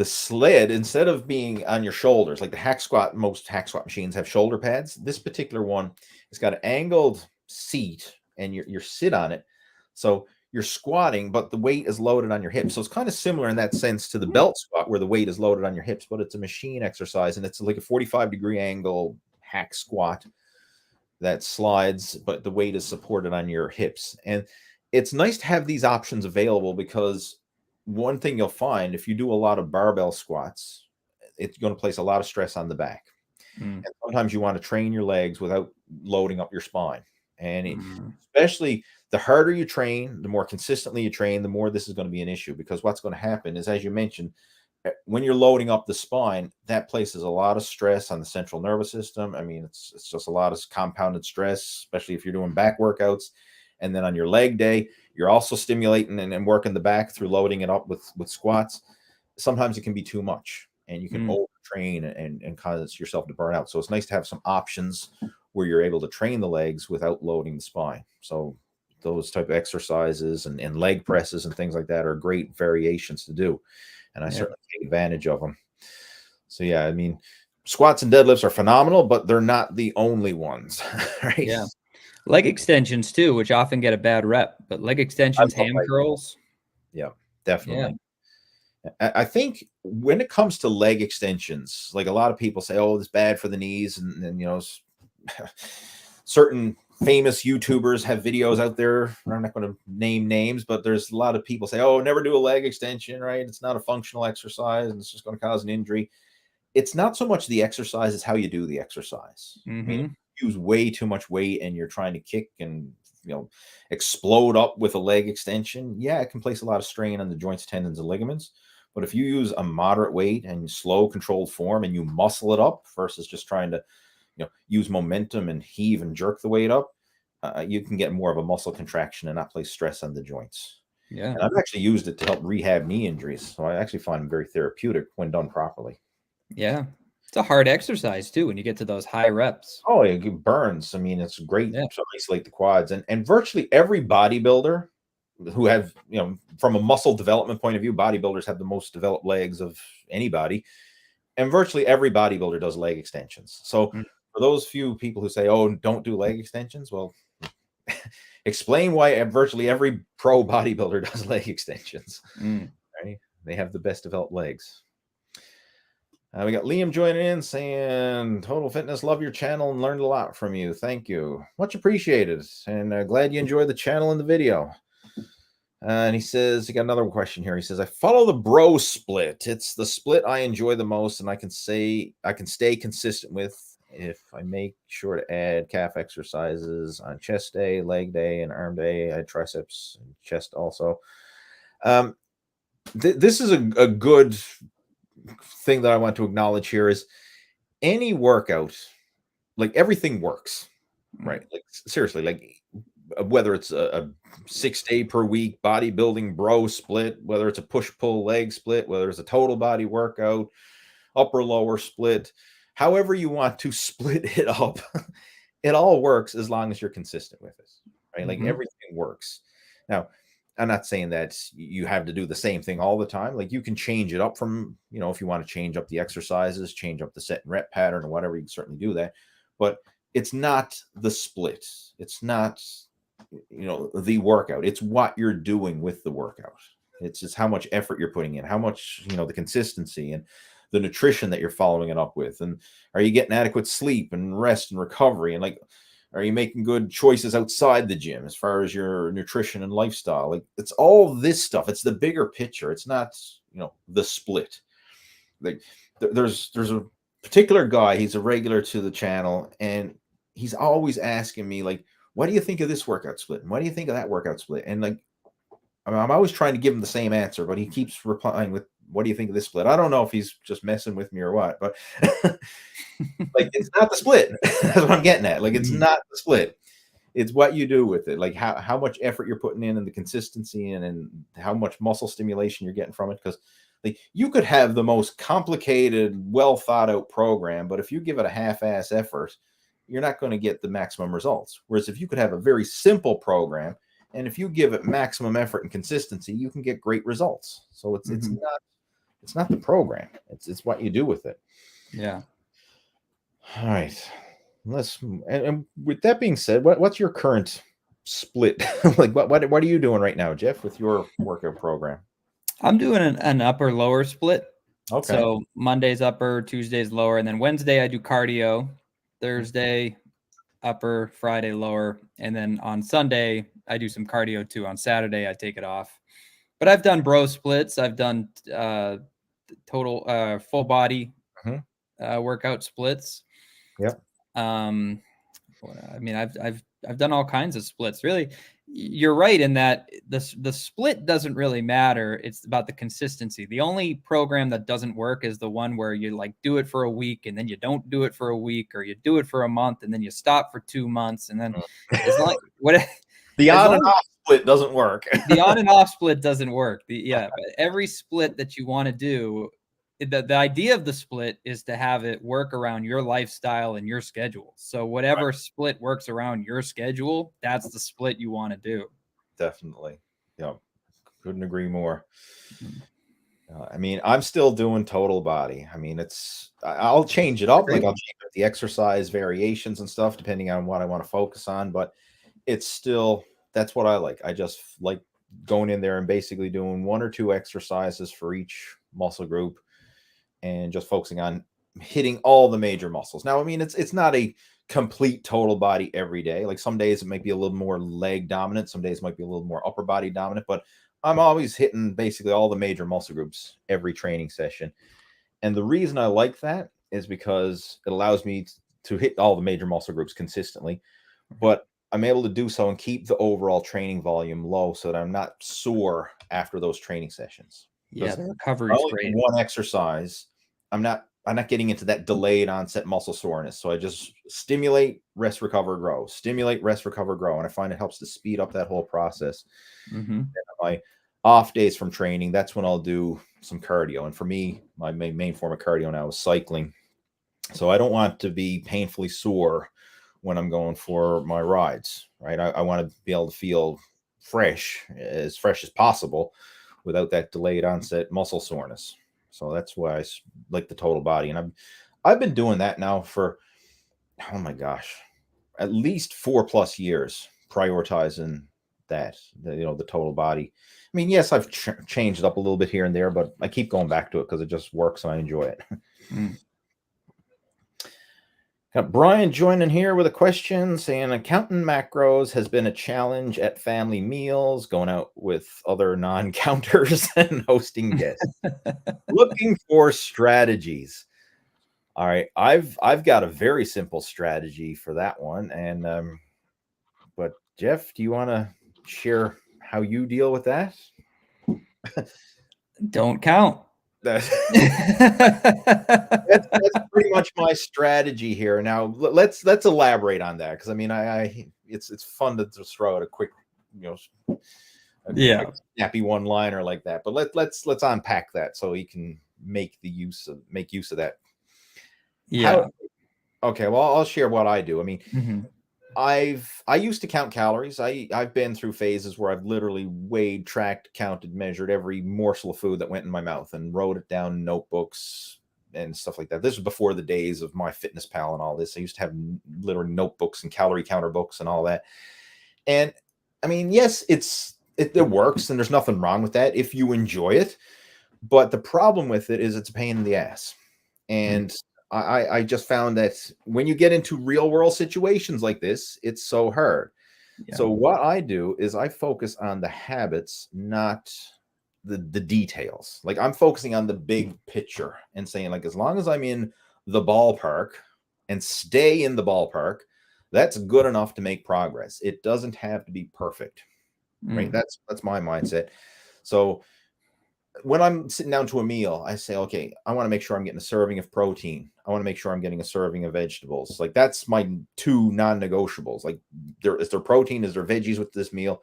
sled, instead of being on your shoulders, like the hack squat, most hack squat machines have shoulder pads. This particular one, it's got an angled seat, and you sit on it. So you're squatting, but the weight is loaded on your hips. So it's kind of similar in that sense to the belt squat, where the weight is loaded on your hips, but it's a machine exercise, and it's like a 45-degree angle hack squat that slides, but the weight is supported on your hips. And it's nice to have these options available, because one thing you'll find, if you do a lot of barbell squats, it's going to place a lot of stress on the back. And sometimes you want to train your legs without loading up your spine. And especially the harder you train, the more consistently you train, the more this is going to be an issue, because what's going to happen is, as you mentioned, when you're loading up the spine, that places a lot of stress on the central nervous system. I mean, it's just a lot of compounded stress, especially if you're doing back workouts. And then on your leg day, you're also stimulating and working the back through loading it up with squats. Sometimes it can be too much, and you can overtrain and cause yourself to burn out. So it's nice to have some options where you're able to train the legs without loading the spine. So those type of exercises and leg presses and things like that are great variations to do. And I certainly take advantage of them. So yeah, I mean, squats and deadlifts are phenomenal, but they're not the only ones, right? Yeah. Leg extensions too, which often get a bad rep, but leg extensions, ham curls. Yeah, definitely. Yeah. I think when it comes to leg extensions, like a lot of people say, oh, it's bad for the knees. And you know, certain famous YouTubers have videos out there. I'm not going to name names, but there's a lot of people say, oh, never do a leg extension, right? It's not a functional exercise, and it's just going to cause an injury. It's not so much the exercise as how you do the exercise. I mean, use way too much weight and you're trying to kick and, you know, explode up with a leg extension, yeah, it can place a lot of strain on the joints, tendons, and ligaments. But if you use a moderate weight and slow, controlled form, and you muscle it up versus just trying to, you know, use momentum and heave and jerk the weight up, you can get more of a muscle contraction and not place stress on the joints. Yeah, and I've actually used it to help rehab knee injuries, so I actually find them very therapeutic when done properly. Yeah. It's a hard exercise too when you get to those high reps. Oh, it burns. I mean, it's great to isolate the quads. And virtually every bodybuilder who have, you know, from a muscle development point of view, bodybuilders have the most developed legs of anybody. And virtually every bodybuilder does leg extensions. So for those few people who say, oh, don't do leg extensions, well, explain why virtually every pro bodybuilder does leg extensions. Right? They have the best developed legs. We got Liam joining in saying, Total Fitness, love your channel and learned a lot from you. Thank you. Much appreciated. And glad you enjoyed the channel and the video. And he says, he got another question here. He says, I follow the bro split. It's the split I enjoy the most, and I can stay consistent with if I make sure to add calf exercises on chest day, leg day, and arm day. I triceps and chest also. This is a good thing that I want to acknowledge here is any workout, like everything works, right? Like seriously, like whether it's a 6 day per week bodybuilding bro split, whether it's a push-pull leg split, whether it's a total body workout, upper lower split, however you want to split it up, it all works as long as you're consistent with it, right? Like everything works. Now, I'm not saying that you have to do the same thing all the time. Like you can change it up from, you know, if you want to change up the exercises, change up the set and rep pattern or whatever, you can certainly do that. But it's not the split. It's not, you know, the workout. It's what you're doing with the workout. It's just how much effort you're putting in, how much, you know, the consistency and the nutrition that you're following it up with. And are you getting adequate sleep and rest and recovery? And like, are you making good choices outside the gym as far as your nutrition and lifestyle? Like it's all this stuff. It's the bigger picture. It's not, you know, the split. Like there's a particular guy, he's a regular to the channel, and he's always asking me like, what do you think of this workout split? And what do you think of that workout split? And like, I'm always trying to give him the same answer, but he keeps replying with, what do you think of this split? I don't know if he's just messing with me or what, but like, it's not the split. That's what I'm getting at. Like, it's not the split. It's what you do with it. Like how much effort you're putting in and the consistency and how much muscle stimulation you're getting from it. Because Like, you could have the most complicated, well thought out program, but if you give it a half-ass effort, you're not going to get the maximum results. Whereas if you could have a very simple program, and if you give it maximum effort and consistency, you can get great results. So it's not the program. It's what you do with it. Yeah. All right. And with that being said, what's your current split? Like what are you doing right now, Jeff, with your workout program? I'm doing an upper lower split. Okay. So Monday's upper, Tuesday's lower, and then Wednesday I do cardio, Thursday upper, Friday lower, and then on Sunday I do some cardio too. On Saturday I take it off. But I've done bro splits. I've done total full body workout splits. Yep. I mean, I've done all kinds of splits. Really, you're right in that the split doesn't really matter. It's about the consistency. The only program that doesn't work is the one where you like do it for a week and then you don't do it for a week, or you do it for a month and then you stop for 2 months, and then it's like the on and off split doesn't work. The on and off split doesn't work. But every split that you want to do, the idea of the split is to have it work around your lifestyle and your schedule. So whatever split works around your schedule, that's the split you want to do. Definitely. Yeah. Couldn't agree more. I mean, I'm still doing total body. I mean, I'll change it up. Like, I'll change up the exercise variations and stuff depending on what I want to focus on, but it's still, that's what I like. I just like going in there and basically doing 1 or 2 exercises for each muscle group and just focusing on hitting all the major muscles. Now, I mean, it's not a complete total body every day. Like, some days it might be a little more leg dominant. Some days it might be a little more upper body dominant, but I'm always hitting basically all the major muscle groups every training session. And the reason I like that is because it allows me to hit all the major muscle groups consistently, but I'm able to do so and keep the overall training volume low so that I'm not sore after those training sessions. Yeah, the recovery is great. One exercise, I'm not getting into that delayed onset muscle soreness. So I just stimulate, rest, recover, grow. Stimulate, rest, recover, grow. And I find it helps to speed up that whole process. And my off days from training, that's when I'll do some cardio. And for me, my main form of cardio now is cycling. So I don't want to be painfully sore when I'm going for my rides, right? I want to be able to feel fresh as possible without that delayed onset muscle soreness. So that's why I like the total body. And I've been doing that now for, oh my gosh, at least 4+ years, prioritizing that, the total body. I mean, yes, I've changed it up a little bit here and there, but I keep going back to it because it just works and I enjoy it. Got Brian joining here with a question saying, counting macros has been a challenge at family meals, going out with other non-counters and hosting guests. Looking for strategies. All right, I've got a very simple strategy for that one. And but Jeff, do you want to share how you deal with that? Don't count. That's pretty much my strategy here. Now let's elaborate on that, because I mean, it's fun to just throw out a quick, quick snappy one-liner like that. But let's unpack that so you can make use of that. Yeah. Okay. Well, I'll share what I do. I mean, I used to count calories. I've been through phases where I've literally weighed, tracked, counted, measured every morsel of food that went in my mouth and wrote it down in notebooks and stuff like that. This was before the days of MyFitnessPal and all this. I used to have literally notebooks and calorie counter books and all that. And I mean, yes, it works and there's nothing wrong with that if you enjoy it. But the problem with it is it's a pain in the ass. And I just found that when you get into real world situations like this, it's so hard. Yeah. So what I do is I focus on the habits, not the details. Like, I'm focusing on the big picture and saying, like, as long as I'm in the ballpark and stay in the ballpark, that's good enough to make progress. It doesn't have to be perfect, right? That's my mindset. So when I'm sitting down to a meal, I say, okay, I want to make sure I'm getting a serving of protein. I want to make sure I'm getting a serving of vegetables. Like, that's my 2 non-negotiables. Like, is there protein? Is there veggies with this meal?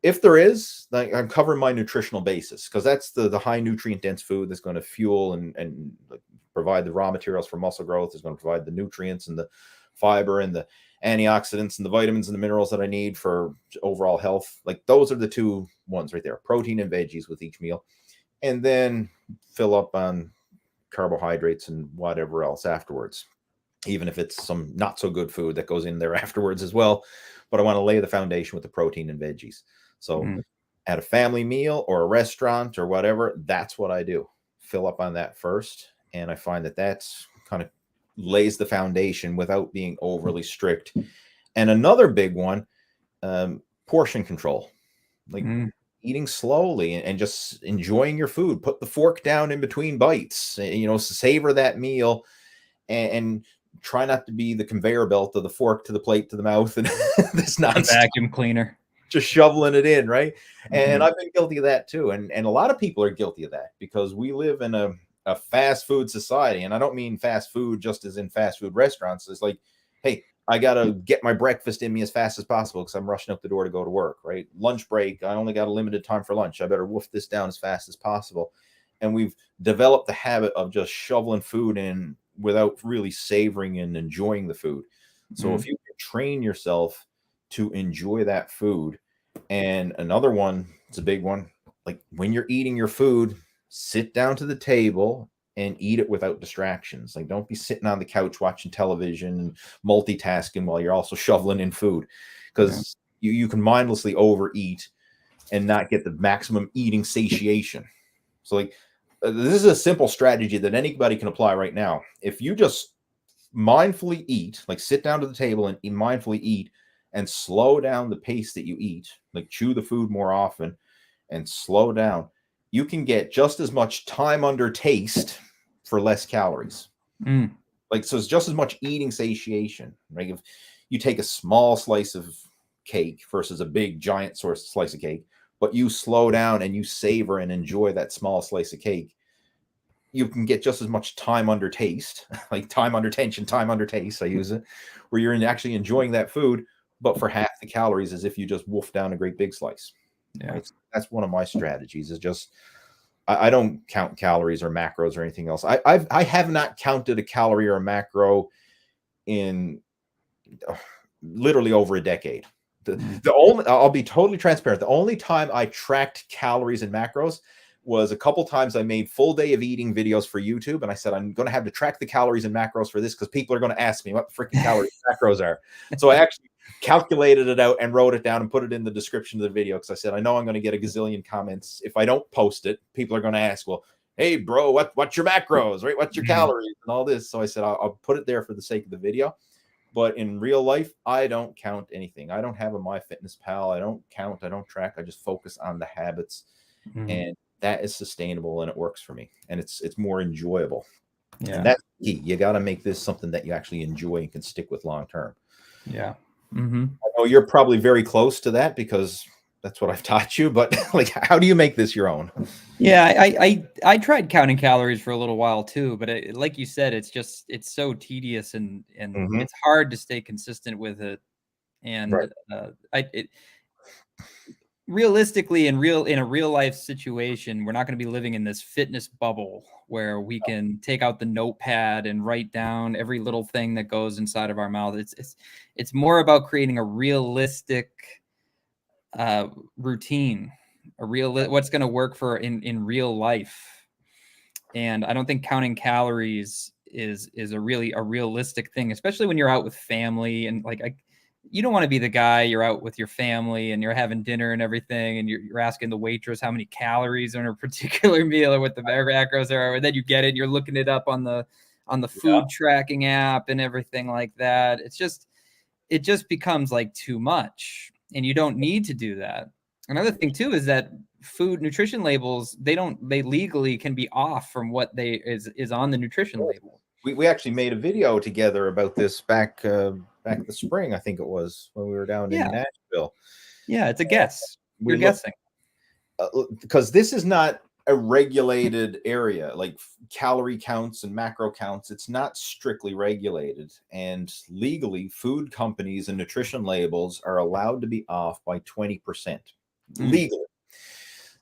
if there is, like, I'm covering my nutritional basis, because that's the high nutrient dense food that's going to fuel and like, provide the raw materials for muscle growth, is going to provide the nutrients and the fiber and the antioxidants and the vitamins and the minerals that I need for overall health. Like, those are the two ones right there, protein and veggies with each meal, and then fill up on carbohydrates and whatever else afterwards, even if it's some not so good food that goes in there afterwards as well. But I want to lay the foundation with the protein and veggies. So at a family meal or a restaurant or whatever, that's what I do. Fill up on that first. And I find that that's kind of lays the foundation without being overly strict. And another big one, portion control, like eating slowly and just enjoying your food. Put the fork down in between bites, you know, savor that meal, and try not to be the conveyor belt of the fork to the plate to the mouth and this nonsense. Vacuum cleaner. Just shoveling it in, right? And I've been guilty of that too. And a lot of people are guilty of that because we live in a fast food society. And I don't mean fast food just as in fast food restaurants. It's like, hey, I got to get my breakfast in me as fast as possible because I'm rushing out the door to go to work, right? Lunch break, I only got a limited time for lunch. I better wolf this down as fast as possible. And we've developed the habit of just shoveling food in without really savoring and enjoying the food. So if you can train yourself to enjoy that food. And another one, it's a big one, like when you're eating your food, sit down to the table and eat it without distractions. Like, don't be sitting on the couch watching television and multitasking while you're also shoveling in food, because you can mindlessly overeat and not get the maximum eating satiation. So like, this is a simple strategy that anybody can apply right now. If you just mindfully eat, like sit down to the table and mindfully eat, and slow down the pace that you eat, like chew the food more often and slow down, you can get just as much time under taste for less calories. Like, so it's just as much eating satiation. Like, if you take a small slice of cake versus a big giant slice of cake, but you slow down and you savor and enjoy that small slice of cake, you can get just as much time under taste, like time under tension, time under taste. I use it, where you're actually enjoying that food, but for half the calories as if you just wolf down a great big slice. Yeah. Right? That's one of my strategies, is just, I don't count calories or macros or anything else. I have not counted a calorie or a macro in literally over a decade. The only, I'll be totally transparent, the only time I tracked calories and macros was a couple times I made full day of eating videos for YouTube. And I said, I'm going to have to track the calories and macros for this because people are going to ask me what the freaking calories and macros are. So I actually calculated it out and wrote it down and put it in the description of the video, because I said, I know I'm going to get a gazillion comments. If I don't post it, people are going to ask, well, hey, bro, what's your macros, right? What's your calories and all this? So I said, I'll put it there for the sake of the video. But in real life, I don't count anything. I don't have a MyFitnessPal. I don't count. I don't track. I just focus on the habits. And that is sustainable, and it works for me, and it's more enjoyable. And that's key. You got to make this something that you actually enjoy and can stick with long term. I know you're probably very close to that because that's what I've taught you, but like, how do you make this your own? I tried counting calories for a little while too, but like you said, it's so tedious and it's hard to stay consistent with it. And realistically, in a real life situation, we're not going to be living in this fitness bubble where we can take out the notepad and write down every little thing that goes inside of our mouth. It's more about creating a realistic routine, what's going to work for in real life. And I don't think counting calories is a realistic thing, especially when you're out with family and you don't want to be the guy, you're out with your family and you're having dinner and everything, and you're asking the waitress how many calories on a particular meal or what the macros are, and then you get it, you're looking it up on the food tracking app and everything like that. It just becomes like too much, and you don't need to do that. Another thing too is that food nutrition labels, they legally can be off from what is on the nutrition label. We actually made a video together about this back in the spring, I think it was, when we were down in Nashville. Yeah, it's a guess. We're guessing. Because this is not a regulated area, like calorie counts and macro counts. It's not strictly regulated. And legally, food companies and nutrition labels are allowed to be off by 20%. legally.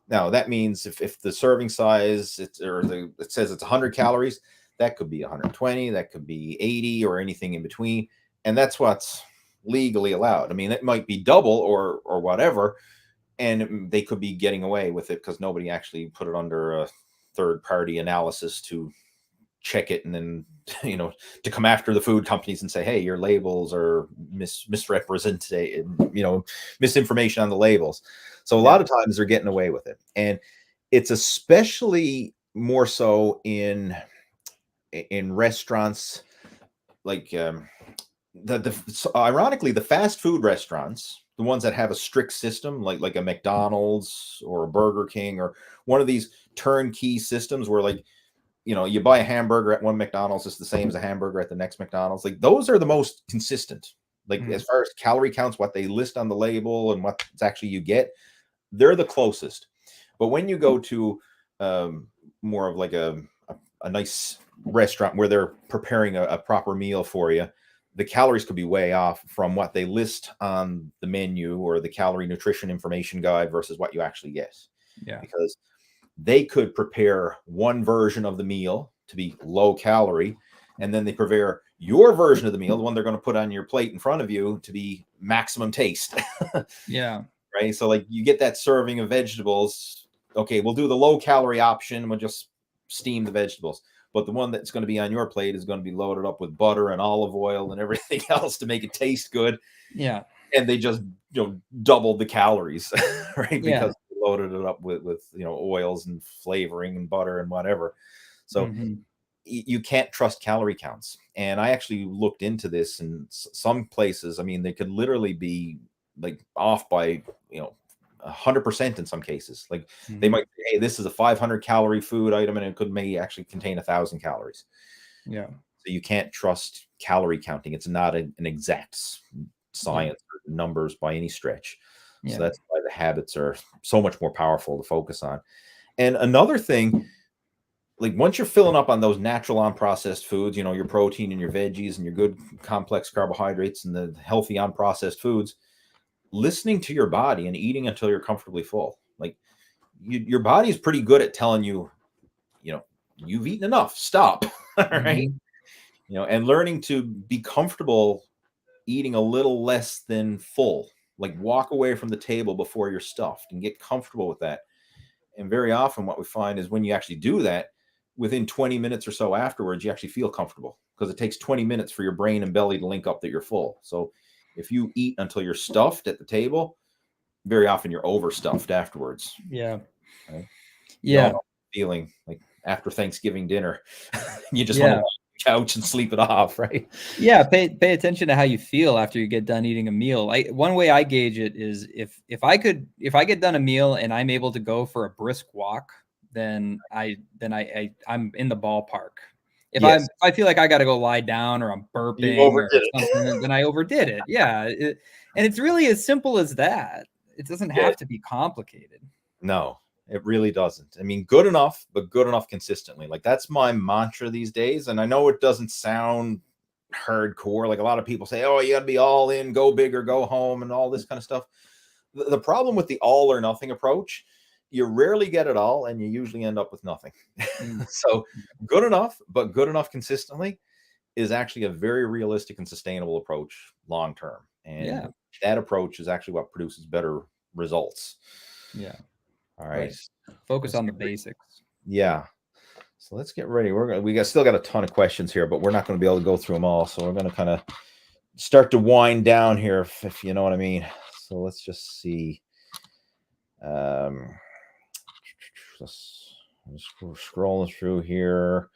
Now that means if the serving size it says it's 100 calories, that could be 120, that could be 80, or anything in between, and that's what's legally allowed. I mean, it might be double or whatever, and they could be getting away with it because nobody actually put it under a third party analysis to check it, and then to come after the food companies and say, hey, your labels are misrepresented, misinformation on the labels. So a lot of times they're getting away with it, and it's especially more so in restaurants, like ironically, the fast food restaurants, the ones that have a strict system, like a McDonald's or a Burger King, or one of these turnkey systems where, like, you buy a hamburger at one McDonald's, it's the same as a hamburger at the next McDonald's. Like, those are the most consistent. Like, as far as calorie counts, what they list on the label and what actually you get, they're the closest. But when you go to more of like a nice restaurant where they're preparing a proper meal for you, the calories could be way off from what they list on the menu or the calorie nutrition information guide versus what you actually get. Yeah. Because they could prepare one version of the meal to be low calorie, and then they prepare your version of the meal, the one they're going to put on your plate in front of you, to be maximum taste. Yeah. Right. So, like, you get that serving of vegetables. Okay, we'll do the low calorie option. We'll just steam the vegetables. But the one that's going to be on your plate is going to be loaded up with butter and olive oil and everything else to make it taste good. Yeah. And they just, doubled the calories, right? Yeah. Because they loaded it up with oils and flavoring and butter and whatever. So you can't trust calorie counts. And I actually looked into this, and some places, I mean, they could literally be like off by, 100% in some cases. Like, they might say, hey, this is a 500 calorie food item, and it may actually contain 1,000 calories. Yeah. So you can't trust calorie counting. It's not an exact science or numbers by any stretch. So that's why the habits are so much more powerful to focus on. And another thing, like, once you're filling up on those natural unprocessed foods, your protein and your veggies and your good complex carbohydrates and the healthy unprocessed foods, listening to your body and eating until you're comfortably full. Like, your body is pretty good at telling you, you've eaten enough, stop. Right. And learning to be comfortable eating a little less than full, like, walk away from the table before you're stuffed and get comfortable with that. And very often what we find is when you actually do that, within 20 minutes or so afterwards, you actually feel comfortable, because it takes 20 minutes for your brain and belly to link up that you're full. So if you eat until you're stuffed at the table, very often you're overstuffed afterwards. Yeah. Right? Yeah. Feeling like after Thanksgiving dinner, you just want to lie on the couch and sleep it off, right? Yeah. Pay attention to how you feel after you get done eating a meal. One way I gauge it is if I get done a meal and I'm able to go for a brisk walk, then I'm in the ballpark. If I feel like I got to go lie down, or I'm burping or something, then I overdid it. Yeah. And it's really as simple as that. It doesn't have to be complicated. No, it really doesn't. I mean, good enough, but good enough consistently. Like, that's my mantra these days. And I know it doesn't sound hardcore. Like, a lot of people say, oh, you got to be all in, go big or go home, and all this kind of stuff. The problem with the all or nothing approach, you rarely get it all, and you usually end up with nothing. So good enough, but good enough consistently is actually a very realistic and sustainable approach long term. And that approach is actually what produces better results. Yeah. All right. Focus on the basics. Yeah. So let's get ready. We still got a ton of questions here, but we're not going to be able to go through them all. So we're going to kind of start to wind down here, if you know what I mean. So let's just see. Let's scrolling through here.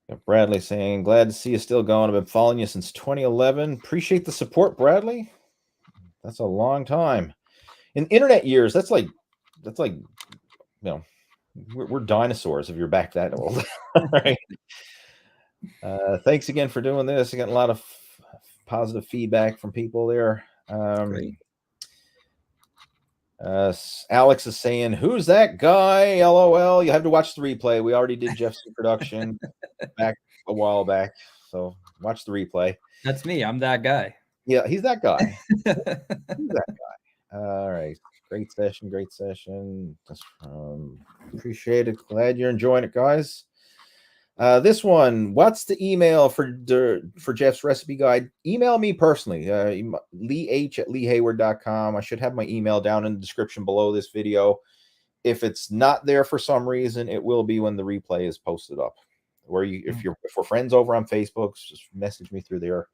Got Bradley saying, glad to see you still going. I've been following you since 2011. Appreciate the support, Bradley. That's a long time. In internet years, that's like, we're dinosaurs if you're back that old. Right. Thanks again for doing this. I got a lot of positive feedback from people there. Great. Alex is saying, who's that guy? LOL. You have to watch the replay. We already did Jeff's introduction back a while back. So watch the replay. That's me. I'm that guy. Yeah, he's that guy. He's that All right. Great session. Great session. Appreciate it. Glad you're enjoying it, guys. This one, what's the email for Jeff's recipe guide? Email me personally, leeh@leehayward.com. I should have my email down in the description below this video. If it's not there for some reason, it will be when the replay is posted up. Where if we're friends over on Facebook, just message me through there.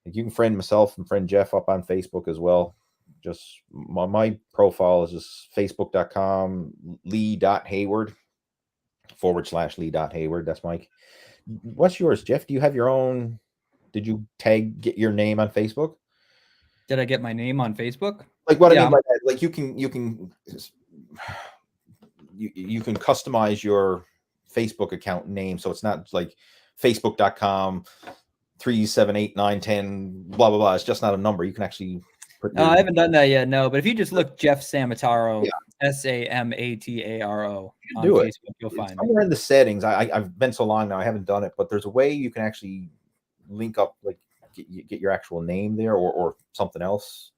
You can friend myself and friend Jeff up on Facebook as well. Just my profile is just facebook.com lee.hayward/lee.hayward. That's Mike. What's yours, Jeff? Do you have your own? Did you get your name on Facebook? Did I get my name on Facebook? Like what I mean by that, like you can customize your Facebook account name, so it's not like facebook.com 3789110 blah blah blah. It's just not a number. You can actually put. No, I haven't done that yet. No, but if you just look Jeff Samataro, Samataro on Facebook, you'll find it. Somewhere in the settings. I've been so long now, I haven't done it, but there's a way you can actually link up, like get your actual name there or something else.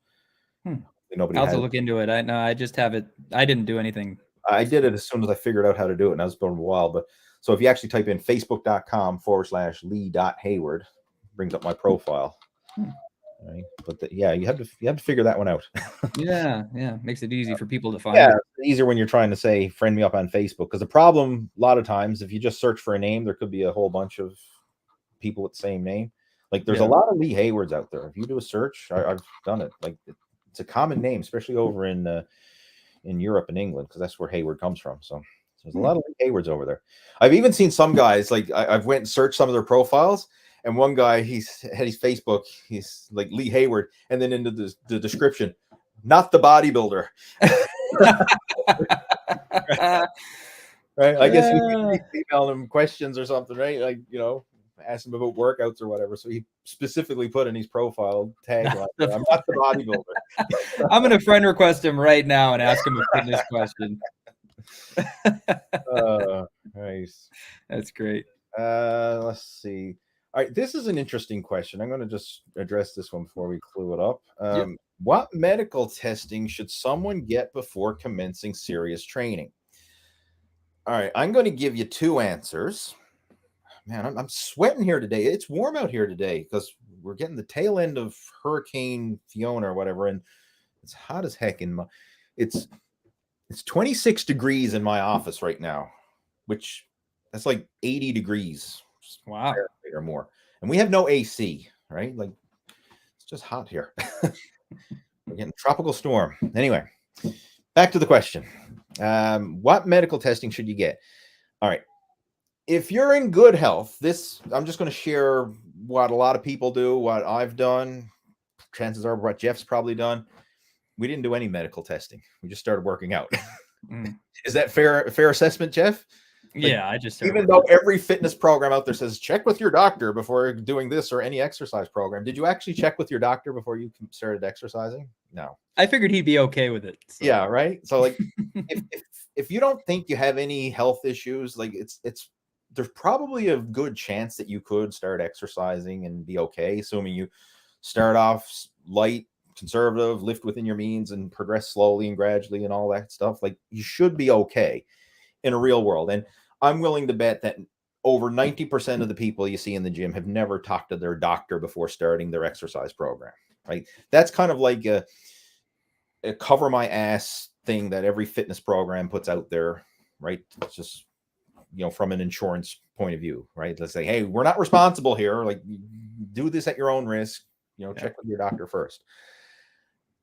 Nobody. I'll have to look into it. I just have it. I didn't do anything. I did it as soon as I figured out how to do it, and it's been a while. But so if you actually type in facebook.com/lee.hayward, brings up my profile. Right? But you have to figure that one out. yeah, makes it easy for people to find. Yeah, it's easier when you're trying to say friend me up on Facebook, because the problem a lot of times, if you just search for a name, there could be a whole bunch of people with the same name. Like there's a lot of Lee Haywards out there. If you do a search, I've done it. Like it's a common name, especially over in Europe and England, because that's where Hayward comes from. So there's a lot of Lee Haywards over there. I've even seen some guys, like I've went and searched some of their profiles, and one guy, he's had his Facebook, he's like Lee Hayward, and then into the description, not the bodybuilder. Right? I guess he's emailing him questions or something, right? Like, ask him about workouts or whatever. So he specifically put in his profile tag, like, I'm not the bodybuilder. I'm going to friend request him right now and ask him a fitness question. Nice. That's great. Let's see. All right, this is an interesting question. I'm going to just address this one before we clue it up. What medical testing should someone get before commencing serious training? All right, I'm going to give you two answers. Man, I'm sweating here today. It's warm out here today because we're getting the tail end of Hurricane Fiona or whatever, and it's hot as heck it's 26 degrees in my office right now, which that's like 80 degrees. Wow. Or more. And we have no AC, right? Like it's just hot here. We're getting a tropical storm. Anyway, back to the question. What medical testing should you get? All right. If you're in good health, I'm just going to share what a lot of people do, what I've done. Chances are what Jeff's probably done. We didn't do any medical testing. We just started working out. Is that fair assessment, Jeff? Yeah, I just even though every fitness program out there says check with your doctor before doing this or any exercise program, did you actually check with your doctor before you started exercising? No. I figured he'd be okay with it. So. Yeah, right. So like, if you don't think you have any health issues, like there's probably a good chance that you could start exercising and be okay, assuming you start off light, conservative, lift within your means, and progress slowly and gradually and all that stuff. Like you should be okay in a real world. And I'm willing to bet that over 90% of the people you see in the gym have never talked to their doctor before starting their exercise program, right? That's kind of like a cover my ass thing that every fitness program puts out there, right? It's just, from an insurance point of view, right? Let's say, hey, we're not responsible here. Like do this at your own risk, check with your doctor first.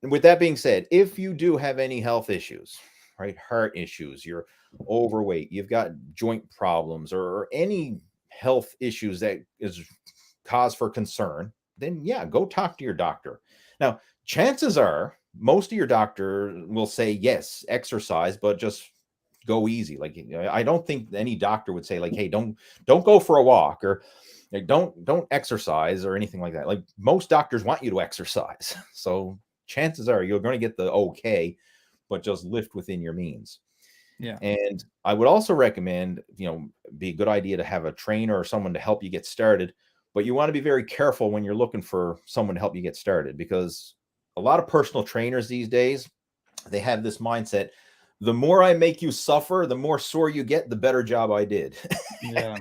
And with that being said, if you do have any health issues, right, heart issues, you're overweight, you've got joint problems or any health issues that is cause for concern, then yeah, go talk to your doctor. Now, chances are most of your doctor will say, yes, exercise, but just go easy. Like, I don't think any doctor would say like, hey, don't go for a walk or like, don't exercise or anything like that. Like most doctors want you to exercise. So chances are you're going to get the okay, but just lift within your means. Yeah. And I would also recommend, be a good idea to have a trainer or someone to help you get started, but you want to be very careful when you're looking for someone to help you get started, because a lot of personal trainers these days, they have this mindset: the more I make you suffer, the more sore you get, the better job I did. Yeah.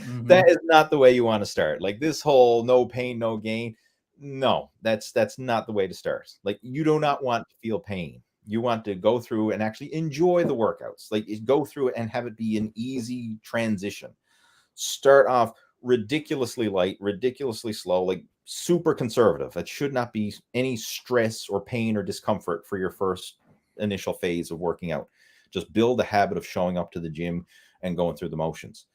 Mm-hmm. That is not the way you want to start. Like this whole no pain, no gain. No, that's not the way to start. Like you do not want to feel pain. You want to go through and actually enjoy the workouts. Like go through it and have it be an easy transition. Start off ridiculously light, ridiculously slow, like super conservative. It should not be any stress or pain or discomfort for your first initial phase of working out. Just build a habit of showing up to the gym and going through the motions.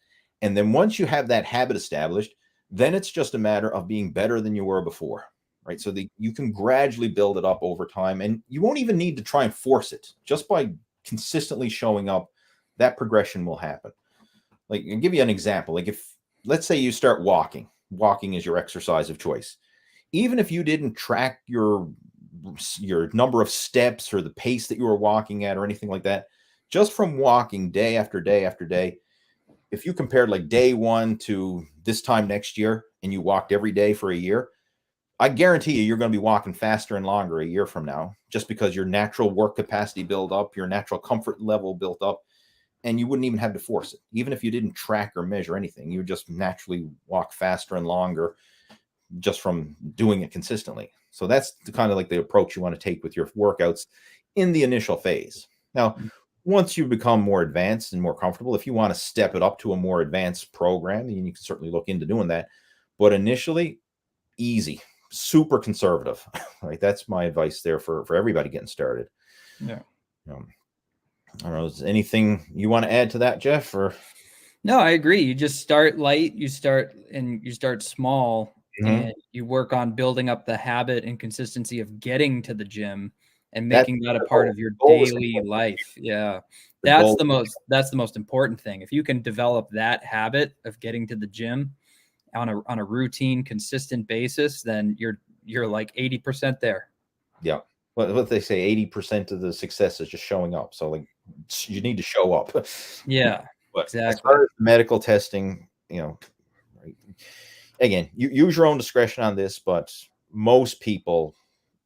And then once you have that habit established, then it's just a matter of being better than you were before, right? So that you can gradually build it up over time, and you won't even need to try and force it. Just by consistently showing up, that progression will happen. Like, I'll give you an example. Like if, let's say you start walking is your exercise of choice. Even if you didn't track your number of steps or the pace that you were walking at or anything like that, just from walking day after day after day, if you compared like day one to this time next year and you walked every day for a year, I guarantee you're going to be walking faster and longer a year from now, just because your natural work capacity built up, your natural comfort level built up, and you wouldn't even have to force it. Even if you didn't track or measure anything, you would just naturally walk faster and longer just from doing it consistently. So that's the kind of like the approach you want to take with your workouts in the initial phase. Now, once you become more advanced and more comfortable, if you want to step it up to a more advanced program, then you can certainly look into doing that. But initially, easy, super conservative, right? That's my advice there for everybody getting started. Yeah. I don't know, is anything you want to add to that, Jeff? Or no, I agree. You just start light, you start small, and you work on building up the habit and consistency of getting to the gym and making that a part of your daily life. Yeah. That's the most important thing. If you can develop that habit of getting to the gym on a routine, consistent basis, then you're like 80% there. Yeah. What they say, 80% of the success is just showing up. So like you need to show up. Yeah. But exactly. As far as medical testing, right, again, you use your own discretion on this, but most people,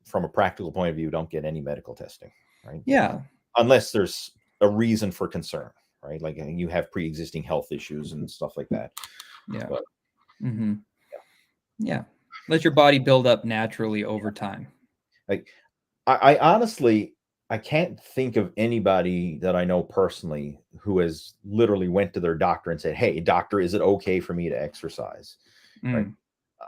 from a practical point of view, don't get any medical testing, right? Yeah. Unless there's a reason for concern, right? Like you have pre-existing health issues and stuff like that. Yeah. But, yeah. Let your body build up naturally over time. Like I honestly, I can't think of anybody that I know personally who has literally went to their doctor and said, "Hey, doctor, is it okay for me to exercise?" Right?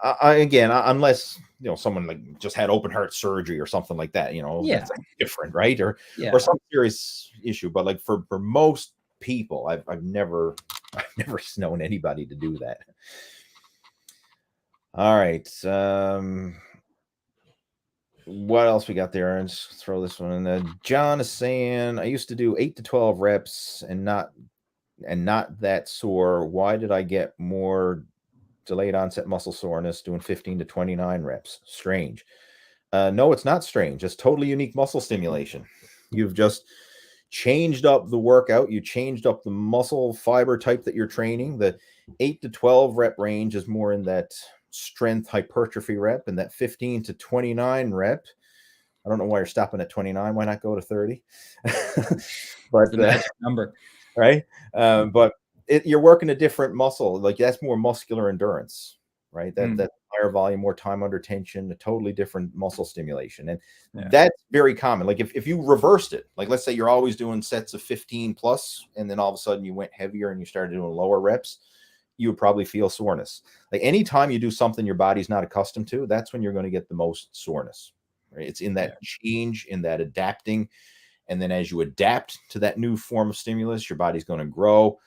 Unless someone like just had open heart surgery or something like that, that's like different, right? Or some serious issue. But like for most people, I've never known anybody to do that. All right. What else we got there? And just throw this one in. John is saying, I used to do 8 to 12 reps and not that sore. Why did I get more delayed onset muscle soreness doing 15 to 29 reps? Strange. No, it's not strange. It's totally unique muscle stimulation. You've just changed up the workout. You changed up the muscle fiber type that you're training. The 8 to 12 rep range is more in that strength hypertrophy rep, and that 15 to 29 rep. I don't know why you're stopping at 29. Why not go to 30? But the magic number, right? But you're working a different muscle. Like that's more muscular endurance, right? That higher volume, more time under tension, a totally different muscle stimulation. And that's very common. Like if you reversed it, like let's say you're always doing sets of 15 plus, and then all of a sudden you went heavier and you started doing lower reps, you would probably feel soreness. Like anytime you do something your body's not accustomed to, that's when you're going to get the most soreness, right? It's in that change, in that adapting. And then as you adapt to that new form of stimulus, your body's going to grow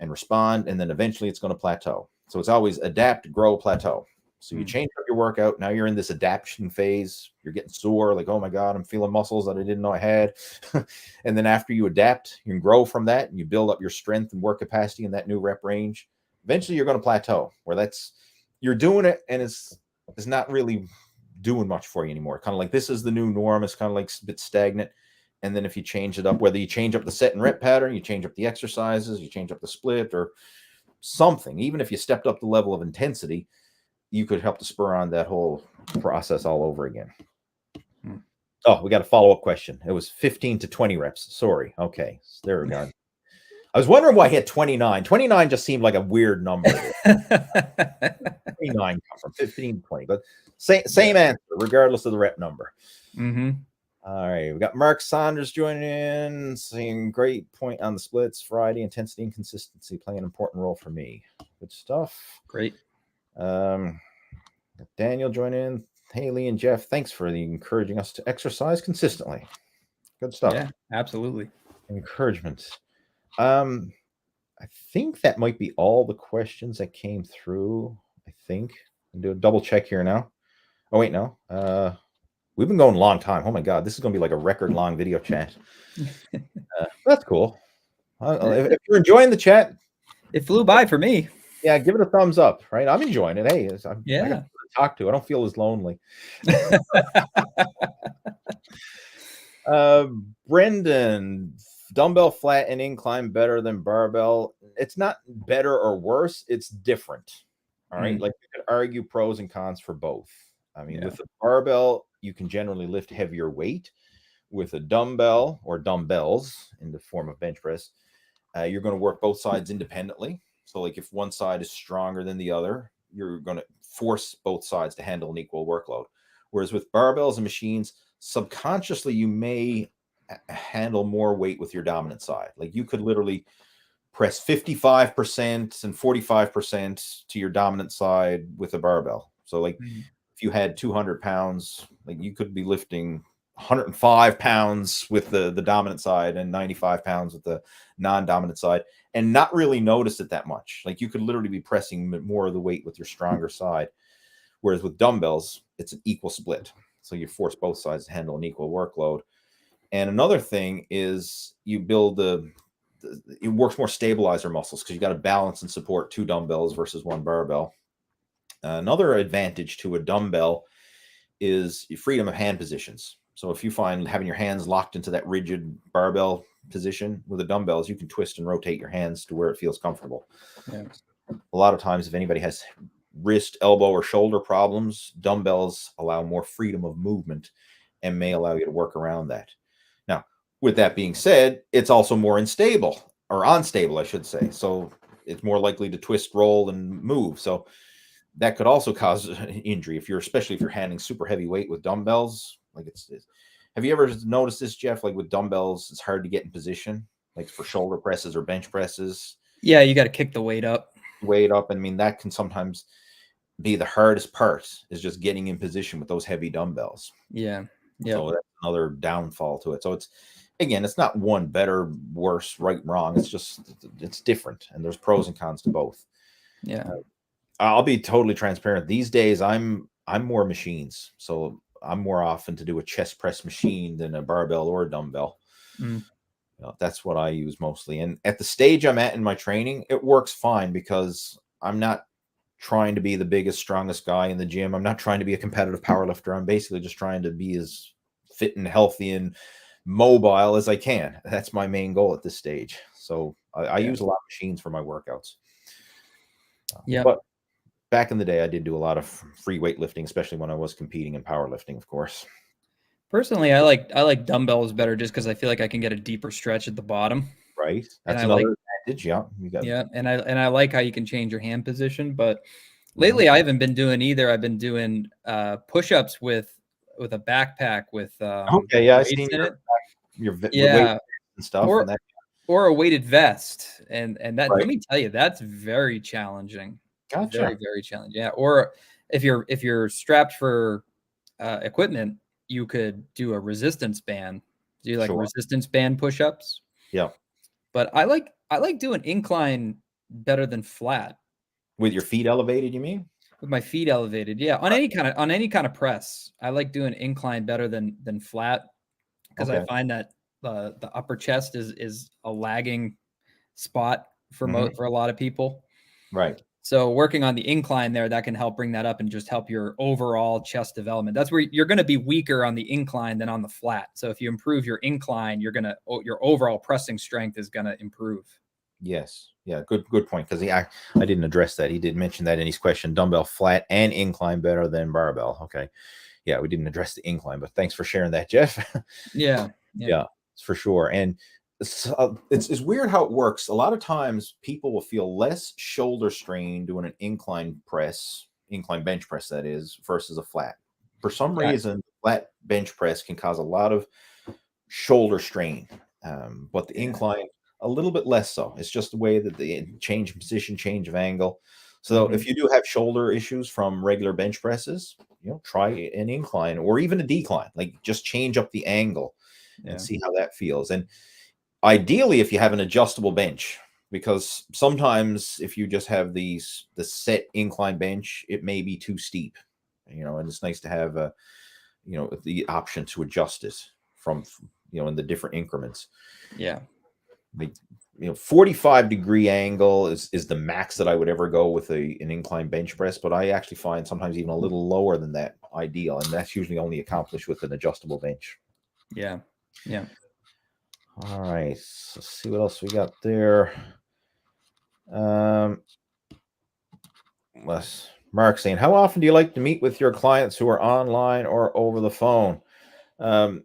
and respond. And then eventually it's going to plateau. So it's always adapt, grow, plateau. So you change up your workout. Now you're in this adaptation phase. You're getting sore. Like, oh my God, I'm feeling muscles that I didn't know I had. And then after you adapt, you can grow from that and you build up your strength and work capacity in that new rep range. Eventually you're going to plateau where you're doing it and it's not really doing much for you anymore. Kind of like this is the new norm. It's kind of like a bit stagnant. And then if you change it up, whether you change up the set and rep pattern, you change up the exercises, you change up the split or something, even if you stepped up the level of intensity, you could help to spur on that whole process all over again. Oh, we got a follow-up question. It was 15 to 20 reps. Sorry. Okay. So there we go. I was wondering why I hit 29. 29 just seemed like a weird number. 29 come from 15 to 20, but same answer, regardless of the rep number. All right, we got Mark Saunders joining in, saying great point on the splits. Variety, intensity, and consistency play an important role for me. Good stuff. Great. Daniel joining in. Haley and Jeff, thanks for encouraging us to exercise consistently. Good stuff. Yeah, absolutely. Encouragement. I think that might be all the questions that came through. I think I'll do a double check here now. Oh wait, no. We've been going a long time. Oh my God, this is going to be like a record long video chat. That's cool. If you're enjoying the chat, it flew by for me. Yeah, give it a thumbs up. Right, I'm enjoying it. Hey, I got to talk to. I don't feel as lonely. Brendan, dumbbell flat and incline better than barbell. It's not better or worse. It's different. All right. Like you could argue pros and cons for both. I mean, with a barbell, you can generally lift heavier weight. With a dumbbell or dumbbells in the form of bench press, you're going to work both sides independently. So like if one side is stronger than the other, you're going to force both sides to handle an equal workload. Whereas with barbells and machines, subconsciously, you may handle more weight with your dominant side. Like you could literally press 55% and 45% to your dominant side with a barbell. So like if you had 200 pounds, like you could be lifting 105 pounds with the dominant side and 95 pounds with the non-dominant side and not really notice it that much. Like you could literally be pressing more of the weight with your stronger side. Whereas with dumbbells, it's an equal split. So you force both sides to handle an equal workload. And another thing is you build it works more stabilizer muscles because you got to balance and support two dumbbells versus one barbell. Another advantage to a dumbbell is freedom of hand positions. So if you find having your hands locked into that rigid barbell position with the dumbbells, you can twist and rotate your hands to where it feels comfortable. Yeah. A lot of times, if anybody has wrist, elbow, or shoulder problems, dumbbells allow more freedom of movement and may allow you to work around that. Now, with that being said, it's also more unstable, I should say. So it's more likely to twist, roll, and move. So that could also cause an injury especially if you're handling super heavy weight with dumbbells. Like have you ever noticed this, Jeff? Like with dumbbells, it's hard to get in position, like for shoulder presses or bench presses. Yeah, you got to kick the weight up. I mean, that can sometimes be the hardest part, is just getting in position with those heavy dumbbells. Yeah. So that's another downfall to it. So it's not one better, worse, right, wrong. It's different, and there's pros and cons to both. Yeah. I'll be totally transparent. These days, I'm more machines. So I'm more often to do a chest press machine than a barbell or a dumbbell. That's what I use mostly. And at the stage I'm at in my training, it works fine because I'm not trying to be the biggest, strongest guy in the gym. I'm not trying to be a competitive powerlifter. I'm basically just trying to be as fit and healthy and mobile as I can. That's my main goal at this stage. So I use a lot of machines for my workouts. But back in the day, I did do a lot of free weightlifting, especially when I was competing in powerlifting, of course. Personally, I like dumbbells better just because I feel like I can get a deeper stretch at the bottom. Right. That's another advantage. Yeah. And I like how you can change your hand position. But lately, I haven't been doing either. I've been doing push-ups with a backpack with I've seen your weight and stuff. Or a weighted vest. And that, let me tell you, that's very challenging. Gotcha. Very, very challenging. Yeah. Or if you're strapped for equipment, you could do a resistance band. Do you like resistance band push-ups? Yeah. But I like doing incline better than flat. With your feet elevated, you mean? With my feet elevated, yeah. On any kind of press, I like doing incline better than flat because I find that the upper chest is a lagging spot for a lot of people. Right. So working on the incline there, that can help bring that up and just help your overall chest development. That's where you're going to be weaker on the incline than on the flat. So if you improve your incline, your overall pressing strength is going to improve. Yes. Yeah. Good point. Because I didn't address that. He did mention that in his question. Dumbbell flat and incline better than barbell. Okay. Yeah, we didn't address the incline, but thanks for sharing that, Jeff. Yeah. Yeah, for sure. And it's weird how it works. A lot of times people will feel less shoulder strain doing an incline bench press, that is, versus a flat. For some Yeah. reason, flat bench press can cause a lot of shoulder strain, but the Yeah. incline a little bit less so. It's just the way that the change of position, change of angle. So if you do have shoulder issues from regular bench presses, try an incline or even a decline. Like just change up the angle and see how that feels. And ideally, if you have an adjustable bench, because sometimes if you just have the set incline bench, it may be too steep, and it's nice to have the option to adjust it from in the different increments. Yeah. Like 45-degree angle is the max that I would ever go with an incline bench press, but I actually find sometimes even a little lower than that ideal, and that's usually only accomplished with an adjustable bench. Yeah. Yeah. All right, let's see what else we got there. Mark saying, how often do you like to meet with your clients who are online or over the phone? I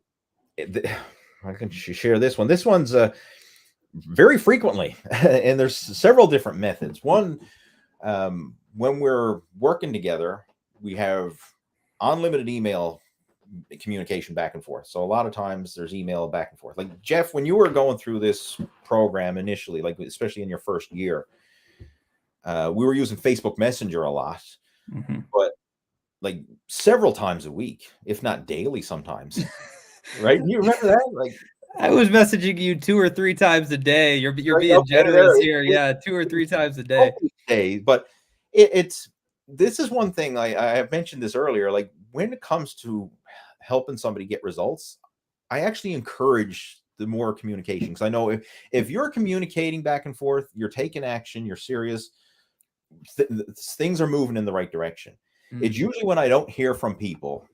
can share this one. This one's very frequently, and there's several different methods. One, when we're working together, we have unlimited email communication back and forth. So a lot of times there's email back and forth. Like Jeff, when you were going through this program initially, like especially in your first year, we were using Facebook Messenger a lot, but like several times a week, if not daily sometimes. Right? You remember that? Like I was messaging you 2 or 3 times a day. You're being okay, generous here. Yeah, 2 or 3 times a day. But this is one thing I have mentioned this earlier. Like when it comes to helping somebody get results, I actually encourage the more communication, because I know if you're communicating back and forth, you're taking action, you're serious, things are moving in the right direction. It's usually when I don't hear from people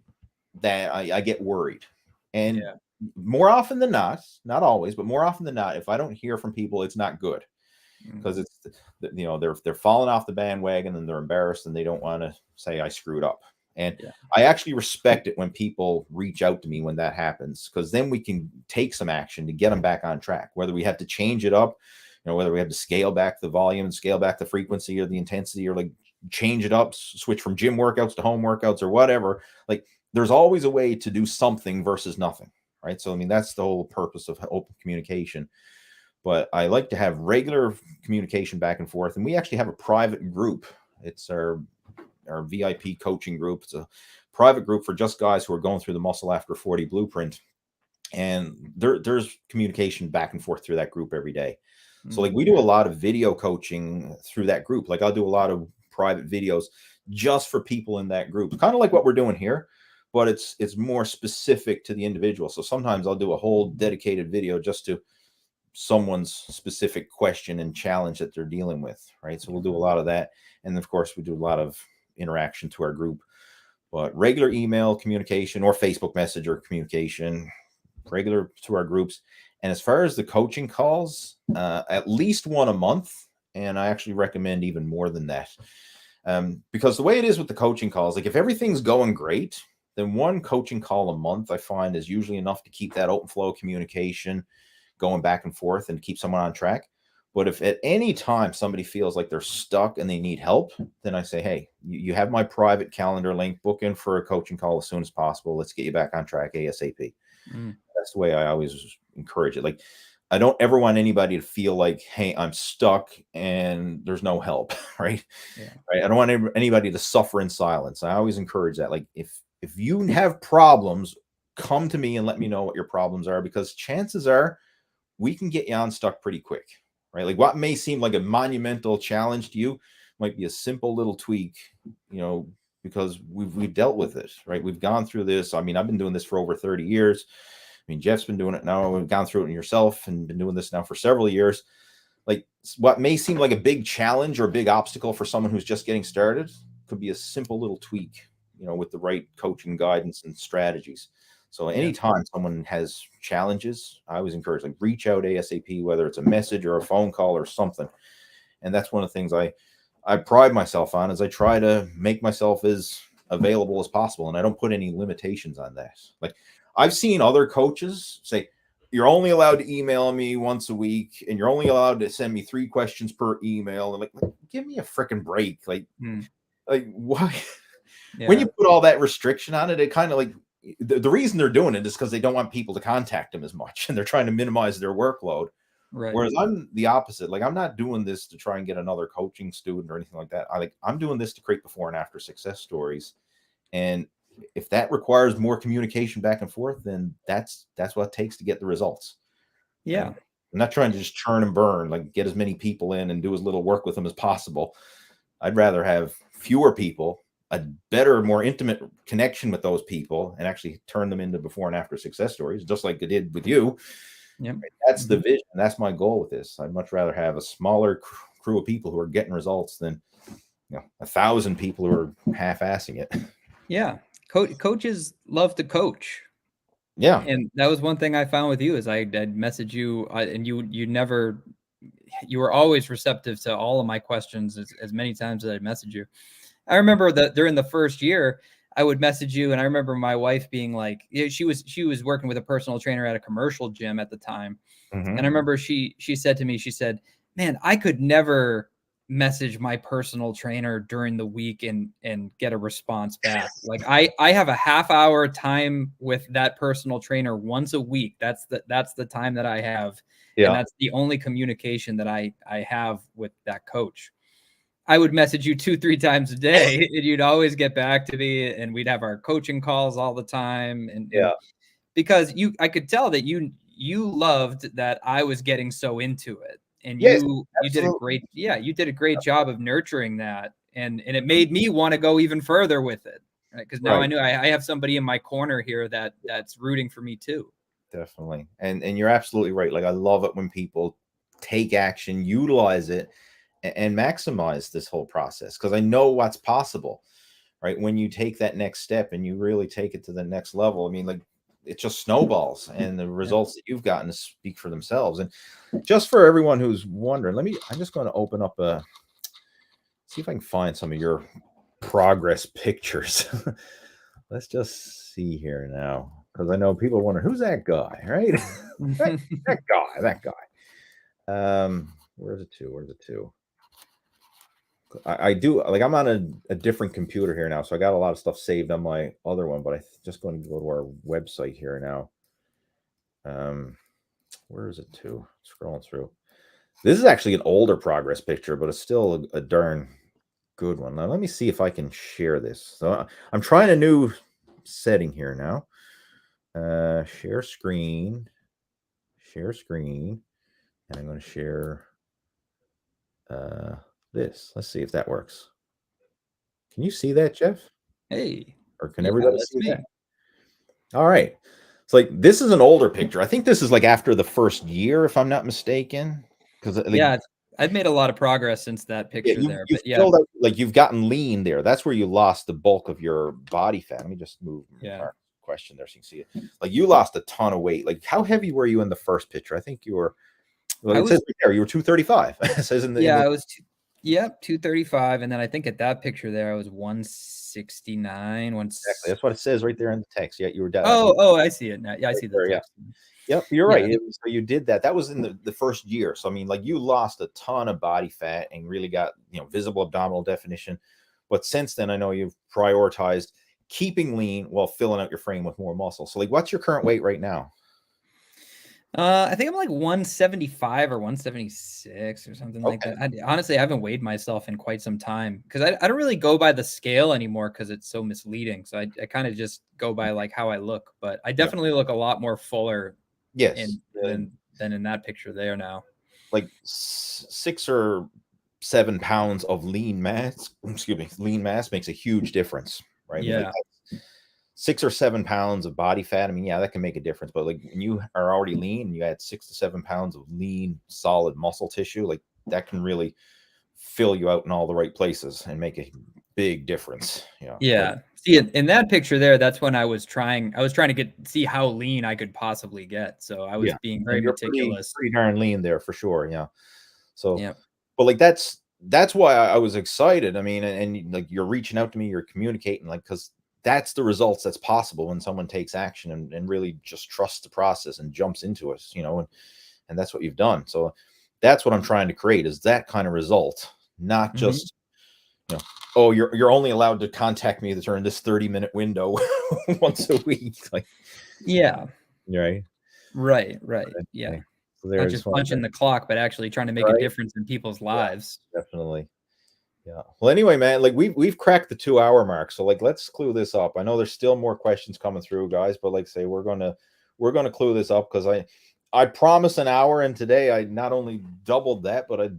that I get worried. And more often than not always, but more often than not, if I don't hear from people, it's not good, because it's they're falling off the bandwagon and they're embarrassed and they don't want to say I screwed up. And I actually respect it when people reach out to me when that happens, because then we can take some action to get them back on track, whether we have to change it up, whether we have to scale back the volume and scale back the frequency or the intensity, or like change it up, switch from gym workouts to home workouts or whatever. Like there's always a way to do something versus nothing, right? So I mean, that's the whole purpose of open communication. But I like to have regular communication back and forth, and we actually have a private group. It's our VIP coaching group. It's a private group for just guys who are going through the Muscle After 40 blueprint, and there's communication back and forth through that group every day. So like we do a lot of video coaching through that group. Like I'll do a lot of private videos just for people in that group, kind of like what we're doing here, but it's more specific to the individual. So sometimes I'll do a whole dedicated video just to someone's specific question and challenge that they're dealing with, right? So we'll do a lot of that. And of course we do a lot of interaction to our group, but regular email communication or Facebook Messenger communication, regular to our groups. And as far as the coaching calls, at least one a month. And I actually recommend even more than that. Because the way it is with the coaching calls, like if everything's going great, then one coaching call a month, I find, is usually enough to keep that open flow of communication going back and forth and keep someone on track. But if at any time somebody feels like they're stuck and they need help, then I say, hey, you have my private calendar link, book in for a coaching call as soon as possible. Let's get you back on track ASAP. That's the way I always encourage it. Like, I don't ever want anybody to feel like, hey, I'm stuck and there's no help, right? Right. I don't want anybody to suffer in silence. I always encourage that. Like, if you have problems, come to me and let me know what your problems are, because chances are we can get you unstuck pretty quick, right? Like what may seem like a monumental challenge to you might be a simple little tweak, because we've dealt with it, right? We've gone through this. I mean, I've been doing this for over 30 years. I mean, Jeff's been doing it now. We've gone through it yourself and been doing this now for several years. Like what may seem like a big challenge or a big obstacle for someone who's just getting started could be a simple little tweak, with the right coaching guidance and strategies. So anytime someone has challenges, I always encourage, like, reach out ASAP, whether it's a message or a phone call or something. And that's one of the things I pride myself on, is I try to make myself as available as possible. And I don't put any limitations on that. Like, I've seen other coaches say, you're only allowed to email me once a week, and you're only allowed to send me 3 questions per email. And like give me a freaking break. Like why? When you put all that restriction on it, it kind of like, the reason they're doing it is because they don't want people to contact them as much, and they're trying to minimize their workload. Right. Whereas I'm the opposite. Like, I'm not doing this to try and get another coaching student or anything like that. I'm doing this to create before and after success stories. And if that requires more communication back and forth, then that's what it takes to get the results. Yeah. And I'm not trying to just churn and burn, like get as many people in and do as little work with them as possible. I'd rather have fewer people, a better, more intimate connection with those people, and actually turn them into before and after success stories, just like I did with you. Yep. That's the vision. That's my goal with this. I'd much rather have a smaller crew of people who are getting results than 1,000 people who are half-assing it. Yeah. Coaches love to coach. Yeah. And that was one thing I found with you, is I'd message you, and you were always receptive to all of my questions as many times as I'd message you. I remember that during the first year, I would message you, and I remember my wife being like, she was working with a personal trainer at a commercial gym at the time. And I remember she said to me, she said, man, I could never message my personal trainer during the week and get a response back. Like, I have a half-hour time with that personal trainer once a week. That's the time that I have. Yeah. And that's the only communication that I have with that coach. I would message you 2-3 times a day, and you'd always get back to me, and we'd have our coaching calls all the time. And because I could tell that you loved that I was getting so into it, and you did a great job of nurturing that. And it made me want to go even further with it. Right. Cause now I knew I have somebody in my corner here that's rooting for me too. Definitely. And you're absolutely right. Like, I love it when people take action, utilize it, and maximize this whole process, because I know what's possible, right? When you take that next step and you really take it to the next level, I mean, like, it just snowballs, and the results that you've gotten to speak for themselves. And just for everyone who's wondering, I'm just going to open up see if I can find some of your progress pictures. Let's just see here now, because I know people wonder, who's that guy, right? that guy. Where's it to? I do, like, I'm on a different computer here now, so I got a lot of stuff saved on my other one, but just going to go to our website here now. Where is it to? Scrolling through. This is actually an older progress picture, but it's still a darn good one. Now, let me see if I can share this. So I'm trying a new setting here now. Share screen, and I'm going to share this. Let's see if that works. Can you see that, Jeff? Hey. Or can everybody see that? All right. It's like, this is an older picture. I think this is like after the first year, if I'm not mistaken. Because I've made a lot of progress since that picture there. You've filled out, like, you've gotten lean there. That's where you lost the bulk of your body fat. Let me just move our question there so you can see it. Like, you lost a ton of weight. Like, how heavy were you in the first picture? I think you were, it says right there, you were 235. It says I was 235. And then I think at that picture there, I was 169. Exactly. That's what it says right there in the text. Yeah, you were down. Oh, I see it now. Yeah, I see the text. Yep, you're right. So you did that. That was in the first year. So, I mean, like, you lost a ton of body fat and really got, visible abdominal definition. But since then, I know you've prioritized keeping lean while filling out your frame with more muscle. So, like, what's your current weight right now? I think I'm like 175 or 176 or something like that. Honestly, I haven't weighed myself in quite some time, because I don't really go by the scale anymore, because it's so misleading. So I kind of just go by like how I look. But I definitely look a lot more fuller. Yes. Than in that picture there now. Like 6 or 7 pounds of lean mass makes a huge difference, right? Yeah. I mean, like, 6 or 7 pounds of body fat, I mean, that can make a difference. But, like, when you are already lean and you add 6 to 7 pounds of lean, solid muscle tissue, like, that can really fill you out in all the right places and make a big difference. Yeah. See, in that picture there, that's when I was trying to see how lean I could possibly get. So I was being very and you're pretty meticulous. darn lean there for sure. Yeah. So, Yeah. but like that's why I was excited. I mean, and like you're reaching out to me, you're communicating, like, because that's the results that's possible when someone takes action and really just trusts the process and jumps into us, you know, and that's what you've done. So that's what I'm trying to create, is that kind of result, not just, you know, oh, you're only allowed to contact me during this 30-minute window once a week. Like, Yeah. right. Right. Yeah. Okay. So there, Not I just just wanted punching to, the clock, but actually trying to make a right. difference in people's Yeah, lives. definitely. Yeah. Well, anyway, man, like we've cracked the 2-hour mark. So like let's clue this up. I know there's still more questions coming through, guys, but like say we're gonna clue this up, because I promised an hour, and today I not only doubled that, but I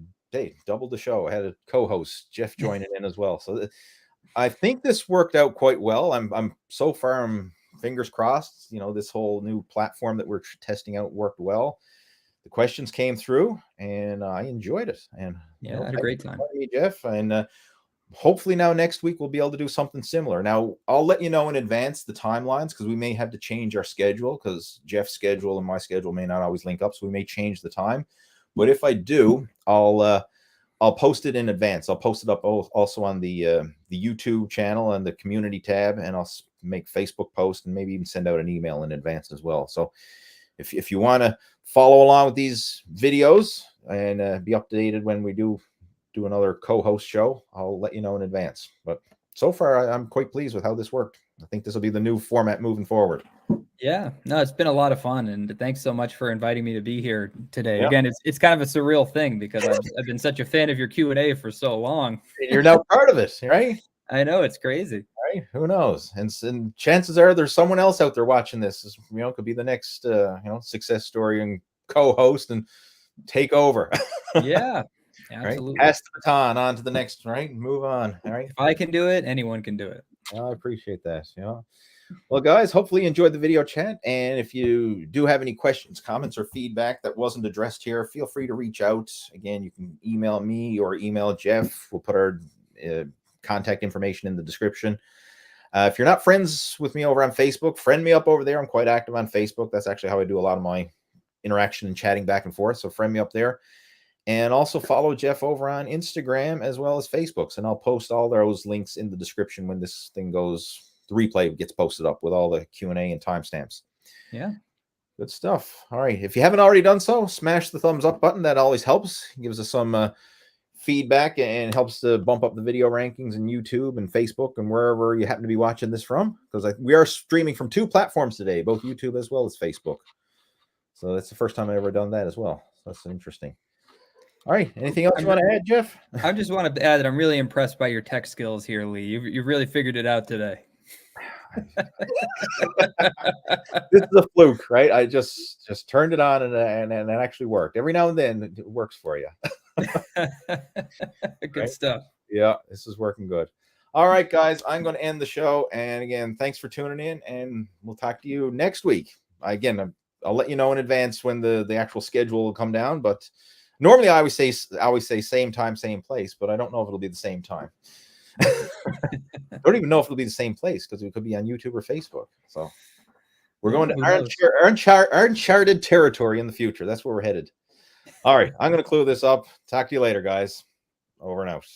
doubled the show. I had a co-host, Jeff, joining in as well. So I think this worked out quite well. I'm so far, I'm fingers crossed, you know, this whole new platform that we're testing out worked well. The questions came through, and I enjoyed it. And you Yeah, know, I had a thank great you for time. joining me, Jeff. And hopefully now next week we'll be able to do something similar. Now I'll let you know in advance the timelines, because we may have to change our schedule, because Jeff's schedule and my schedule may not always link up, so we may change the time. But if I do, I'll post it in advance. I'll post it up also on the YouTube channel and the community tab, and I'll make Facebook posts and maybe even send out an email in advance as well. So if you want to follow along with these videos and be updated when we do another co-host show, I'll let you know in advance. But so far, I'm quite pleased with how this worked. I think this will be the new format moving forward. Yeah, no, it's been a lot of fun, and thanks so much for inviting me to be here today. Yeah. Again, it's kind of a surreal thing, because I've been such a fan of your Q&A for so long. You're now part of it, right? I know, it's crazy. Right? Who knows? And chances are there's someone else out there watching this. You know, could be the next you know, success story and co-host and take over. Yeah, Right? absolutely. Pass the baton on to the next, right? Move on. All right. If I can do it, anyone can do it. I appreciate that. Yeah. Well, guys, hopefully you enjoyed the video chat. And if you do have any questions, comments, or feedback that wasn't addressed here, feel free to reach out. Again, you can email me or email Jeff. We'll put our contact information in the description. If you're not friends with me over on Facebook, friend me up over there. I'm quite active on Facebook. That's actually how I do a lot of my interaction and chatting back and forth. So friend me up there. And also follow Jeff over on Instagram as well as Facebook. And I'll post all those links in the description when this thing goes, the replay gets posted up with all the Q&A and timestamps. Yeah. Good stuff. All right. If you haven't already done so, smash the thumbs up button. That always helps. It gives us some feedback and helps to bump up the video rankings in YouTube and Facebook and wherever you happen to be watching this from. Because we are streaming from 2 platforms today, both YouTube as well as Facebook. So that's the first time I've ever done that as well. So that's interesting. All right. Anything else you want to add, Jeff? I just wanted to add that I'm really impressed by your tech skills here, Lee. You've really figured it out today. This is a fluke, right? I just turned it on and it actually worked. Every now and then it works for you. Good Right? stuff. Yeah, this is working good. All right, guys, I'm going to end the show. And again, thanks for tuning in, and we'll talk to you next week. Again, I'll let you know in advance when the actual schedule will come down, but normally I always say same time, same place, but I don't know if it'll be the same time. I don't even know if it'll be the same place, because it could be on YouTube or Facebook. So we're going to uncharted territory in the future. That's where we're headed. All right, I'm going to clue this up. Talk to you later, guys. Over and out.